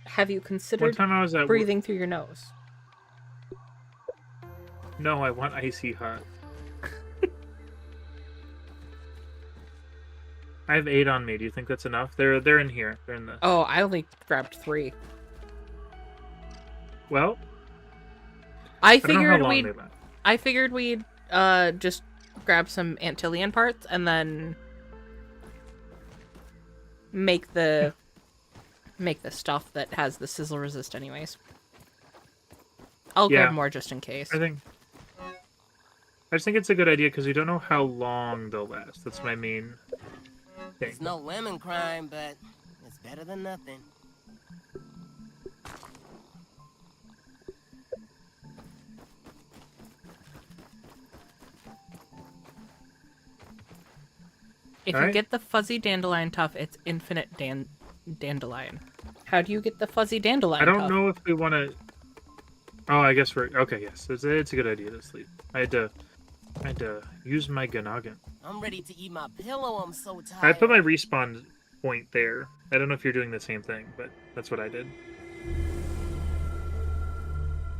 Have you considered One time I was at breathing through your nose? No, I want icy hot. I have 8 on me. Do you think that's enough? They're in here. They're in the. Oh, I only grabbed 3. Well, I don't know how figured long we'd they last. I figured we'd just grab some Antillian parts and then make the stuff that has the sizzle resist anyways. I'll Yeah. grab more just in case. I just think it's a good idea because we don't know how long they'll last. That's my main thing. It's no lemon crime, but it's better than nothing. If you Alright. get the fuzzy dandelion tough, it's infinite dandelion. How do you get the fuzzy dandelion I don't tough? know if we want to. Oh, I guess we're okay. Yes, it's a good idea to sleep. I had to use my ganoggin. I'm ready to eat my pillow. I'm so I tired. put my respawn point there. I don't know if you're doing the same thing, but that's what I did.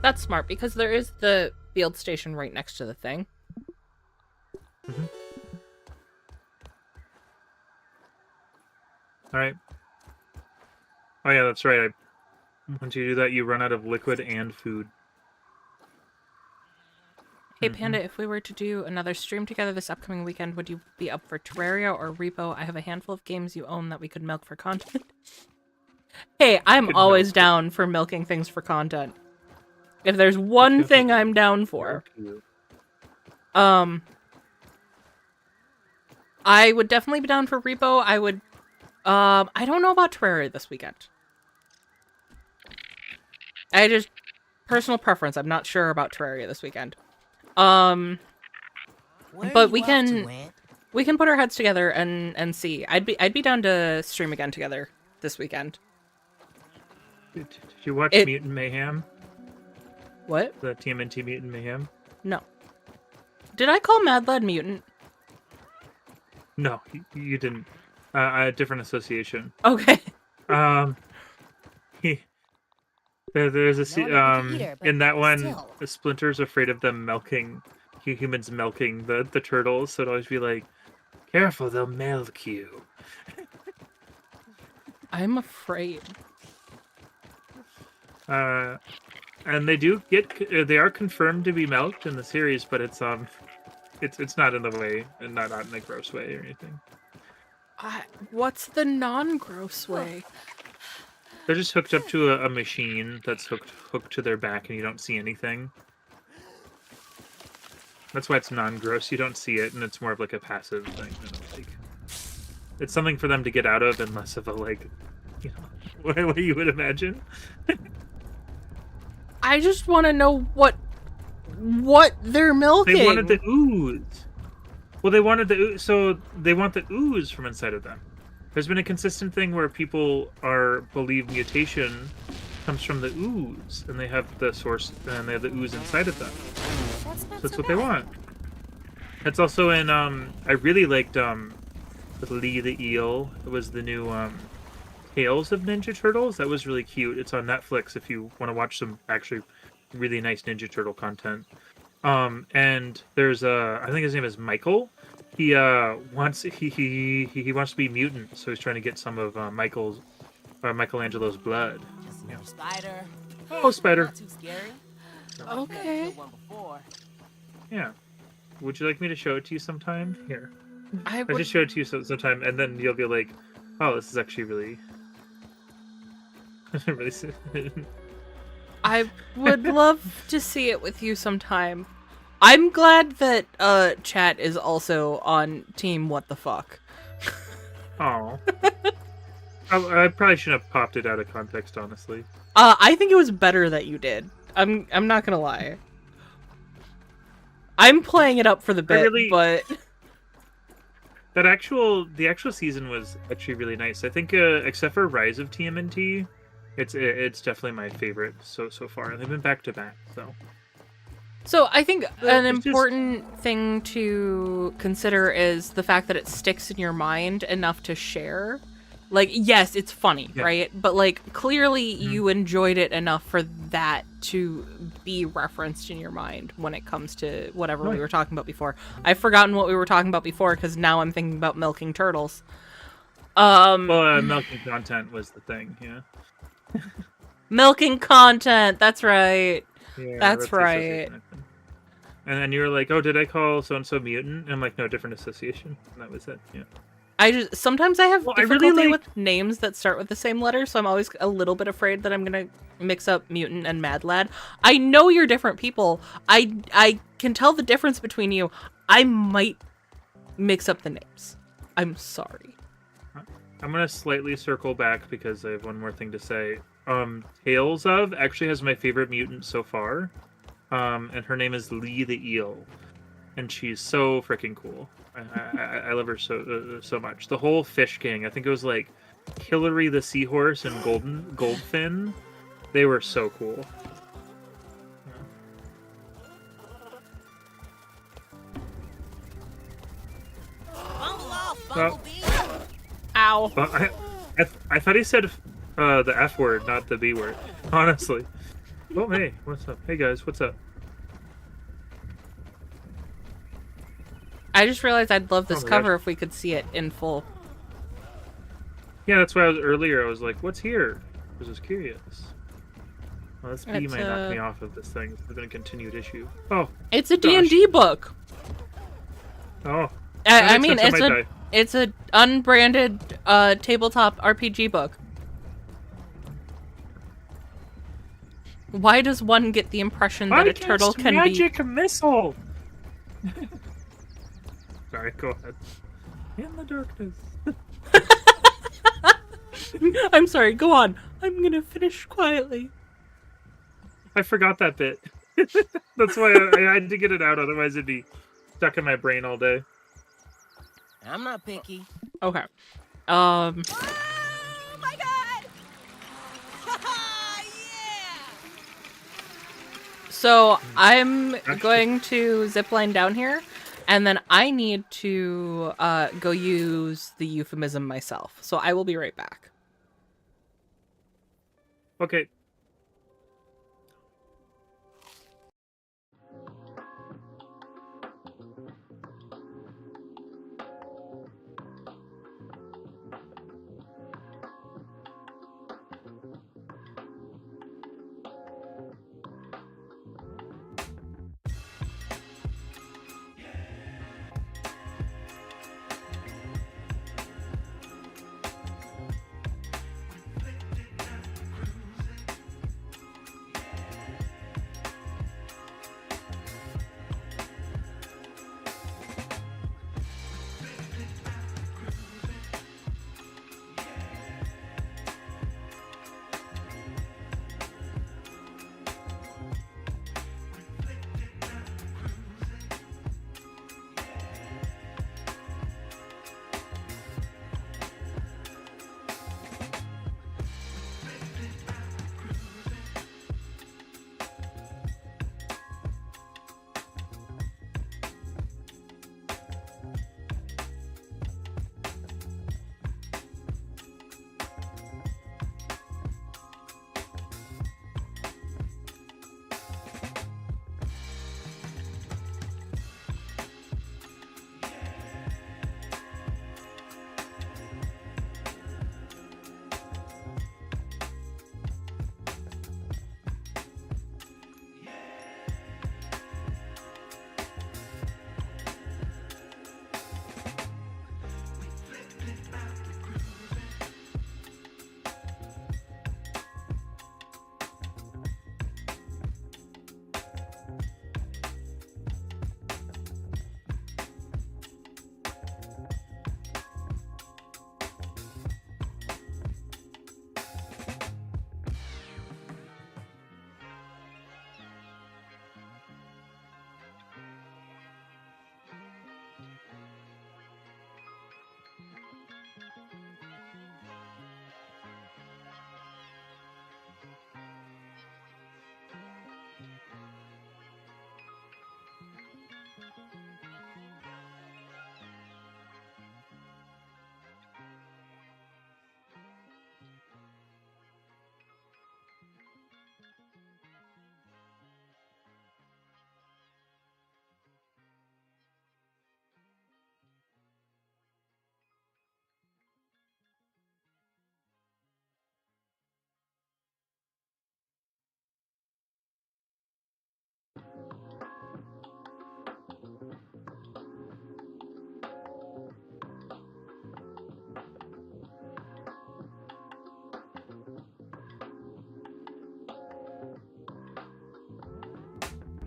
That's smart because there is the field station right next to the thing. All right. Oh yeah, that's right. Once you do that, you run out of liquid and food. Hey Panda, if we were to do another stream together this upcoming weekend, would you be up for Terraria or Repo? I have a handful of games you own that we could milk for content. Hey, I'm Could always milk. down for milking things for content. If there's one Okay. thing I'm down for, I would definitely be down for Repo. I would, I don't know about Terraria this weekend. I just, personal preference, I'm not sure about Terraria this weekend. Where but you we off can- to, Aunt? We can put our heads together and see. I'd be down to stream again together this weekend. Did you watch It- Mutant Mayhem? What? The TMNT Mutant Mayhem? No. Did I call Mad Lad Mutant? No, you didn't. A different association. Okay. There's a No, I'm a eater, but in that one, still. the Splinter's afraid of them milking humans milking the turtles, so it'd always be like, "Careful, they'll milk you." I'm afraid. And they do they are confirmed to be milked in the series, but it's not in the way, and not in a gross way or anything. What's the non-gross way? They're just hooked up to a machine that's hooked to their back, and you don't see anything. That's why it's non-gross. You don't see it, and it's more of like a passive thing. Like, it's something for them to get out of, and less of a like, you know, what you would imagine. I just want to know what they're milking. They wanted the ooze. Well, they wanted the ooze, so they want the ooze from inside of them. There's been a consistent thing where people believe mutation comes from the ooze, and they have the source, and they have the ooze inside of them. That's not So that's so what they bad. want. It's also in I really liked with Lee the Eel. It was the new Tales of Ninja Turtles. That was really cute. It's on Netflix if you want to watch some actually really nice Ninja Turtle content. And there's I think his name is Michael. He wants he wants to be mutant, so he's trying to get some of Michelangelo's blood. Just another spider. Oh, spider. Not too scary. Okay. Killed one before. Yeah. Would you like me to show it to you sometime? Here. I I'll would, just show it to you sometime, and then you'll be like, "Oh, this is actually really, really." I would love to see it with you sometime. I'm glad that chat is also on team what the fuck. Oh, I probably shouldn't have popped it out of context, honestly. I think it was better that you did. I'm not gonna lie. I'm playing it up for the bit, really- but The actual season was actually really nice. I think, except for Rise of TMNT, it's definitely my favorite so far. And they've been back to back, so. so I think an it's just- important thing to consider is the fact that it sticks in your mind enough to share. Like, yes, it's funny, Yeah. right? But like, clearly you enjoyed it enough for that to be referenced in your mind when it comes to whatever we Right. were talking about before. I've forgotten what we were talking about before because now I'm thinking about milking turtles. Milking content was the thing, yeah. Milking content. That's right. Yeah, That's the right. association, I think. And then you were like, "Oh, did I call so and so mutant?" And I'm like, "No, different association." And that was it. Yeah. Sometimes I have Well, I difficulty really like- with names that start with the same letter, so I'm always a little bit afraid that I'm gonna mix up mutant and mad lad. I know you're different people. I can tell the difference between you. I might mix up the names. I'm sorry. I'm gonna slightly circle back because I have one more thing to say. Tales of actually has my favorite mutant so far, and her name is Lee the Eel, and she's so freaking cool. I love her so much. The whole fish gang. I think it was like Hillary the seahorse and Goldfin. They were so cool. Bumble off, Bumblebee. Ow. I thought he said the F word, not the B word. Honestly. Oh, hey, what's up? Hey guys, what's up? I just realized I'd love this Oh my cover if we could see it in full. Yeah, that's why I was like, what's here? I was just curious. Well, this bee It's might knock me off of this thing. It's been a continued issue. Oh. It's a gosh. D&D book. Oh. I mean, That makes sense, I might die. it's a unbranded tabletop RPG book. Why does one get the impression that a turtle can magic missile. Sorry, go ahead. In the darkness. be? I'm sorry. Go on. I'm gonna finish quietly. I forgot that bit. That's why I had to get it out. Otherwise, it'd be stuck in my brain all day. I'm not picky. Okay. Oh my god! Yeah! So I'm going to zipline down here, and then I need to go use the euphemism myself. So I will be right back. Okay.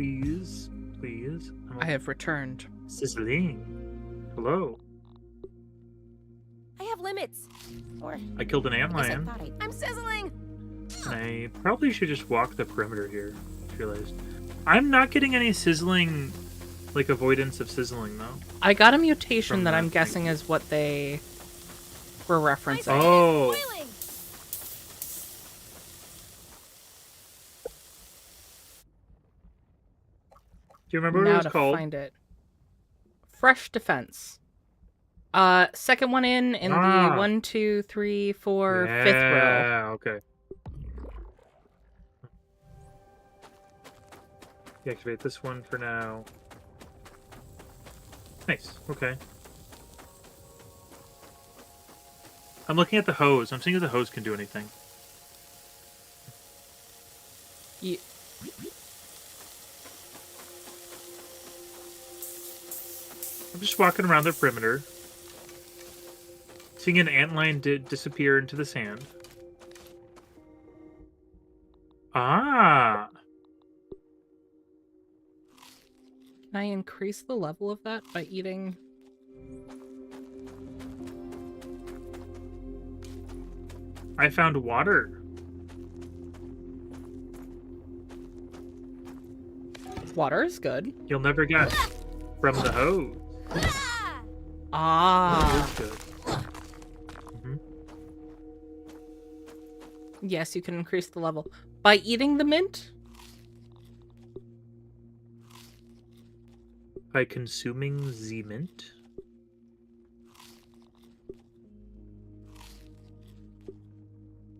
Please. Please. I have returned. Sizzling. Hello. I have limits. Or I killed an at least I antlion. thought I'm sizzling. I probably should just walk the perimeter here. Just realized. I'm not getting any sizzling, like avoidance of sizzling though. I got a mutation From that that I'm thing. guessing is what they were referencing. Oh. Boiling. Do you remember what it Now was to called? find it. Fresh defense. Second one in the Ah. 1, 2, 3, 4, 5th row. Yeah, okay. Deactivate this one for now. Nice, okay. I'm looking at the hose. I'm seeing if the hose can do anything. Ye- I'm just walking around the perimeter. Seeing an antlion disappear into the sand. Ah! Can I increase the level of that by eating? I found water. Water is good. You'll never get from the hose. Ah. That is good. Mhm. Yes, you can increase the level. By eating the mint? By consuming the mint.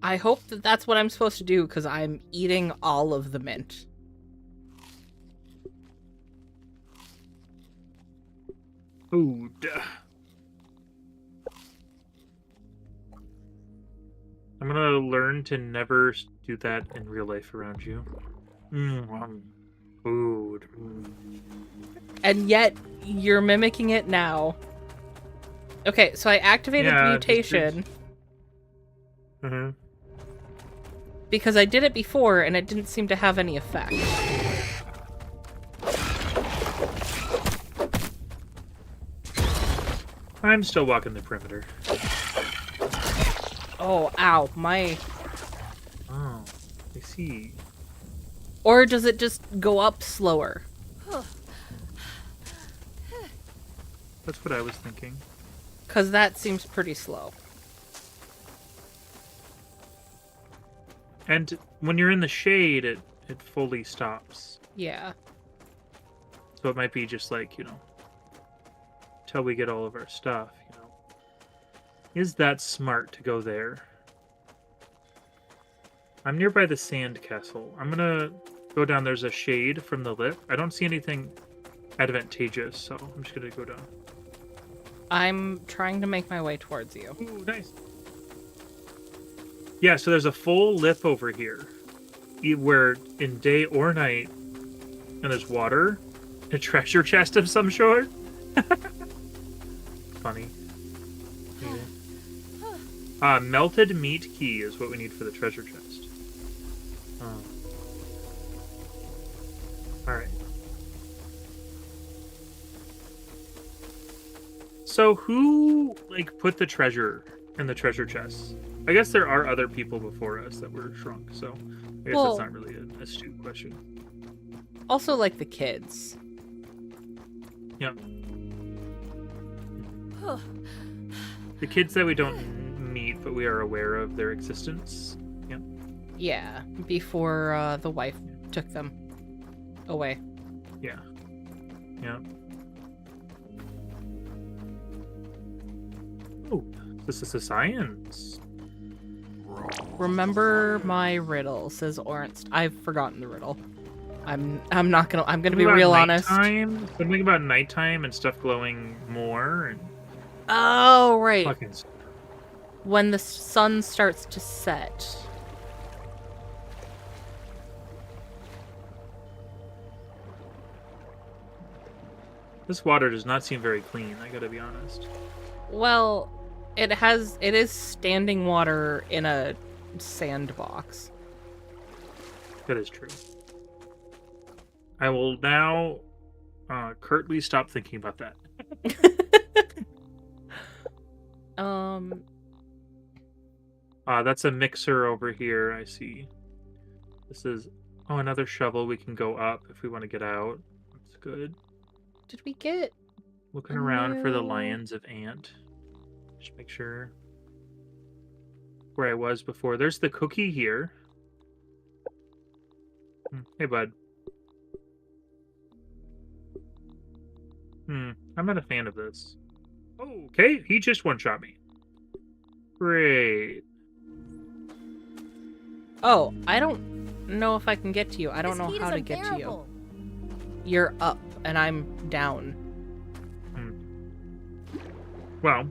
I hope that that's what I'm supposed to do, because I'm eating all of the mint. Food. I'm gonna learn to never do that in real life around you. Food. And yet, you're mimicking it now. Okay, so I activated the Yeah, mutation Mm-hmm. because I did it before and it didn't seem to have any effect. I'm still walking the perimeter. Oh, ow, my... Oh, I see. Or does it just go up slower? That's what I was thinking. Because that seems pretty slow. And when you're in the shade, it fully stops. Yeah. So it might be just like, till we get all of our stuff, Is that smart to go there? I'm nearby the sand castle. I'm gonna go down. There's a shade from the lip. I don't see anything advantageous, so I'm just gonna go down. I'm trying to make my way towards you. Ooh, nice. Yeah, so there's a full lip over here, where in day or night, and there's water, a treasure chest of some sort. Funny. Melted meat key is what we need for the treasure chest. Oh. Alright. So who, put the treasure in the treasure chest? I guess there are other people before us that were shrunk, so I guess Well- that's not really an astute question. Also, like the kids. Yeah. The kids that we don't meet, but we are aware of their existence. Yeah. Yeah, before the wife took them away. Yeah. Yeah. Oh, this is a science. Remember my riddle, says Ornst. I've forgotten the riddle. I'm gonna be Something about real honest. nighttime? Something about nighttime and stuff glowing more and Oh, right. fucking. When the sun starts to set. This water does not seem very clean, I gotta be honest. Well, it is standing water in a sandbox. That is true. I will now curtly stop thinking about that. That's a mixer over here, I see. This is... Oh, another shovel. We can go up if we want to get out. That's good. Did we get... Looking around for the Lions of Ant. Just make sure where I was before. There's the cookie here. Hey, bud. I'm not a fan of this. Oh, okay, he just one-shot me. Great. Oh, I don't know if I can get to you. I don't know how to get to you. You're up, and I'm down. Well,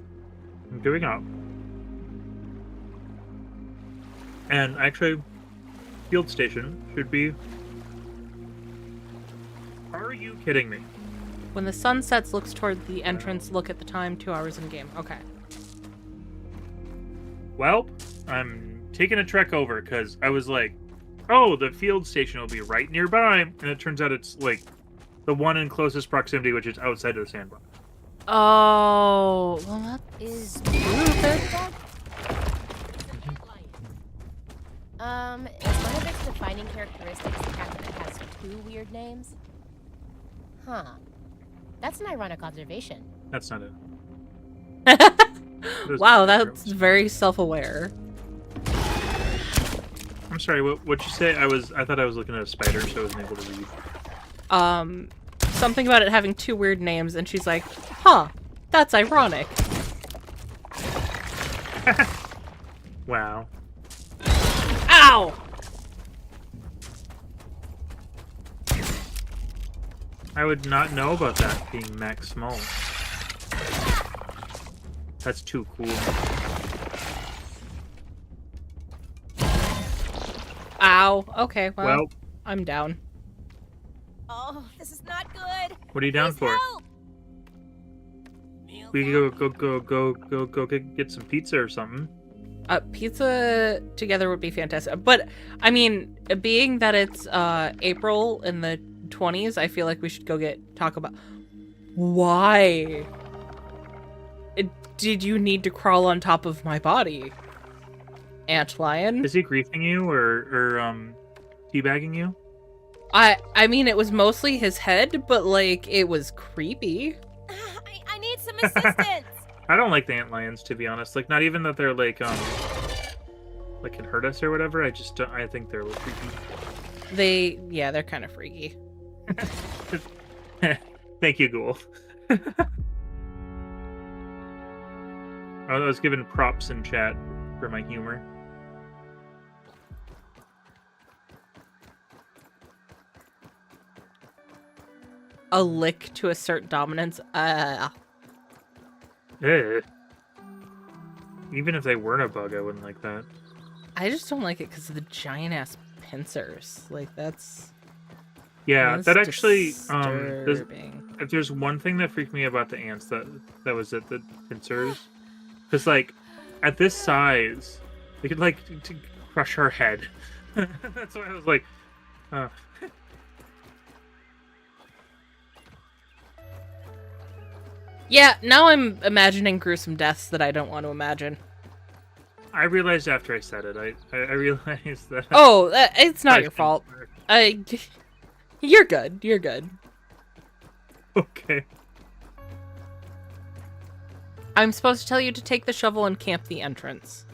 I'm doing up. And actually, field station should be... Are you kidding me? When the sun sets, looks toward the entrance, look at the time, 2 hours in game. Okay. Well, I'm taking a trek over, because I was like, oh, the field station will be right nearby, and it turns out it's, like, the one in closest proximity, which is outside of the sandbox. Oh, well, that is stupid. Is one of its defining characteristics the fact that it has 2 weird names? Huh. That's an ironic observation. That's not it. Wow, that's very self-aware. I'm sorry, what'd you say? I thought I was looking at a spider, so I wasn't able to read. Something about it having 2 weird names, and she's like, huh, that's ironic. Wow. Ow! I would not know about that being max small. That's too cool. Ow. Okay, well, I'm down. Oh, this is not good. What are you down for? Help! We can go get some pizza or something. Pizza together would be fantastic. But, I mean, being that it's April in the 20s, I feel like we should go talk about... Why? Did you need to crawl on top of my body? Antlion? Is he griefing you or teabagging you? I mean, it was mostly his head, but, like, it was creepy. I need some assistance. I don't like the antlions, to be honest. Like, not even that they're, like can hurt us or whatever. I just don't... I think they're a little creepy. They're kind of freaky. Thank you, Ghoul. I was given props in chat for my humor. A lick to assert dominance. Even if they weren't a bug, I wouldn't like that. I just don't like it because of the giant ass pincers. Like, that's... Yeah, that actually... disturbing. If there's one thing that freaked me about the ants, that was it, the pincers. Because, like, at this size, they could, like, to crush our head. That's why I was like... Yeah, now I'm imagining gruesome deaths that I don't want to imagine. I realized after I said it. I realized that... Oh, it's not your fault. You're good. You're good. Okay. I'm supposed to tell you to take the shovel and camp the entrance.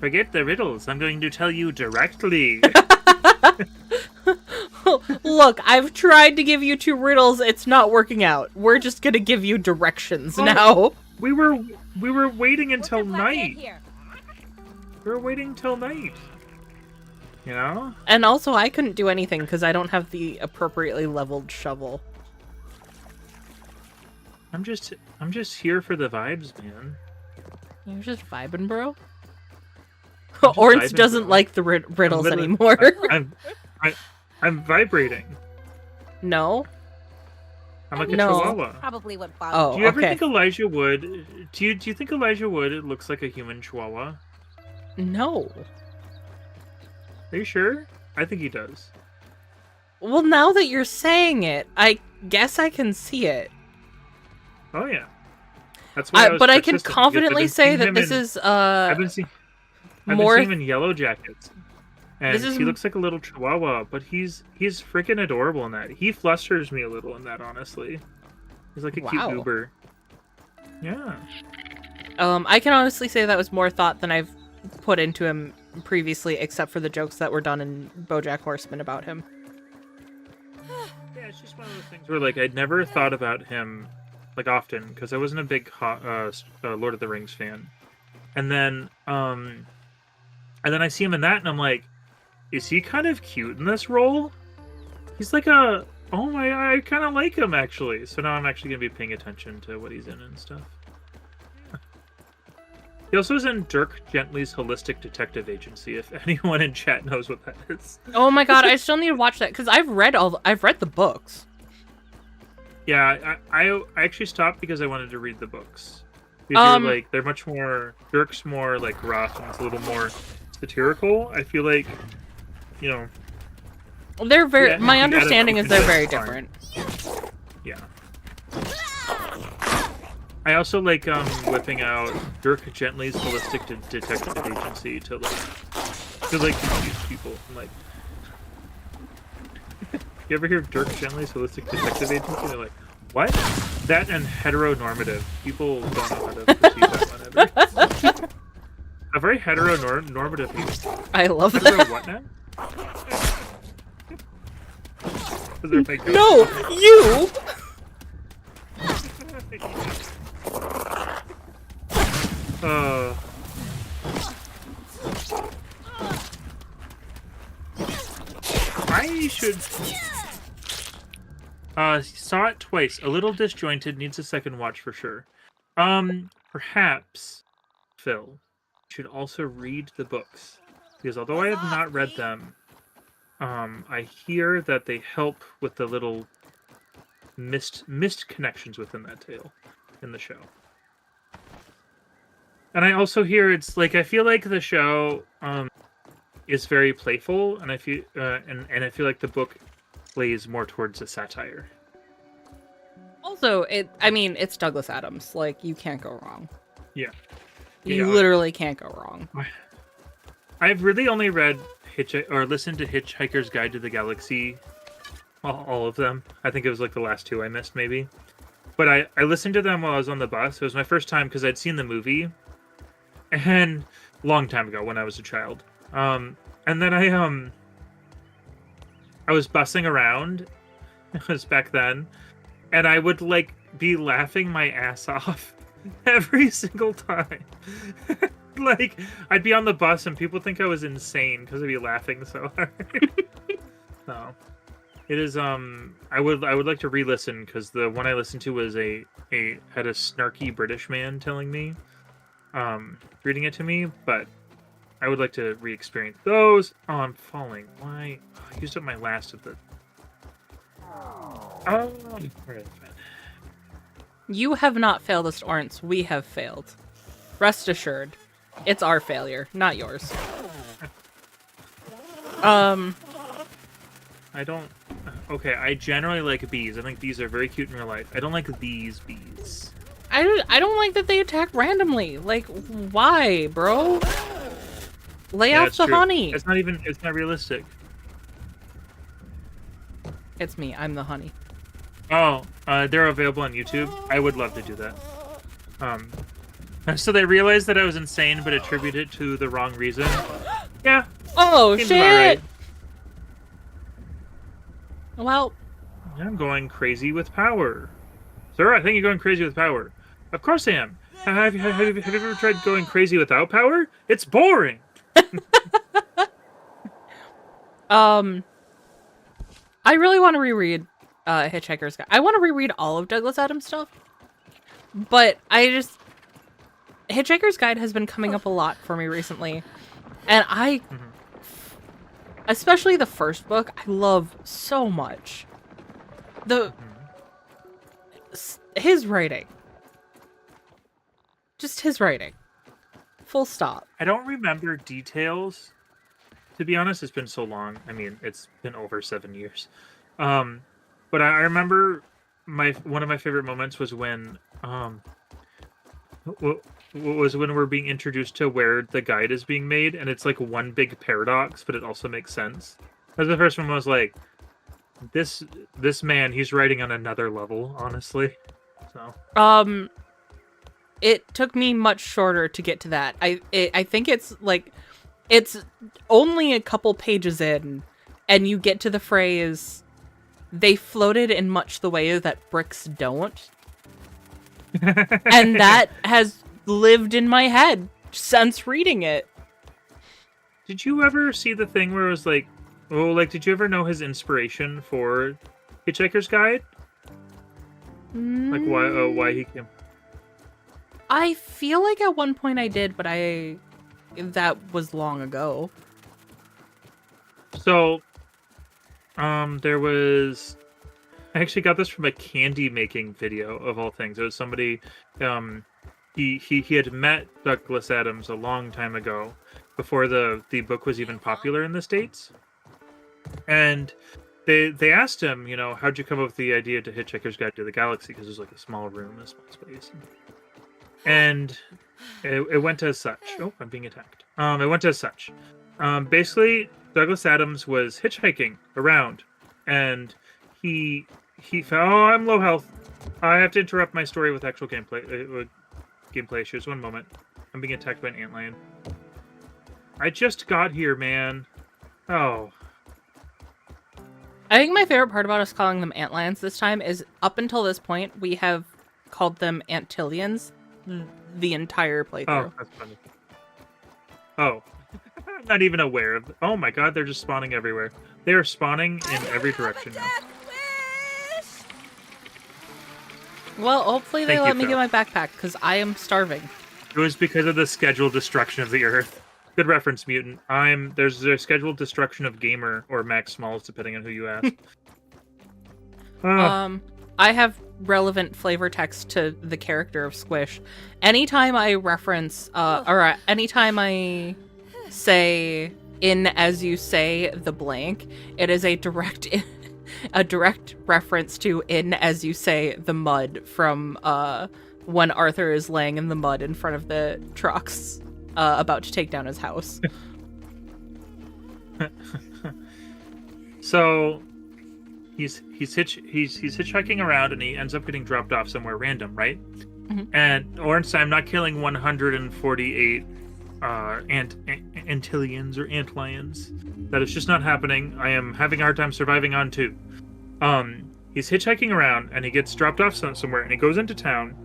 Forget the riddles. I'm going to tell you directly. Look, I've tried to give you 2 riddles. It's not working out. We're just gonna give you directions now. We were waiting until night. We were waiting till night. You know? And also, I couldn't do anything because I don't have the appropriately leveled shovel. I'm just here for the vibes, man. You're just vibing, bro. just Orange vibing, doesn't bro. like the riddles anymore. I'm vibrating. No. I'm like a No. chihuahua. Probably what Oh, bothers Do you ever okay. think Elijah Wood? Do you think Elijah Wood looks like a human chihuahua? No. Are you sure? I think he does. Well, now that you're saying it, I guess I can see it. Oh yeah. That's why I was But I can persistent, because I've confidently been say seeing that him this in- is I've been seeing more. him in Yellow Jackets. And This is- he looks like a little chihuahua, but he's freaking adorable in that. He flusters me a little in that, honestly. He's like a cute Wow. goober. Yeah. I can honestly say that was more thought than I've put into him previously, except for the jokes that were done in BoJack Horseman about him. Yeah, it's just one of those things where, like, I'd never thought about him, like, often, because I wasn't a big Lord of the Rings fan. And then I see him in that, and I'm like, is he kind of cute in this role? He's like I kind of like him, actually. So now I'm actually going to be paying attention to what he's in and stuff. He also is in Dirk Gently's Holistic Detective Agency, if anyone in chat knows what that is. Oh my god, I still need to watch that because I've read the books. Yeah, I actually stopped because I wanted to read the books. Because you're like, they're much more, Dirk's more like rough and it's a little more satirical. I feel like, you know. They're very. Yeah, my you gotta understanding is they're open very it, fine. different. Yeah. I also like whipping out Dirk Gently's Holistic Detective Agency to confuse people. I'm like, you ever hear Dirk Gently's Holistic Detective Agency? They're like, what? That and heteronormative. People don't know how to perceive that one ever. A very heteronormative people. I love Hetero that. what now? Is there fake No, you. I should. Saw it twice. A little disjointed. Needs a second watch for sure. Perhaps Phil should also read the books because although I have not read them, I hear that they help with the little missed connections within that tale in the show. And I also hear it's like I feel like the show is very playful, and I feel and I feel like the book plays more towards a satire. Also, it's Douglas Adams. Like, you can't go wrong. Yeah. You literally can't go wrong. I've really only read listened to Hitchhiker's Guide to the Galaxy, all of them. I think it was like the last two I missed, maybe. But I listened to them while I was on the bus. It was my first time because I'd seen the movie, and long time ago when I was a child. And then I was bussing around. It was back then, and I would like be laughing my ass off every single time. Like, I'd be on the bus and people think I was insane because I'd be laughing so hard. So, it is, I would like to re-listen because the one I listened to was had a snarky British man telling me, reading it to me, but I would like to re-experience those. Oh, I'm falling. Why? Oh, I used up my last of the... Oh, where is it? You have not failed us, Orns. We have failed. Rest assured. It's our failure, not yours. I don't... Okay, I generally like bees. I think bees are very cute in real life. I don't like these bees. I don't like that they attack randomly. Like, why, bro? Lay Yeah, off it's the true. honey. It's not realistic. It's me. I'm the honey. Oh, they're available on YouTube. I would love to do that. So they realized that I was insane, but attributed it to the wrong reason. Yeah. Oh, seems shit! about right. Well, I'm going crazy with power. Sir, I think you're going crazy with power. Of course I am. Have you ever tried going crazy without power? It's boring. I really want to reread Hitchhiker's Guide. I want to reread all of Douglas Adams stuff, but Hitchhiker's Guide has been coming up a lot for me recently, and especially the first book, I love so much. His writing. Just his writing. full stop. I don't remember details. To be honest, it's been so long. I mean, it's been over 7 years. But I remember one of my favorite moments was when was when we're being introduced to where the guide is being made, and it's like one big paradox, but it also makes sense. That's the first one. Was like, this man, he's writing on another level, honestly. So it took me much shorter to get to that. I think it's like, it's only a couple pages in, and you get to the phrase, "They floated in much the way that bricks don't." And that has lived in my head since reading it. Did you ever see the thing where it was like, oh, like, did you ever know his inspiration for Hitchhiker's Guide? Like, why he came? I feel like at one point I did, but that was long ago. So, there was, I actually got this from a candy making video of all things. It was somebody, he had met Douglas Adams a long time ago, before the book was even popular in the States. And they asked him, you know, how'd you come up with the idea to Hitchhiker's Guide to the Galaxy? Because it was like a small room, a small space. And it went as such. Oh, I'm being attacked. It went as such. Basically, Douglas Adams was hitchhiking around, and he found, oh, I'm low health. I have to interrupt my story with actual gameplay issues. One moment. I'm being attacked by an antlion. I just got here, man. Oh. I think my favorite part about us calling them antlions this time is, up until this point, we have called them antillions the entire playthrough. Oh, that's funny. Oh. I'm not even aware of... Oh my god, they're just spawning everywhere. They are spawning in every direction now. Well, hopefully they Thank let you, me get Phil. my backpack, because I am starving. It was because of the scheduled destruction of the Earth. Good reference, Mutant. There's a scheduled destruction of Gamer or Max Smalls, depending on who you ask. I have relevant flavor text to the character of Squish. Anytime I reference, or anytime I say "in as you say the blank," it is a direct reference to "in as you say the mud" from when Arthur is laying in the mud in front of the trucks, about to take down his house. So he's hitchhiking around, and he ends up getting dropped off somewhere random, right? Mm-hmm. And Orange, I'm not killing 148 antillions or antlions. That is just not happening. I am having a hard time surviving on 2. He's hitchhiking around, and he gets dropped off somewhere, and he goes into town.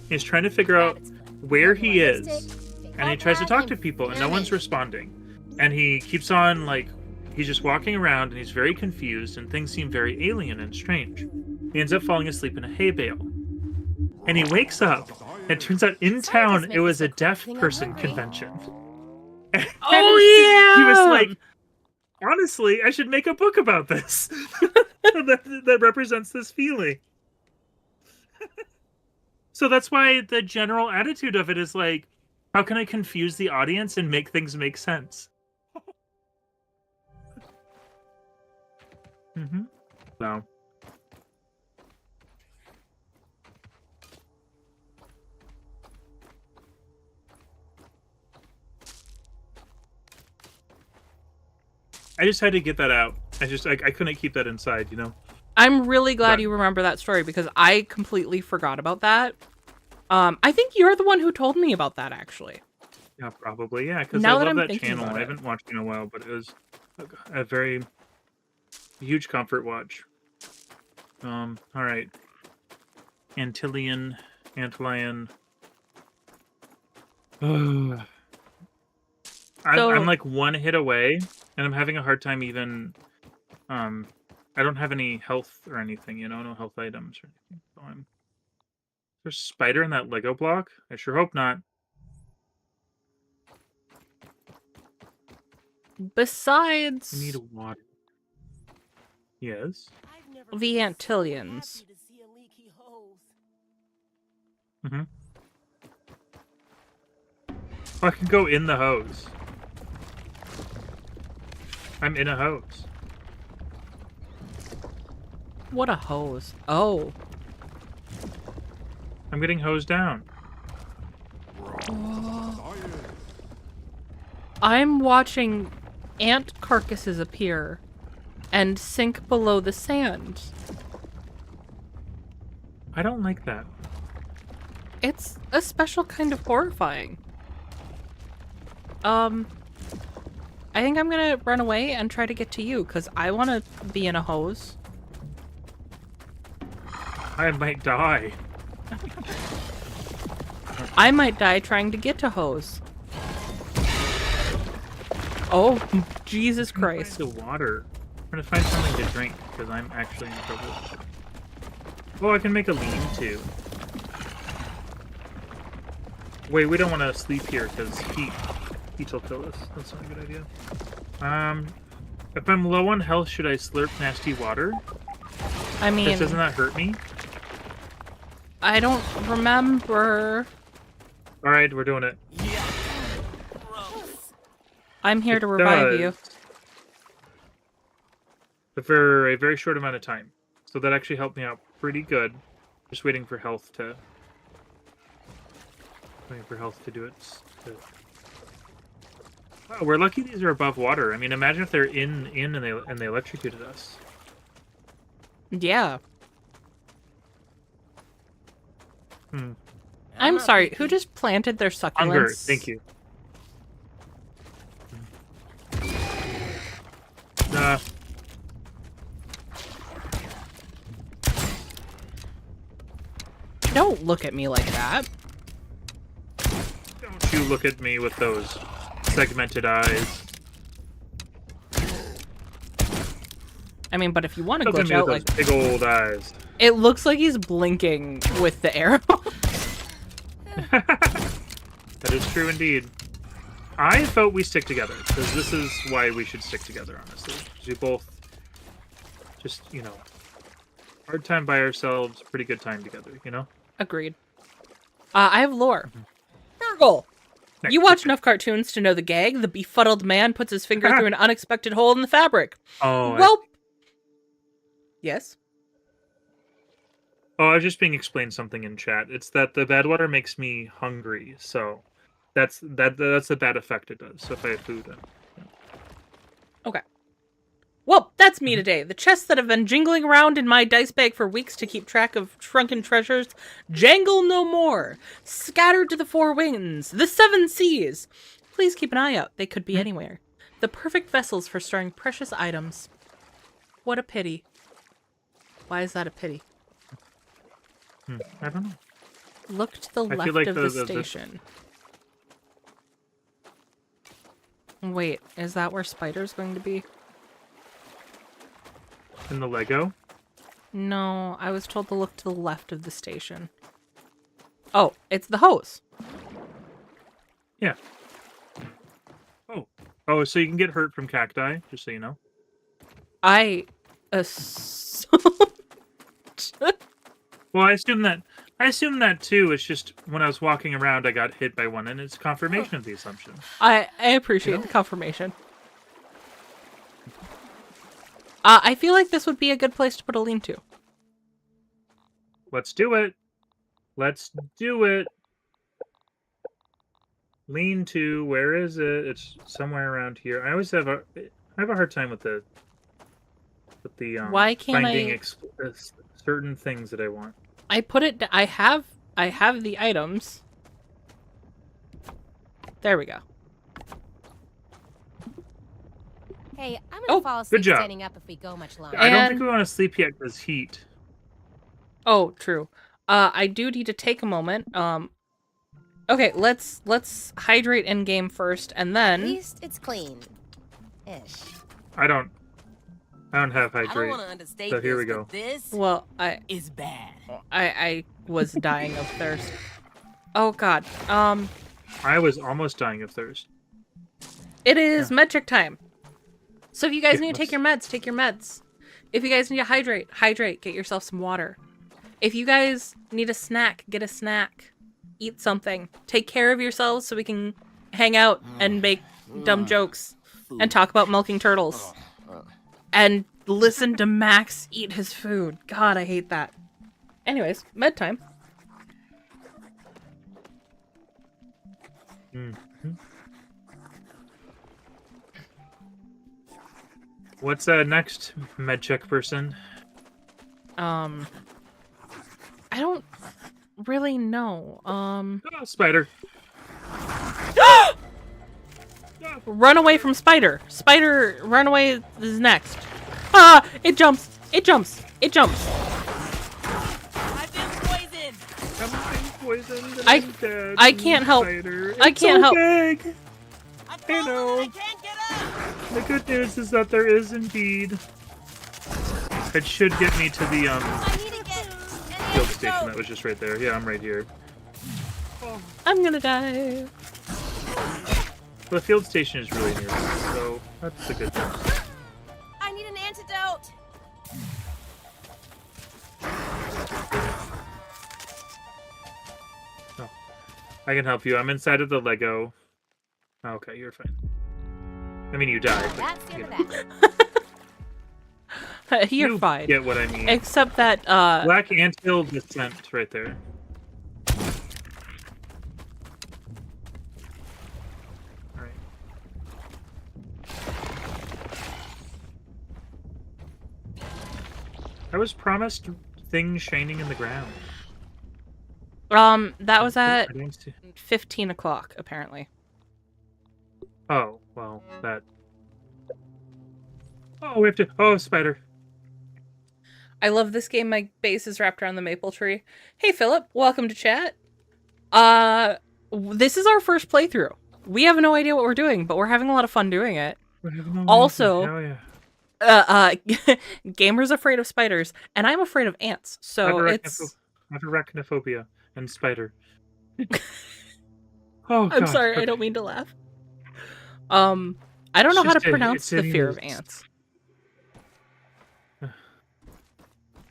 He's trying to figure out where he is, and he tries to talk to people, and no one's responding. And he keeps on, like, he's just walking around, and he's very confused, and things seem very alien and strange. He ends up falling asleep in a hay bale. And he wakes up, and it turns out in town it was a deaf person convention. Oh yeah! He was like, honestly, I should make a book about this. that represents this feeling. So that's why the general attitude of it is like, how can I confuse the audience and make things make sense? Mm-hmm. So. I just had to get that out. I couldn't keep that inside, you know? I'm really glad But- you remember that story, because I completely forgot about that. I think you're the one who told me about that, actually. Yeah, probably. Yeah, because I Now that love I'm that thinking channel. about I it. haven't watched in a while, but it was a very huge comfort watch. All right. Antlion. I'm like one hit away, and I'm having a hard time even. I don't have any health or anything, you know, no health items or anything. So there's a spider in that Lego block? I sure hope not. Besides I need water. Yes. I've never the been so Antillions. happy to see a leaky hose. Mm-hmm. I can go in the hose. I'm in a hose. What a hose. Oh. I'm getting hosed down. I'm watching ant carcasses appear and sink below the sand. I don't like that. It's a special kind of horrifying. I think I'm gonna run away and try to get to you, because I want to be in a hose. I might die. I might die trying to get to hose. Oh, Jesus Christ. The water. I'm gonna find something to drink, because I'm actually in trouble. Oh, I can make a lean-to. Wait, we don't want to sleep here, because heat will kill us. That's not a good idea. If I'm low on health, should I slurp nasty water? I mean, Doesn't that hurt me? I don't remember. Alright, we're doing it. Yeah. Gross. I'm here It to revive you. does. But for a very short amount of time. So that actually helped me out pretty good. Just waiting for health to... do it. Wow, we're lucky these are above water. I mean, imagine if they're in and they electrocuted us. Yeah. Hmm. I'm not sorry, picky. who just planted their succulents? Hunger, thank you. Don't look at me like that. Don't you look at me with those segmented eyes. I mean, but if you want to Look at glitch me out, with like, those big old eyes. it looks like he's blinking with the arrow. That is true indeed. I vote we stick together, because this is why we should stick together, honestly. 'Cause we both just, you know, hard time by ourselves, pretty good time together, you know? Agreed. I have lore. Nurgle! You watch enough cartoons to know the gag. The befuddled man puts his finger through an unexpected hole in the fabric. Oh, Well... Yes? I was just being explained something in chat. It's that the bad water makes me hungry, so that's the bad effect it does. So if I have food, Okay. Well, that's me today. The chests that have been jingling around in my dice bag for weeks to keep track of shrunken treasures jangle no more. Scattered to the four winds, the seven seas. Please keep an eye out. They could be anywhere. The perfect vessels for storing precious items. What a pity. Why is that a pity? I don't know. Look to the I left feel like of the- the station. Wait, is that where Spider's going to be? In the Lego? No, I was told to look to the left of the station. Oh, it's the hose. Yeah. Oh, so you can get hurt from cacti, just so you know. I assumed... Well, I assume that too. It's just when I was walking around, I got hit by one, and it's confirmation of the assumption. I appreciate You know? the confirmation. I feel like this would be a good place to put a lean-to. Let's do it. Let's do it. Lean to, where is it? It's somewhere around here. I always have a hard time with the Why can't finding certain things that I want. I put it... I have the items. There we go. Hey, I'm Oh, gonna fall good asleep job. standing up if we go much longer. I don't And- think we want to sleep yet because heat. Oh, true. I do need to take a moment. Okay, let's hydrate in game first, and At then least it's clean. Ish. I don't have I don't hydrate. want to understate So here this, we go. but this well, is bad. I was dying of thirst. Oh God. I was almost dying of thirst. It is med check time. So if you guys Yeah, need to take your let's- meds, take your meds. If you guys need to hydrate. Get yourself some water. If you guys need a snack, get a snack. Eat something. Take care of yourselves so we can hang out and make dumb jokes and talk about milking turtles and listen to Max eat his food. God, I hate that. Anyways, med time. What's next, med check person? I don't really know. Oh, spider. Run away from spider. Spider, run away is next. Ah! It jumps. It jumps. It jumps. I've been poisoned. I'm poisoned. And I- I'm dead. I can't help. Spider. I It's can't so help. big. I've I fallen know. and I can't get up. The good news is that there is indeed. It should get me to the I need to get an field station antidote. that was just right there. Yeah, I'm right here. I'm gonna die. The field station is really near, so that's a good thing. I need an antidote. Oh, I can help you. I'm inside of the Lego. Oh, okay, you're fine. I mean, you died. But, That's the end you of know. that. You're You fine. get what I mean. Except that, Black Anthill Descent right there. Alright. I was promised things shining in the ground. that was at I don't see... 15 o'clock, apparently. Oh, well, that... Oh, we have to... Oh, spider. I love this game. My base is wrapped around the maple tree. Hey, Philip. Welcome to chat. This is our first playthrough. We have no idea what we're doing, but we're having a lot of fun doing it. We have no Also- idea. Oh, yeah. Gamer's afraid of spiders, and I'm afraid of ants. So I it's... have arachnophobia and spider. Oh, I'm God. sorry, I Okay. don't mean to laugh. I don't know It's how to just pronounce it's the in fear of the- ants.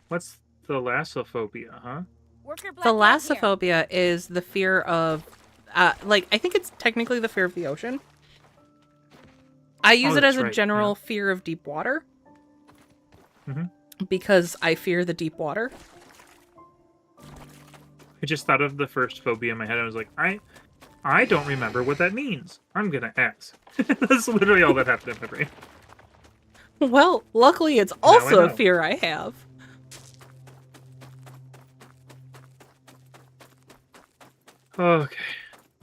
What's thalassophobia, huh? Worker Black Ant here. Thalassophobia is the fear of, I think it's technically the fear of the ocean. I use Oh, it as that's a right, general yeah. fear of deep water. Mhm. Because I fear the deep water. I just thought of the first phobia in my head. I was like, I don't remember what that means. I'm gonna ask. That's literally all that happened in my brain. Well, luckily it's I also a know. fear I have. Okay.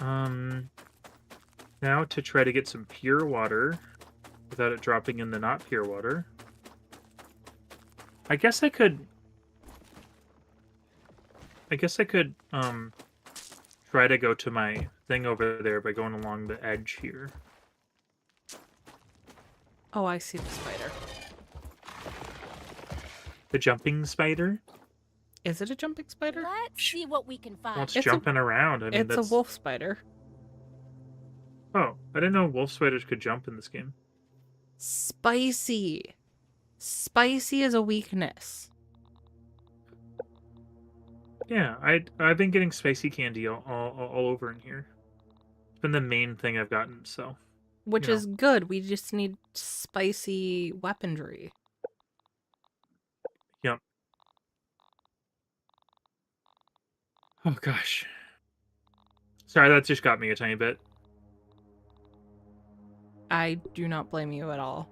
Now to try to get some pure water without it dropping in the not pure water. I guess I could try to go to my thing over there by going along the edge here. Oh, I see the spider. The jumping spider? Is it a jumping spider? Let's see what we can Well, find. it's It's a- jumping around. I mean, It's that's... a wolf spider. Oh, I didn't know wolf spiders could jump in this game. Spicy. Spicy is a weakness. Yeah, I've been getting spicy candy all over in here. It's been the main thing I've gotten, so... Which Yeah. is good. We just need spicy weaponry. Yep. Oh, gosh. Sorry, that just got me a tiny bit. I do not blame you at all.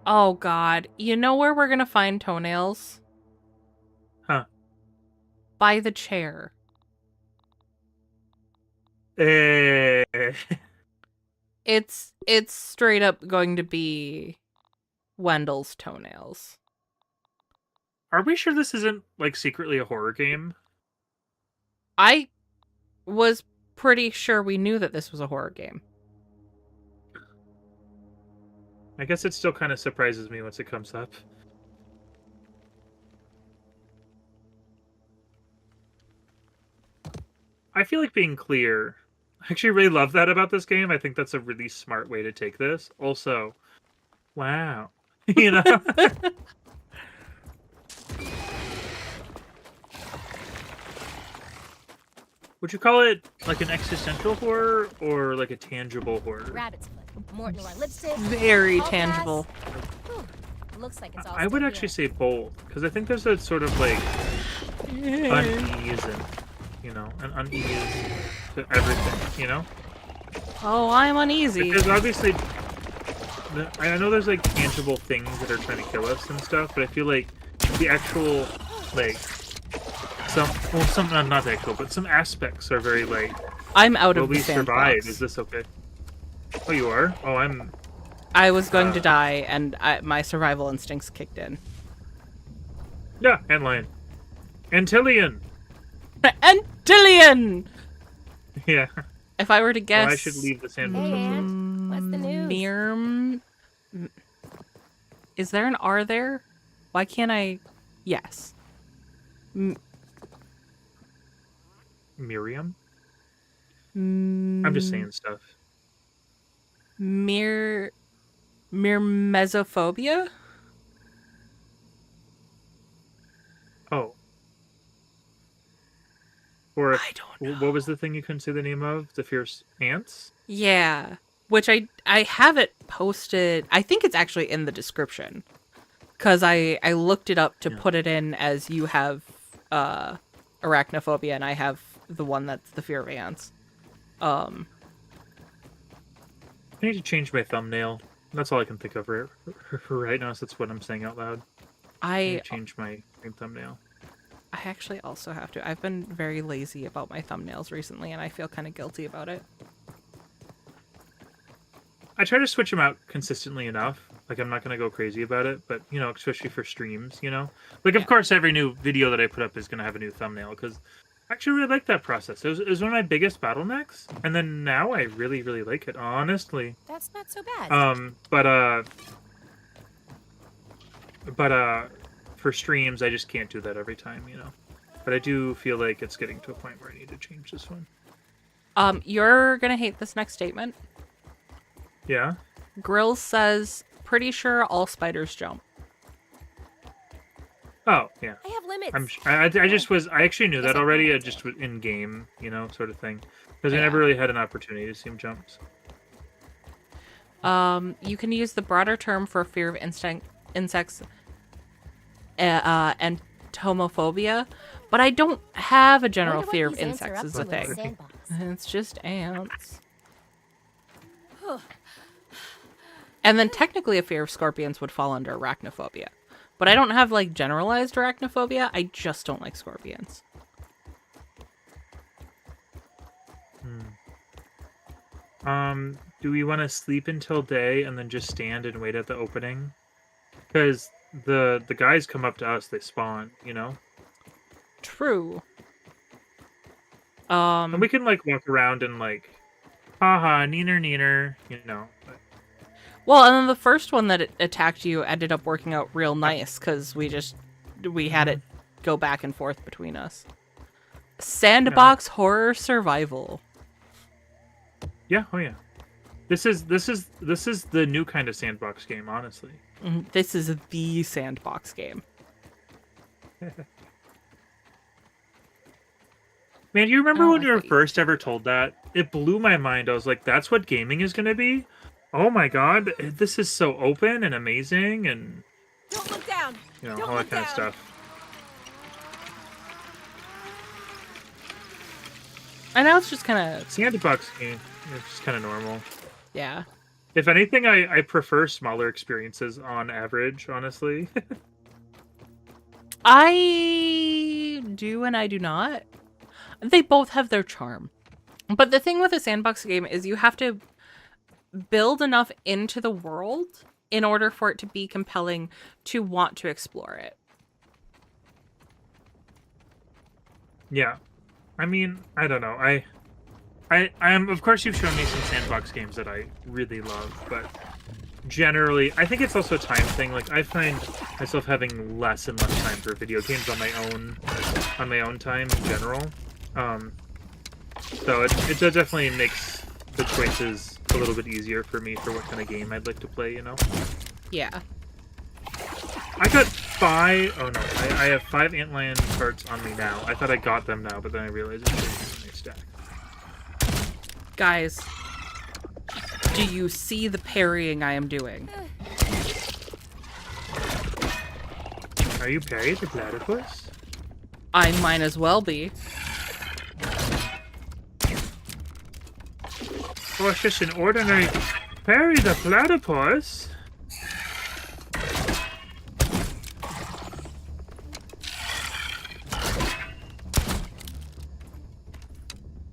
Oh god. You know where we're gonna find toenails? Huh. By the chair. Eh. It's straight up going to be Wendell's toenails. Are we sure this isn't, like, secretly a horror game? I was pretty sure we knew that this was a horror game. I guess it still kind of surprises me once it comes up. I feel like being clear. I actually really love that about this game. I think that's a really smart way to take this. Also, wow. You know? Would you call it like an existential horror or like a tangible horror? Rabbit's foot, Morton Noir lipstick. Very all tangible. Whew, looks like it's all I would still actually here. say both, because I think there's a sort of like unease and, an unease to everything, Oh, I'm uneasy. Because obviously, I know there's like tangible things that are trying to kill us and stuff, but I feel like the actual, like, not the actual, but some aspects are very like, I'm out will of we the survive? sandbox. Is this okay? Oh, you are? Oh, I'm... I was going to die, and my survival instincts kicked in. Yeah, Antlion. Antillion! Antillion! Yeah. If I were to guess... Well, I should leave the sandbox. Hey, Aunt. What's the news? Is there an R there? Why can't I... Yes. Miriam? I'm just saying stuff. Myrmecophobia? Oh. Or I don't know. what was the thing you couldn't say the name of? The fierce ants? Yeah. Which I have it posted. I think it's actually in the description. Because I looked it up to put it in as you have arachnophobia and I have the one that's the fear of ants. I need to change my thumbnail. That's all I can think of for right now, so that's what I'm saying out loud. I need to change my thumbnail. I actually also have to. I've been very lazy about my thumbnails recently, and I feel kind of guilty about it. I try to switch them out consistently enough. Like, I'm not going to go crazy about it, but, especially for streams, Like, of course, every new video that I put up is going to have a new thumbnail, because I actually really like that process. It was one of my biggest bottlenecks, and then now I really, really like it, honestly. That's not so bad. But for streams, I just can't do that every time, But I do feel like it's getting to a point where I need to change this one. You're gonna hate this next statement. Yeah? Grills says, pretty sure all spiders jump. Oh, yeah. I have limits. I actually knew that already, I just was in game, sort of thing. Because I never really had an opportunity to see him jumps. You can use the broader term for fear of insects, and homophobia, but I don't have a general Wonder what fear of these ants are insects up is the to in the thing. sandbox. It's just ants. And then technically a fear of scorpions would fall under arachnophobia. But I don't have like generalized arachnophobia, I just don't like scorpions. Do we want to sleep until day and then just stand and wait at the opening? Because the guys come up to us, they spawn, True. And we can like walk around and like, haha, neener, But... Well, and then the first one that attacked you ended up working out real nice because we had it go back and forth between us. Sandbox horror survival. Yeah, oh yeah. This is the new kind of sandbox game, honestly. This is the sandbox game. Man, you remember Oh, when I you were thought you- first ever told that? It blew my mind. I was like, that's what gaming is going to be? Oh my god, this is so open and amazing and... Don't look down. Don't all that look kind of down. stuff. I know it's just kind of... Sandbox game, it's just kind of normal. Yeah. If anything, I prefer smaller experiences on average, honestly. I do and I do not. They both have their charm. But the thing with a sandbox game is you have to build enough into the world in order for it to be compelling to want to explore it. Yeah. I mean, I don't know. I am, of course you've shown me some sandbox games that I really love, but generally, I think it's also a time thing. Like, I find myself having less and less time for video games on my own time in general. So it definitely makes the choices a little bit easier for me for what kind of game I'd like to play, Yeah. I got 5. Oh no, I have 5 antlion parts on me now. I thought I got them now, but then I realized it's in my stack. Guys, do you see the parrying I am doing? Are you Perry the platypus? I might as well be. Oh, it's just an ordinary Perry the platypus.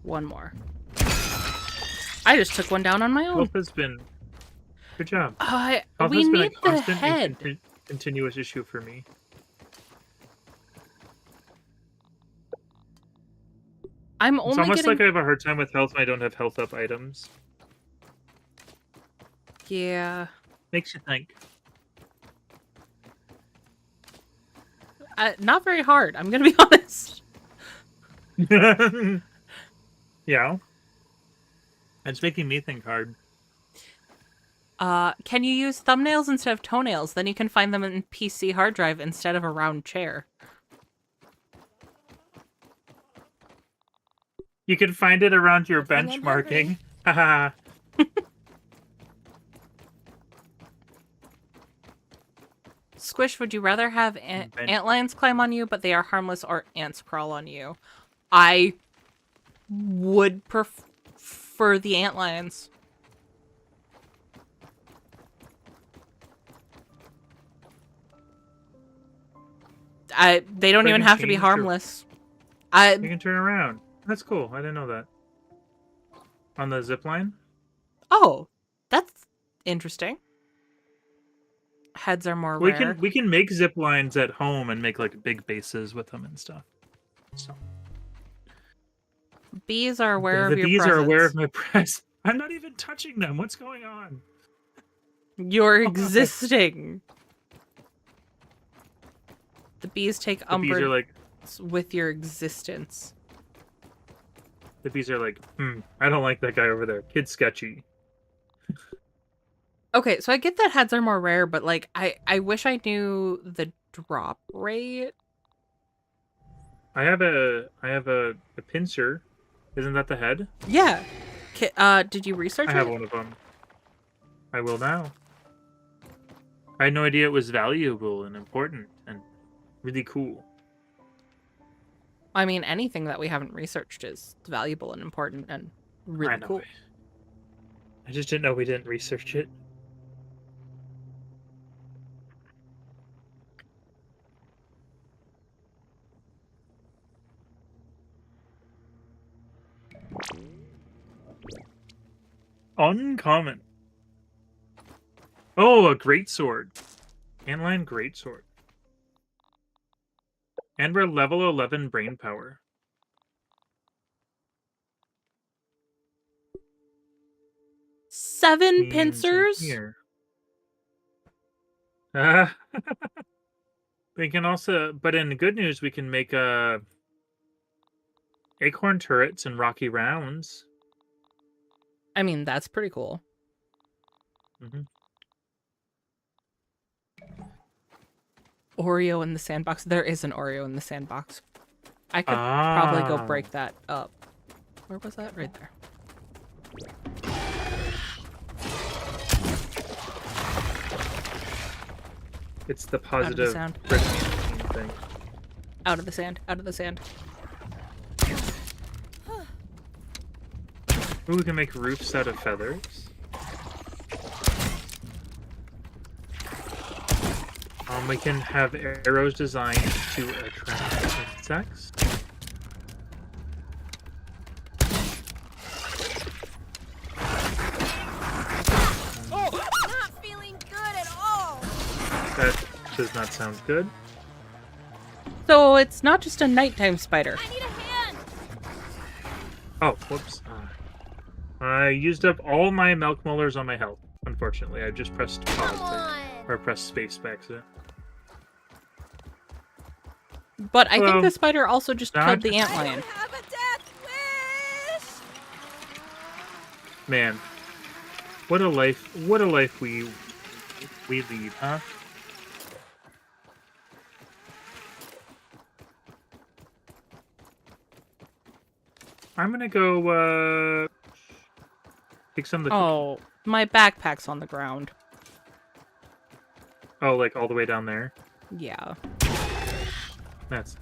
One more. I just took one down on my own. Health has been... Good job. We Health has been a need the constant head. and continuous issue for me. I'm It's only almost getting... like I have a hard time with health when I don't have health up items. Yeah. Makes you think. Not very hard, I'm gonna be honest. Yeah. It's making me think hard. Can you use thumbnails instead of toenails? Then you can find them in PC hard drive instead of a round chair. You can find it around your Good thing I'm benchmarking. Haha. Squish, would you rather have Bench- antlions climb on you, but they are harmless, or ants crawl on you? I would prefer the antlions. They don't But even you have to be change your- harmless. You can turn around. That's cool. I didn't know that. On the zip line? Oh, that's interesting. Heads are more rare. We can make zip lines at home and make like big bases with them and stuff. So Bees are aware the of your bees presence. are aware of my presence. I'm not even touching them. What's going on? You're existing. The bees take The bees are umbrage like with your existence. I don't like that guy over there. Kid's sketchy. Okay, so I get that heads are more rare, but like I wish I knew the drop rate. I have a pincer. Isn't that the head? Yeah. Did you research I have it? one of them. I will now. I had no idea it was valuable and important and really cool. I mean, anything that we haven't researched is valuable and important and really I know. cool. I just didn't know we didn't research it. Uncommon. Oh, a greatsword. Antlion greatsword. And we're level 11 brain power. Seven Means in pincers? here. We can also, but in good news, we can make acorn turrets and rocky rounds. I mean, that's pretty cool. Mhm. Oreo in the sandbox. There is an Oreo in the sandbox. I could probably go break that up. Where was that? Right there. It's the Out of the positive sound. thing. Out of the sand. Out of the sand. Ooh, we can make roofs out of feathers. We can have arrows designed to attract insects. Not feeling good at all. That does not sound good. So it's not just a nighttime spider. I need a hand. Oh, whoops. I used up all my milk molars on my health. Unfortunately, I just pressed pause Come there. on. Or pressed space by accident. But I think Well, the spider also just not killed the just- antlion. Have a death wish. Man, what a life we lead, huh? I'm gonna go take some of the Oh, my backpack's on the ground. Oh, like all the way down there. Yeah. That's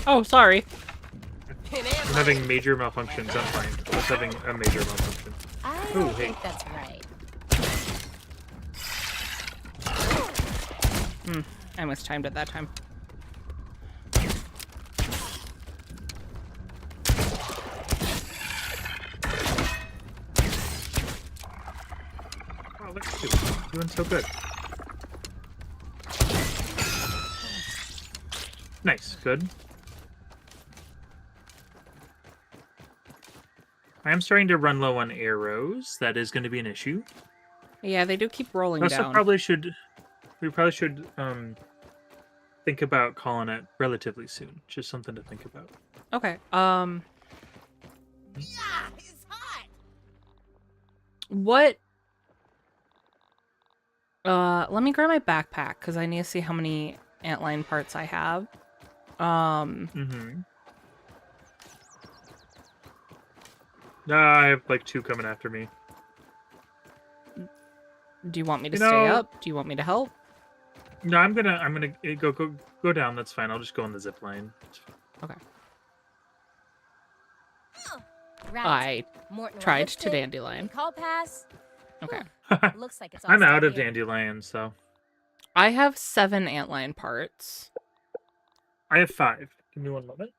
Oh, sorry. An I'm having major malfunctions. I'm fine. I was having a major malfunction. I Ooh, don't hey. think that's right. I mistimed it that time. Wow, look at you. Doing so good. Nice. Good. I am starting to run low on arrows. That is going to be an issue. Yeah, they do keep rolling Also, down. we probably should think about calling it relatively soon. Just something to think about. Okay. Yeah, it's hot. What? Let me grab my backpack because I need to see how many antline parts I have. Mm-hmm. I have like 2 coming after me. Do you want me to You stay know- up? Do you want me to help? No, I'm gonna go down. That's fine. I'll just go on the zip line. Okay. Right. I Morton tried lifted, to dandelion. Call pass. Okay. Looks like it's all I'm set out of here. dandelions, so I have 7 antline parts. I have 5. Give me one moment.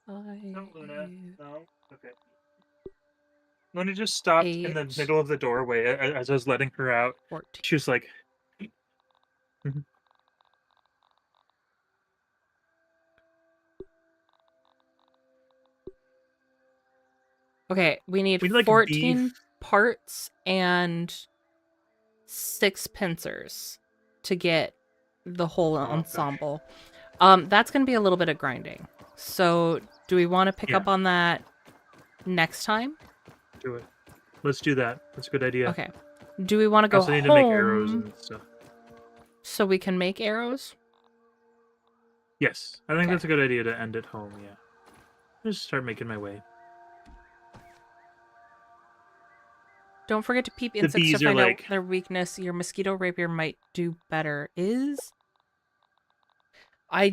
No, Luna. No. Okay. Luna just stopped in the 8, middle of the doorway as I was letting her out. 14. She was like, Okay, we need We need, like, 14 beef. parts and 6 pincers to get the whole gosh. ensemble. That's going to be a little bit of grinding. So, do we want to pick Yeah. up on that next time? do it. Let's do that. That's a good idea. Okay. Do we want to I go also need home to make arrows and stuff. so we can make arrows? Yes, I think Okay. that's a good idea to end at home. Yeah. Just start making my way. Don't forget to peep The insects to bees are find out like- their weakness. Your mosquito rapier might do better. Yeah, I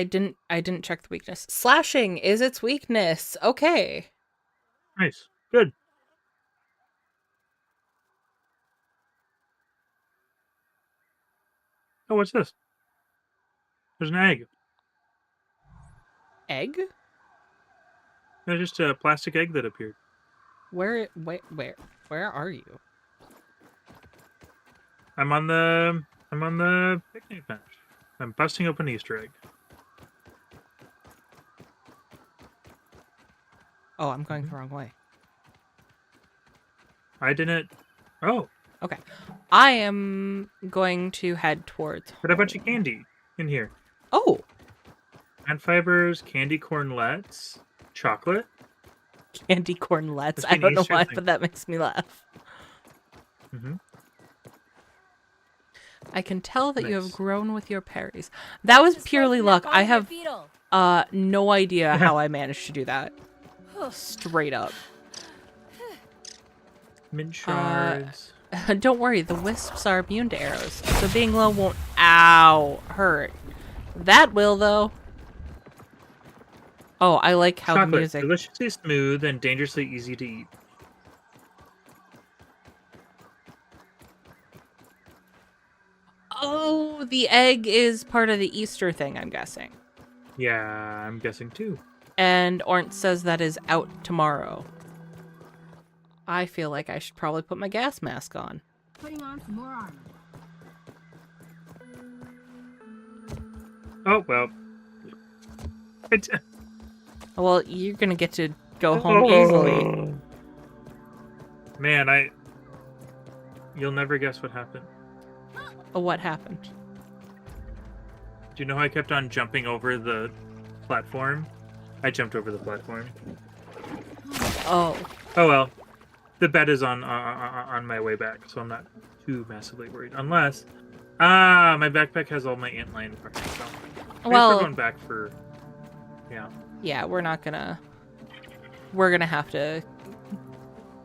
didn't check the weakness. Slashing is its weakness. Okay. Nice. Good. Oh, what's this? There's an egg. Egg? There's just a plastic egg that appeared. Where are you? I'm on the picnic bench. I'm busting open an Easter egg. Oh, I'm going the wrong way. I didn't. Oh, Okay. I am going to head towards got a bunch of home. candy in here. Oh, Plant fibers, candy cornlets, chocolate. candy cornlets. Must I be an don't know Easter why, thing. but that makes me laugh. Mm-hmm. I can tell that you have Nice. grown with your berries. That was Just purely like luck. that I ball have beetle. no idea how I managed to do that. Straight up. Mint shards. Don't worry, the wisps are immune to arrows, so being low won't hurt. That will though. Oh, I like how the chocolate, music. deliciously smooth and dangerously easy to eat. Oh, the egg is part of the Easter thing, I'm guessing. Yeah, I'm guessing too. And Ornt says that is out tomorrow. I feel like I should probably put my gas mask on. Putting on some more armor. Oh well. It's Well, you're gonna get to go home easily. Man, you'll never guess what happened. Oh, what happened? Do you know how I kept on jumping over the platform? I jumped over the platform. Oh, Oh well. The bed is on my way back, so I'm not too massively worried. Unless Ah, my backpack has all my antlion parts. So. I guess Well, we're going back for. Yeah. yeah, we're not gonna. We're gonna have to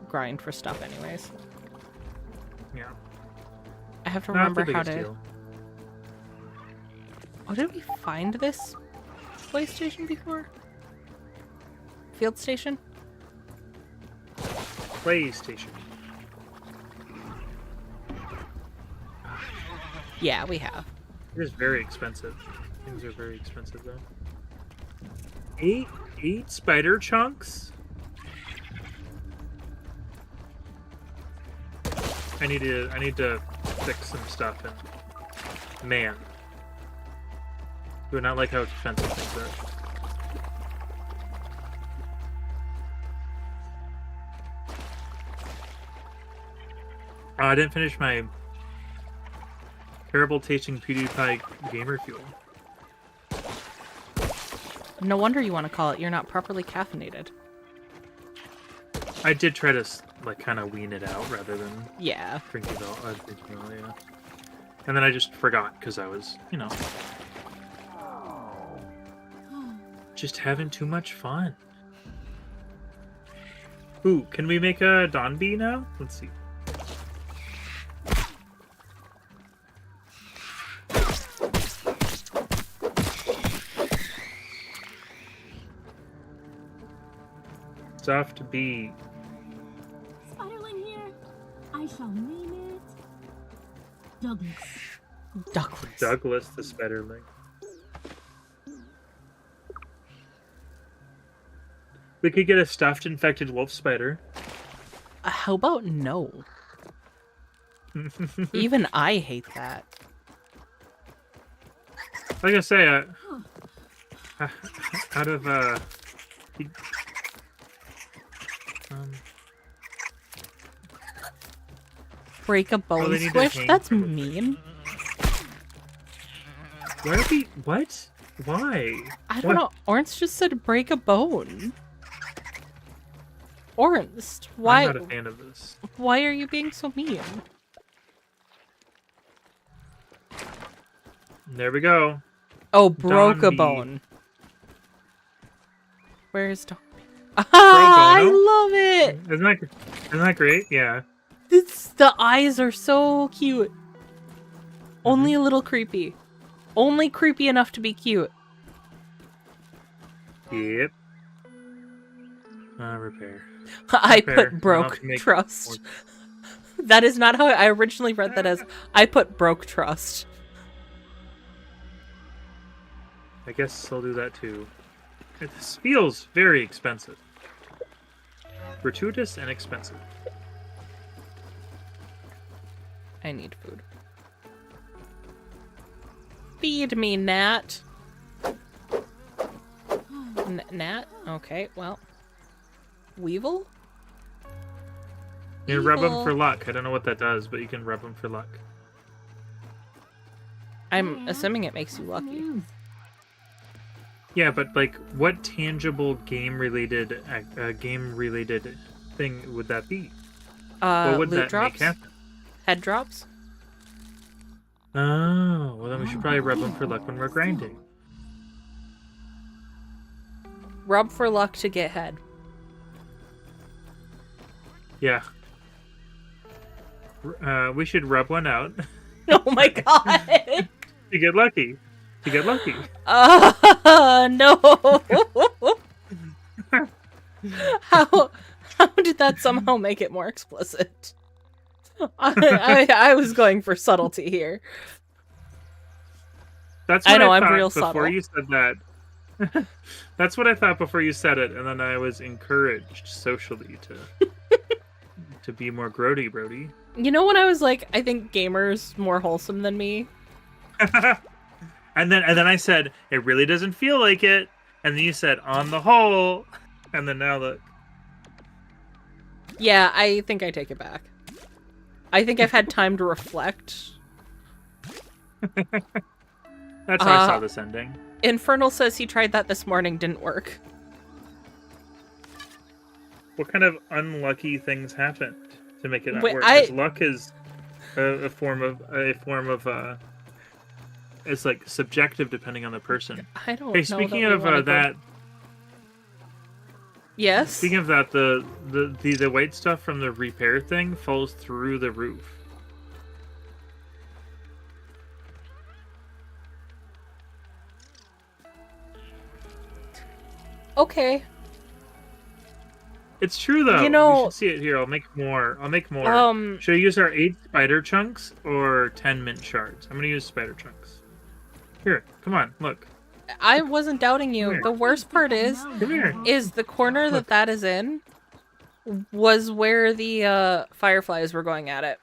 grind for stuff anyways. Yeah. I have to Not the remember how biggest to. deal. Oh, did we find this PlayStation before? Field station? PlayStation. Yeah, we have. It is very expensive. Things are very expensive though. Eight spider chunks. I need to fix some stuff and man. Do not like how expensive things are. I didn't finish my terrible tasting PewDiePie gamer fuel. No wonder you want to call it. You're not properly caffeinated. I did try to like kind of wean it out rather than Yeah. drinking it all. Yeah. And then I just forgot because I was, just having too much fun. Ooh, can we make a Don Bee now? Let's see. Stuffed bee. Spiderling here. I shall name it Douglas. Douglas. The spiderling. We could get a stuffed infected wolf spider. How about no? Even I hate that. Like I say, out of Break a bone they need to squish? hang That's from it. mean. where are we? What? Why? I don't know. Orange just said break a bone. Orange, why? I'm not a fan of this. Why are you being so mean? There we go. Oh, broke a Donby. bone. Where's Don? Ah, I love it. Isn't that great? Yeah. The eyes are so cute. Only a little creepy. Only creepy enough to be cute. Yep. Repair. I Repair. put I'll have broke to make trust. That is not how I originally read that as. I put broke trust. I guess I'll do that too. This feels very expensive. Gratuitous and expensive. I need food. Feed me, Nat. Nat? Okay, well. Weevil? You rub them Evil. for luck. I don't know what that does, but you can rub them for luck. I'm assuming it makes you lucky. News. Yeah, but like, what tangible game-related thing would that be? What would Loot that drops? make happen? Head drops? Oh, well then we should probably rub them for luck when we're grinding. Rub for luck to get head. Yeah. We should rub one out Oh my god! to get lucky. To get lucky. No! How did that somehow make it more explicit? I was going for subtlety here. That's what I know, I I'm thought real before subtle. you said that. That's what I thought before you said it, and then I was encouraged socially to be more grody brody. You know when I was like, I think Gamer's more wholesome than me? And then I said, it really doesn't feel like it. And then you said, on the whole. And then now look. Yeah, I think I take it back. I think I've had time to reflect. That's how I saw this ending. Infernal says he tried that this morning, didn't work. What kind of unlucky things happened to make it not Wait, work? 'Cause luck is a form of it's like subjective depending on the person. I don't Hey, know. speaking that we of wanna go- that, Yes. speaking of that, the white stuff from the repair thing falls through the roof. Okay. It's true though. You know- should see it here. I'll make more. Um, Should I use our 8 spider chunks or 10 mint shards? I'm gonna use spider chunks. Here, come on, look. I wasn't doubting you. Here. The worst part is here. the corner that that is in was where the fireflies were going at it.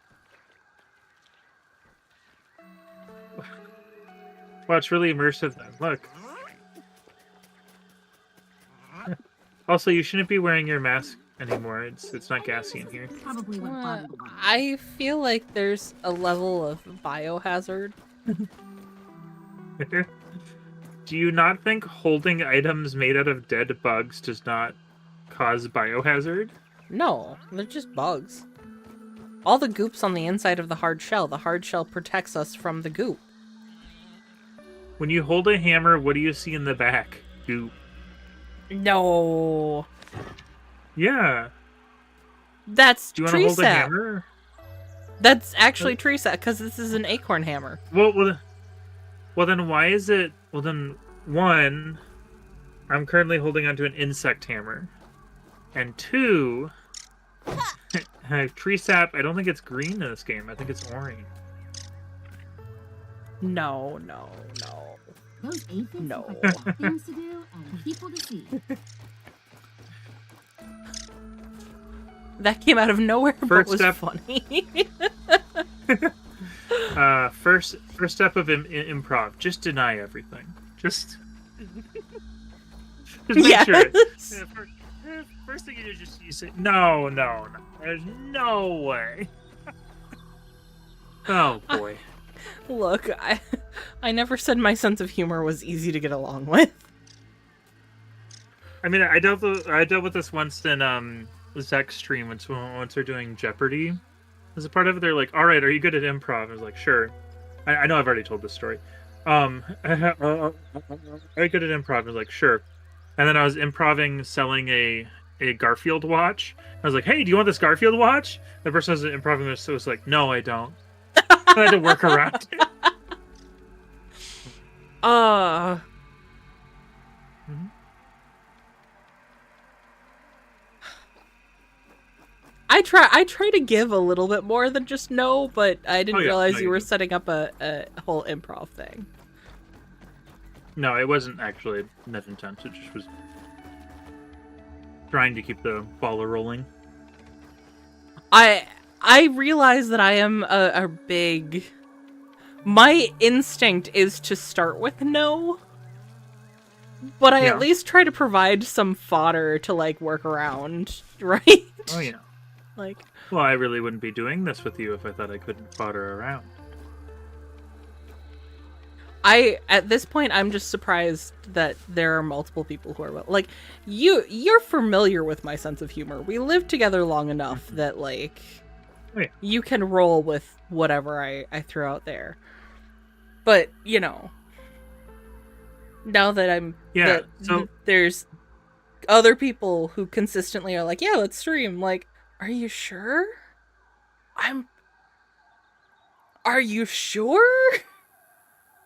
Well, it's really immersive then. Look. Also, you shouldn't be wearing your mask anymore. It's not gassy in here. Probably what bothered the line. I feel like there's a level of biohazard. Do you not think holding items made out of dead bugs does not cause biohazard? No, they're just bugs. All the goop's on the inside of the hard shell. The hard shell protects us from the goop. When you hold a hammer, what do you see in the back? Goop. No. Yeah. That's Do you want to tree hold a sap. hammer? That's actually tree sap because this is an acorn hammer. Well, then why is it? Well, then one, I'm currently holding onto an insect hammer, and two, tree sap. I don't think it's green in this game. I think it's orange. No. Those aphids No. look like they have things to do and people to see. That came out of nowhere, but First was step. funny. First step of improv: just deny everything. Just make sure. Yes. First thing you do is you say no. There's no way. Oh boy. Look, I never said my sense of humor was easy to get along with. I mean, I dealt with this once in Zach's stream once they're doing Jeopardy. As a part of it, they're like, "All right, are you good at improv?" I was like, "Sure." I know I've already told this story. Are you good at improv? I was like, "Sure." And then I was improving selling a Garfield watch. I was like, "Hey, do you want this Garfield watch?" The person was improving this, so was like, "No, I don't." I had to work around it. I try to give a little bit more than just no, but I didn't realize No, you you were did. setting up a whole improv thing. No, it wasn't actually net intent. It just was trying to keep the ball rolling. I realize that I am a big... My instinct is to start with no, but I Yeah. at least try to provide some fodder to, like, work around, right? Oh yeah. Like, Well, I really wouldn't be doing this with you if I thought I couldn't fodder around. at this point, I'm just surprised that there are multiple people who are, like, you're familiar with my sense of humor. We lived together long enough that, like, Oh, yeah. you can roll with whatever I throw out there. But, you know, now that I'm... Yeah, that so- there's other people who consistently are like, yeah, let's stream. Like, are you sure? Are you sure?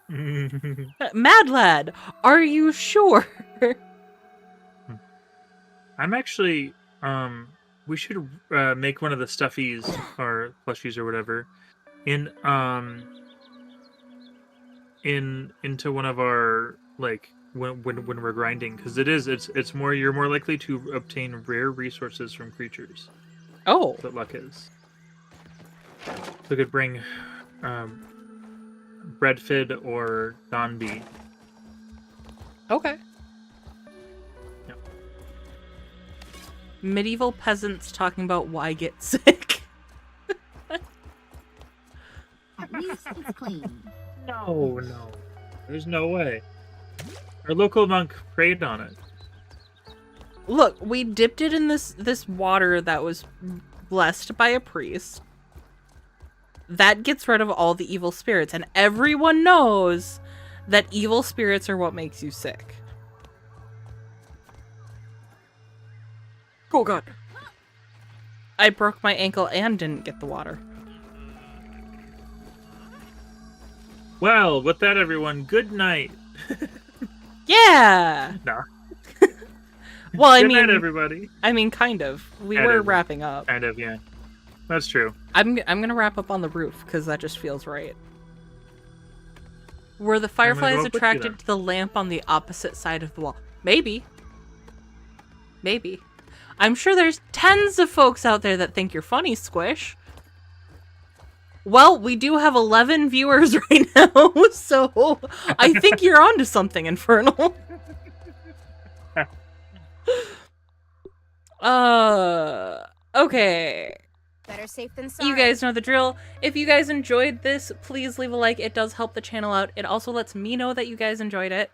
Mad Lad, are you sure? I'm actually we should make one of the stuffies or plushies or whatever into one of our, like, when we're grinding, because it's more, you're more likely to obtain rare resources from creatures. Oh, That's what luck is. So we could bring Breadfid or Donby. okay. Yep. Medieval peasants talking about why get sick. At least it's clean. No. There's no way. Our local monk prayed on it. Look, we dipped it in this water that was blessed by a priest. that gets rid of all the evil spirits, and everyone knows that evil spirits are what makes you sick. Oh god. I broke my ankle and didn't get the water. Well, with that, everyone, good night. Yeah! Nah. Well, I Good mean, night, everybody. I mean, kind of. We Kind were of. wrapping up. Kind of, yeah. That's true. I'm gonna wrap up on the roof, because that just feels right. Were the fireflies up with you attracted then. to the lamp on the opposite side of the wall? Maybe. Maybe. I'm sure there's tens of folks out there that think you're funny, Squish. Well, we do have 11 viewers right now, so I think you're onto something, Infernal. Okay. Better safe than sorry. You guys know the drill. If you guys enjoyed this, please leave a like. It does help the channel out. It also lets me know that you guys enjoyed it.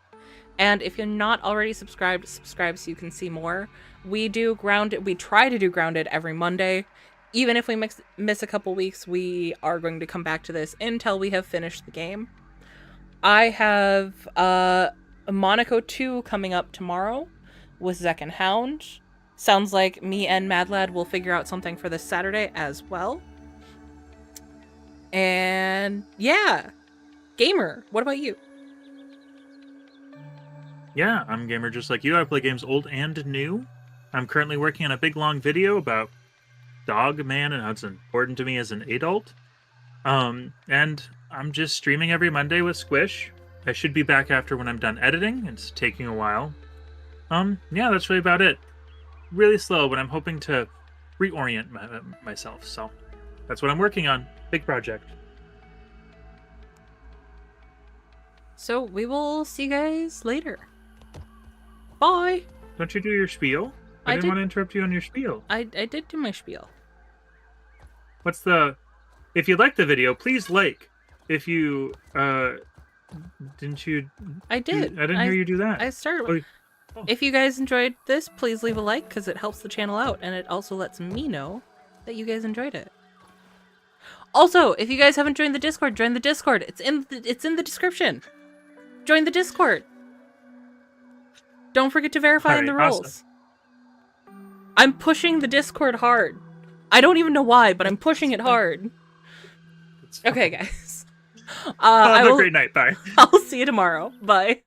And if you're not already subscribed, subscribe so you can see more. We do Grounded. We try to do Grounded every Monday. Even if we miss a couple weeks, we are going to come back to this until we have finished the game. I have Monaco 2 coming up tomorrow with Zek and Hound. Sounds like me and Madlad will figure out something for this Saturday as well. And yeah, Gamer, what about you? Yeah, I'm Gamer Just Like You. I play games old and new. I'm currently working on a big long video about Dog Man and how it's important to me as an adult. And I'm just streaming every Monday with Squish. I should be back after when I'm done editing. It's taking a while. Yeah, that's really about it. Really slow, but I'm hoping to reorient myself. So that's what I'm working on. Big project. So we will see you guys later. Bye. Don't you do your spiel? I didn't want to interrupt you on your spiel. I did do my spiel. What's the... If you like the video, please like. If you, didn't you... I did. I didn't hear you do that. I started with... Oh. If you guys enjoyed this, please leave a like, because it helps the channel out, and it also lets me know that you guys enjoyed it. Also, if you guys haven't joined the Discord, join the Discord. It's in the description. Join the Discord. Don't forget to verify in the Alright, rules. awesome. I'm pushing the Discord hard. I don't even know why, but I'm pushing it hard. Okay, guys. Have I a will, great night. Bye. I'll see you tomorrow. Bye.